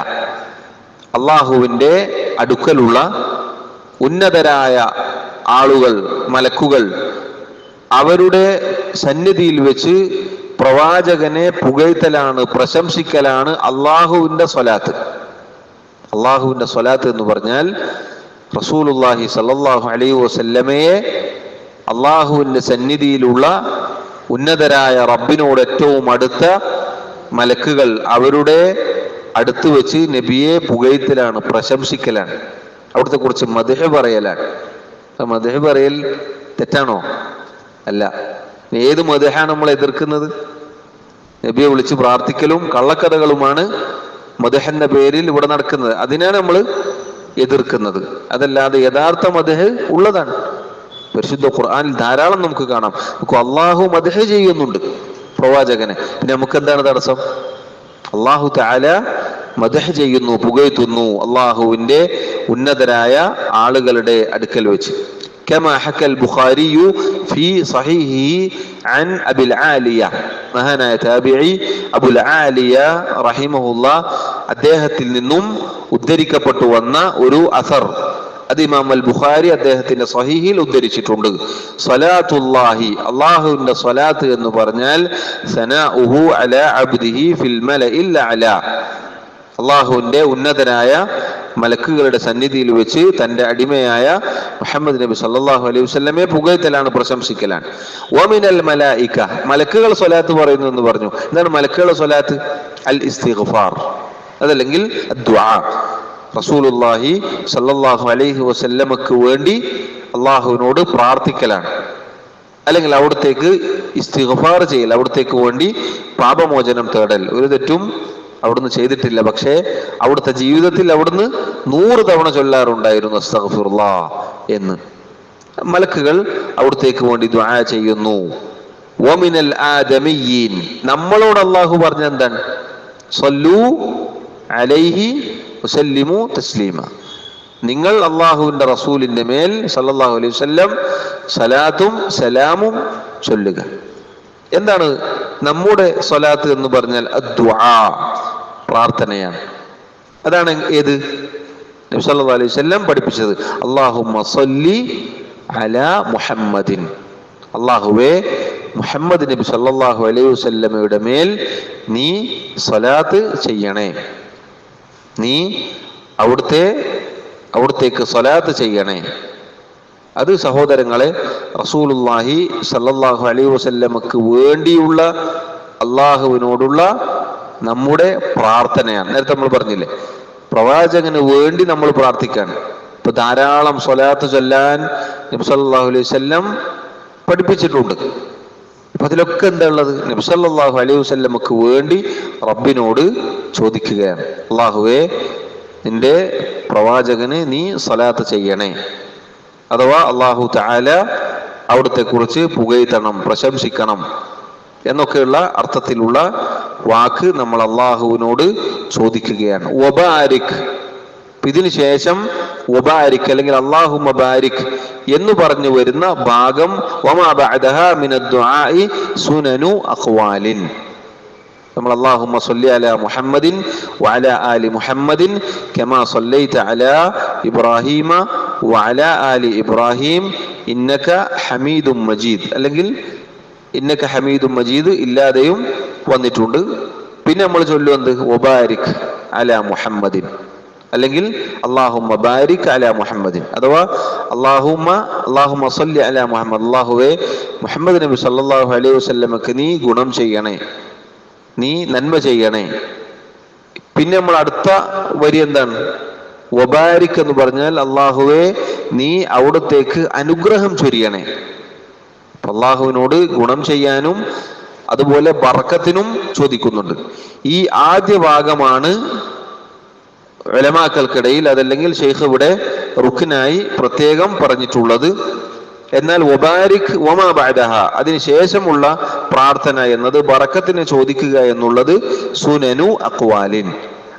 [SPEAKER 1] അല്ലാഹുവിന്റെ അടുക്കലുള്ള ഉന്നതരായ ആളുകൾ, മലക്കുകൾ, അവരുടെ സന്നിധിയിൽ വെച്ച് പ്രവാചകനെ പുകഴ്ത്തലാണ്, പ്രശംസിക്കലാണ് അല്ലാഹുവിന്റെ സ്വലാത്ത്. അല്ലാഹുവിന്റെ സ്വലാത്ത് എന്ന് പറഞ്ഞാൽ റസൂലുള്ളാഹി സ്വല്ലല്ലാഹു അലൈഹി വസല്ലമയെ അള്ളാഹുവിന്റെ സന്നിധിയിലുള്ള ഉന്നതരായ റബ്ബിനോട് ഏറ്റവും അടുത്ത മലക്കുകൾ അവരുടെ അടുത്ത് വെച്ച് നബിയെ പുകഴ്ത്തലാണ്, പ്രശംസിക്കലാണ്, അവിടുത്തെ കുറിച്ച് മദ്ഹ് പറയലാണ്. മദ്ഹ് പറയൽ തെറ്റാണോ? അല്ല. ഏത് മദ്ഹാണ് നമ്മൾ എതിർക്കുന്നത്? നബിയെ വിളിച്ച് പ്രാർത്ഥിക്കലും കള്ളക്കഥകളുമാണ് മദ്ഹിന്റെ പേരിൽ ഇവിടെ നടക്കുന്നത്. അതിനാണ് നമ്മൾ എതിർക്കുന്നത്. അതല്ലാതെ യഥാർത്ഥ മദ്ഹ് ഉള്ളതാണ്. പരിശുദ്ധ ഖുർആനിൽ ധാരാളം നമുക്ക് കാണാം. അള്ളാഹു മദ്ഹ് ചെയ്യുന്നുണ്ട് പ്രവാചകനെ. പിന്നെ നമുക്ക് എന്താണ് തടസ്സം? അള്ളാഹു തആല മദ്ഹ് ചെയ്യുന്നു, പുകഴ്ത്തുന്നു അള്ളാഹുവിന്റെ ഉന്നതരായ ആളുകളുടെ അടുക്കൽ വെച്ച്. كما حكى البخاري في صحيحه عن أبي العالية മഹാനായ താബിഈ അബുൽ ആലിയ റഹിമഹുല്ലാ അദ്ദേഹത്തിൽ നിന്നും ഉദ്ധരിക്കപ്പെട്ടു വന്ന ഒരു അസർ, അത് ഇമാം അൽ ബുഖാരി അദ്ദേഹത്തിന്റെ സ്വഹീഹിൽ ഉദ്ധരിച്ചിട്ടുണ്ട്. സ്വലാത്തുല്ലാഹി, അല്ലാഹുവിന്റെ സ്വലാത്ത് എന്ന് പറഞ്ഞാൽ സനാഉഹു അലാ അബ്ദിഹി ഫിൽ മലഇൽ അഅല, അള്ളാഹുവിന്റെ ഉന്നതനായ മലക്കുകളുടെ സന്നിധിയിൽ വെച്ച് തന്റെ അടിമയായ മുഹമ്മദ് നബി സല്ലല്ലാഹു അലൈഹി വസല്ലമയെ പുകഴ്ത്തലാണ്, പ്രശംസിക്കലാണ്. വമിനൽ മലായിക, മലക്കുകൾ സ്വലാത്ത് പറയുന്നു എന്ന് പറഞ്ഞു. എന്താണ് മലക്കുകളുടെ സ്വലാത്ത്? അൽ ഇസ്തിഗ്ഫാർ, അതല്ലെങ്കിൽ ദുആ. റസൂലുള്ളാഹി സല്ലല്ലാഹു അലൈഹി വസല്ലമക്ക് വേണ്ടി അള്ളാഹുവിനോട് പ്രാർത്ഥിക്കലാണ്, അല്ലെങ്കിൽ അവിടത്തേക്ക് ഇസ്തിഗ്ഫാർ ചെയ്യൽ, അവിടത്തേക്ക് വേണ്ടി പാപമോചനം തേടൽ. ഒരു തെറ്റും അവിടുന്ന് ചെയ്തിട്ടില്ല, പക്ഷേ അവിടുത്തെ ജീവിതത്തിൽ അവിടുന്ന് 100 തവണ ചൊല്ലാറുണ്ടായിരുന്നു അസ്തഗ്ഫിറുല്ലാഹ് എന്ന്. മലക്കുകൾ അവിടത്തേക്ക് വേണ്ടി ദുആ ചെയ്യുന്നു. വമിനൽ ആദമിയീൻ, നമ്മളോട് അള്ളാഹു പറഞ്ഞ എന്താണ്? സല്ലു അലൈഹി വസല്ലിമു തസ്ലീമ, നിങ്ങൾ അള്ളാഹുവിന്റെ റസൂലിന്റെ മേൽ സല്ലല്ലാഹു അലൈഹി വസല്ലം സലാത്തും സലാമും ചൊല്ലുക. എന്താണ് നമ്മുടെ സ്വലാത്ത് എന്ന് പറഞ്ഞാൽ? അദ്ദുആ, പ്രാർത്ഥനയാണ്. അതാണ് ഏത്? നബി സല്ലല്ലാഹു അലൈഹി വസല്ലം പഠിപ്പിച്ചത്. അല്ലാഹുമ്മ സ്വല്ലി അലാ മുഹമ്മദിൻ, അല്ലാഹുവേ മുഹമ്മദ് നബി സല്ലല്ലാഹു അലൈഹി വസല്ലമയുടെ മേൽ നീ സ്വലാത്ത് ചെയ്യണേ, നീ അവിടത്തേക്ക് സ്വലാത്ത് ചെയ്യണേ. അത് സഹോദരങ്ങളെ റസൂലുള്ളാഹി സല്ലല്ലാഹു അലൈഹി വസല്ലമക്ക് വേണ്ടിയുള്ള അള്ളാഹുവിനോടുള്ള നമ്മുടെ പ്രാർത്ഥനയാണ്. നേരത്തെ നമ്മൾ പറഞ്ഞില്ലേ, പ്രവാചകന് വേണ്ടി നമ്മൾ പ്രാർത്ഥിക്കാണ്. ഇപ്പൊ ധാരാളം സ്വലാത്ത് ചൊല്ലാൻ നബി സല്ലല്ലാഹു അലൈഹി വസല്ലം പഠിപ്പിച്ചിട്ടുണ്ട്. അപ്പൊ അതിലൊക്കെ എന്താ ഉള്ളത്? നബി സല്ലല്ലാഹു അലൈഹി വസല്ലമക്ക് വേണ്ടി റബ്ബിനോട് ചോദിക്കുകയാണ്, അള്ളാഹുവേ നിന്റെ പ്രവാചകന് നീ സ്വലാത്ത് ചെയ്യണേ, അഥവാ അള്ളാഹു തആല അവിടുത്തെ കുറിച്ച് പുകഴ്ത്തണം, പ്രശംസിക്കണം എന്നൊക്കെയുള്ള അർത്ഥത്തിലുള്ള വാക്ക് നമ്മൾ അള്ളാഹുവിനോട് ചോദിക്കുകയാണ്. വബാരിക്, ഇതിന് ശേഷം വബാരിക് അല്ലെങ്കിൽ അല്ലാഹുമ്മ ബാരിക് എന്ന് പറഞ്ഞു വരുന്ന ഭാഗം വമാ ബഅദഹാ മിനദ്ദുആഇ സുനനു അഖ്വാലിൻ. നമ്മൾ അല്ലാഹുമ്മ സ്വല്ലി അലാ മുഹമ്മദിൻ വഅലാ ആലി മുഹമ്മദിൻ കമാ സ്വല്ലൈത അലാ ഇബ്രാഹീമ വഅലാ ആലി ഇബ്രാഹിം ഇന്നക ഹമീദും മജീദ്, അല്ലെങ്കിൽ ഇന്നക ഹമീദും മജീദ് ഇല്ലാതെയും വന്നിട്ടുണ്ട്. പിന്നെ നമ്മൾ ചൊല്ലുന്നത് വബാരിക് അലാ മുഹമ്മദിൻ, അല്ലെങ്കിൽ അല്ലാഹുമ്മ ബാരിക് അലാ മുഹമ്മദിൻ, അഥവാ അല്ലാഹുമ്മ സ്വല്ലി അലാ മുഹമ്മദ്, അല്ലാഹുവേ മുഹമ്മദ് നബി സല്ലല്ലാഹു അലൈഹി വസല്ലമക്ക് നീ ഗുണം ചെയ്യണേ, നീ നന്മ ചെയ്യണേ. പിന്നെ നമ്മൾ അടുത്ത വരി എന്താണ്? വബാരിക് എന്ന് പറഞ്ഞാൽ അല്ലാഹുവേ നീ അവിടത്തേക്ക് അനുഗ്രഹം ചൊരിയണേ. അള്ളാഹുവിനോട് ഗുണം ചെയ്യാനും അതുപോലെ ബർക്കത്തിനും ചോദിക്കുന്നുണ്ട്. ഈ ആദ്യ ഭാഗമാണ് ഉലമാക്കൾക്കിടയിൽ, അതല്ലെങ്കിൽ ഷെയ്ഖ് ഇവിടെ റുക്നായി പ്രത്യേകം പറഞ്ഞിട്ടുള്ളത്. എന്നാൽ വബാരിക് വമാ ബഅദഹ, അതിനുശേഷമുള്ള പ്രാർത്ഥന എന്നത് ബറക്കത്തിനെ ചോദിക്കുക എന്നുള്ളത് സുനനു അഖ്വാലിൻ,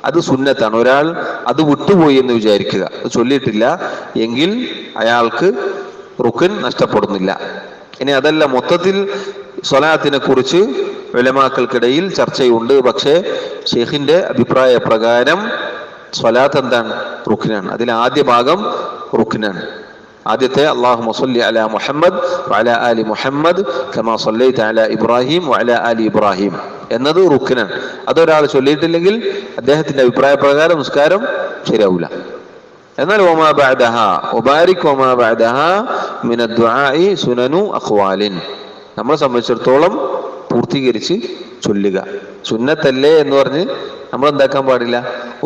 [SPEAKER 1] അത് സുന്നത്താണ്. ഒരാൾ അത് വിട്ടുപോയി എന്ന് വിചാരിക്കുക, അത് ചൊല്ലിയിട്ടില്ല എങ്കിൽ അയാൾക്ക് റുക്ൻ നഷ്ടപ്പെടുന്നില്ല. ഇനി അതല്ല, മൊത്തത്തിൽ സ്വലാത്തിനെ കുറിച്ച് ഉലമാക്കൾക്കിടയിൽ ചർച്ചയുണ്ട്. പക്ഷേ ഷെയ്ഖിന്റെ അഭിപ്രായ പ്രകാരം സ്വലാത്ത് എന്താണ്? റുക്നാണ്. അതിൽ ആദ്യ ഭാഗം റുക്നാണ്. ആദ്യത്തെ അല്ലാഹുമ്മ സ്വല്ലി അലാ മുഹമ്മദ് വഅലാ ആലി മുഹമ്മദ് കമാ സ്വല്ലൈത അലാ ഇബ്രാഹിം വഅലാ ആലി ഇബ്രാഹിം എന്നത് റുക്നാണ്. അതൊരാൾ ചൊല്ലിയിട്ടില്ലെങ്കിൽ അദ്ദേഹത്തിന്റെ അഭിപ്രായ പ്രകാരം നിസ്കാരം ശരിയാവില്ല. എന്നാൽ വമാ ബഅദഹ വബാരിക് വമാ ബഅദഹ മിനദ്ദുആഇ സുനനു അഖ്വാലിൻ, നമ്മളെ സംബന്ധിച്ചിടത്തോളം പൂർത്തീകരിച്ച് ചൊല്ലുക. സുന്നത്തല്ലേ എന്ന് പറഞ്ഞ് നമ്മൾ എന്താക്കാൻ പാടില്ല?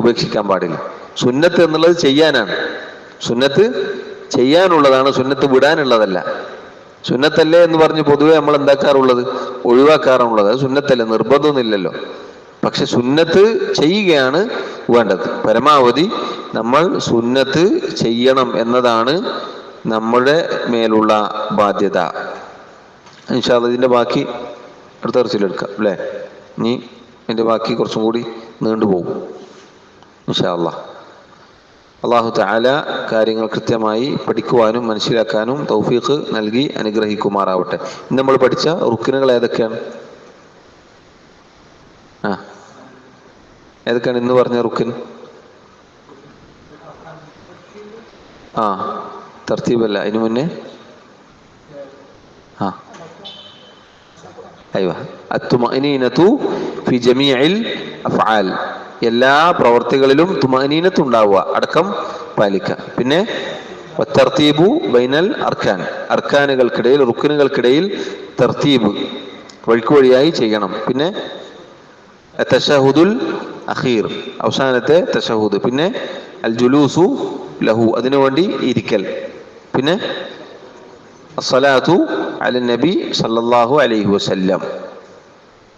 [SPEAKER 1] ഉപേക്ഷിക്കാൻ പാടില്ല. സുന്നത്ത് എന്നുള്ളത് ചെയ്യാനാണ്, സുന്നത്ത് ചെയ്യാനുള്ളതാണ്, സുന്നത്ത് വിടാനുള്ളതല്ല. സുന്നത്തല്ലേ എന്ന് പറഞ്ഞ് പൊതുവെ നമ്മൾ എന്താക്കാറുള്ളത്? ഒഴിവാക്കാറുള്ളത്. അത് സുന്നത്തല്ലേ, നിർബന്ധമൊന്നുമില്ലല്ലോ. പക്ഷെ സുന്നത്ത് ചെയ്യുകയാണ് വേണ്ടത്. പരമാവധി നമ്മൾ സുന്നത്ത് ചെയ്യണം എന്നതാണ് നമ്മുടെ മേലുള്ള ബാധ്യത. ഇൻഷാ അല്ലാഹ് ഇതിന്റെ ബാക്കി അടുത്ത ഇറച്ചിലെടുക്കാം അല്ലേ? ഇനി ഇതിന്റെ ബാക്കി കുറച്ചും കൂടി നീണ്ടുപോകും ഇൻഷാ അല്ലാഹ്. അല്ലാഹു തആല കാര്യങ്ങൾ കൃത്യമായി പഠിക്കുവാനും മനസ്സിലാക്കാനും തൗഫീഖ് നൽകി അനുഗ്രഹിക്കുമാറാവട്ടെ. ഇന്ന് നമ്മൾ പഠിച്ച റുക്നുകൾ ഏതൊക്കെയാണ്? ഏതൊക്കെയാണ് ഇന്ന് പറഞ്ഞ റുക്ൻ? തർത്തീബല്ല, അതിനു മുന്നേ അത്തുമഅനീനതു ഫി ജമീഇൽ അഫ്ആൽ, എല്ലാ പ്രവർത്തികളിലും തുമഅനീനത്ത് ഉണ്ടാവുക, അടക്കം പാലിക്കുക. പിന്നെ തർത്തീബു ബൈനൽ അർക്കാൻ, അർക്കാനുകൾക്കിടയിൽ റുക്നുകൾക്കിടയിൽ തർത്തീബ് വഴിക്കുവഴിയായി ചെയ്യണം. പിന്നെ തശഹുദുൽ അഖീർ, അവസാനത്തെ തശഹുദ്. പിന്നെ അൽ ജുലൂസു ലഹു, അതിനുവേണ്ടി ഇരിക്കൽ. പിന്നെ അസ്സലാത്തു അലൻ നബി സല്ലല്ലാഹു അലൈഹി വസല്ലം.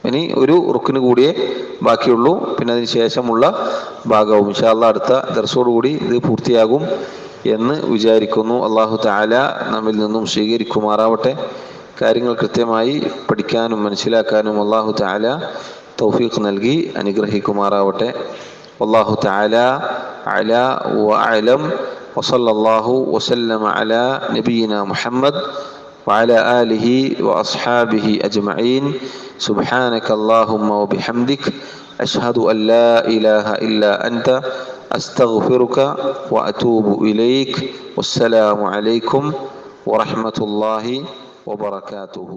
[SPEAKER 1] ഇനി ഒരു റുക്കിന് കൂടിയേ ബാക്കിയുള്ളൂ. പിന്നെ അതിന് ശേഷമുള്ള ഭാഗവും ഇൻഷാ അല്ലാഹ് അടുത്ത ദർസോടു കൂടി ഇത് പൂർത്തിയാകും എന്ന് വിചാരിക്കുന്നു. അല്ലാഹു തആല നമ്മിൽ നിന്നും സ്വീകരിക്കുമാറാവട്ടെ. കാര്യങ്ങൾ കൃത്യമായി പഠിക്കാനും മനസ്സിലാക്കാനും അല്ലാഹു തആല തൗഫീഖ് നൽകി അനുഗ്രഹിക്കുമാറാവട്ടെ. വല്ലാഹു തആല അലാ വഅലം വസല്ലല്ലാഹു വസല്ലമ അലാ നബിയിനാ മുഹമ്മദ് وعلى آله وأصحابه أجمعين. سبحانك اللهم وبحمدك أشهد أن لا إله إلا أنت أستغفرك وأتوب إليك. والسلام عليكم ورحمة الله وبركاته.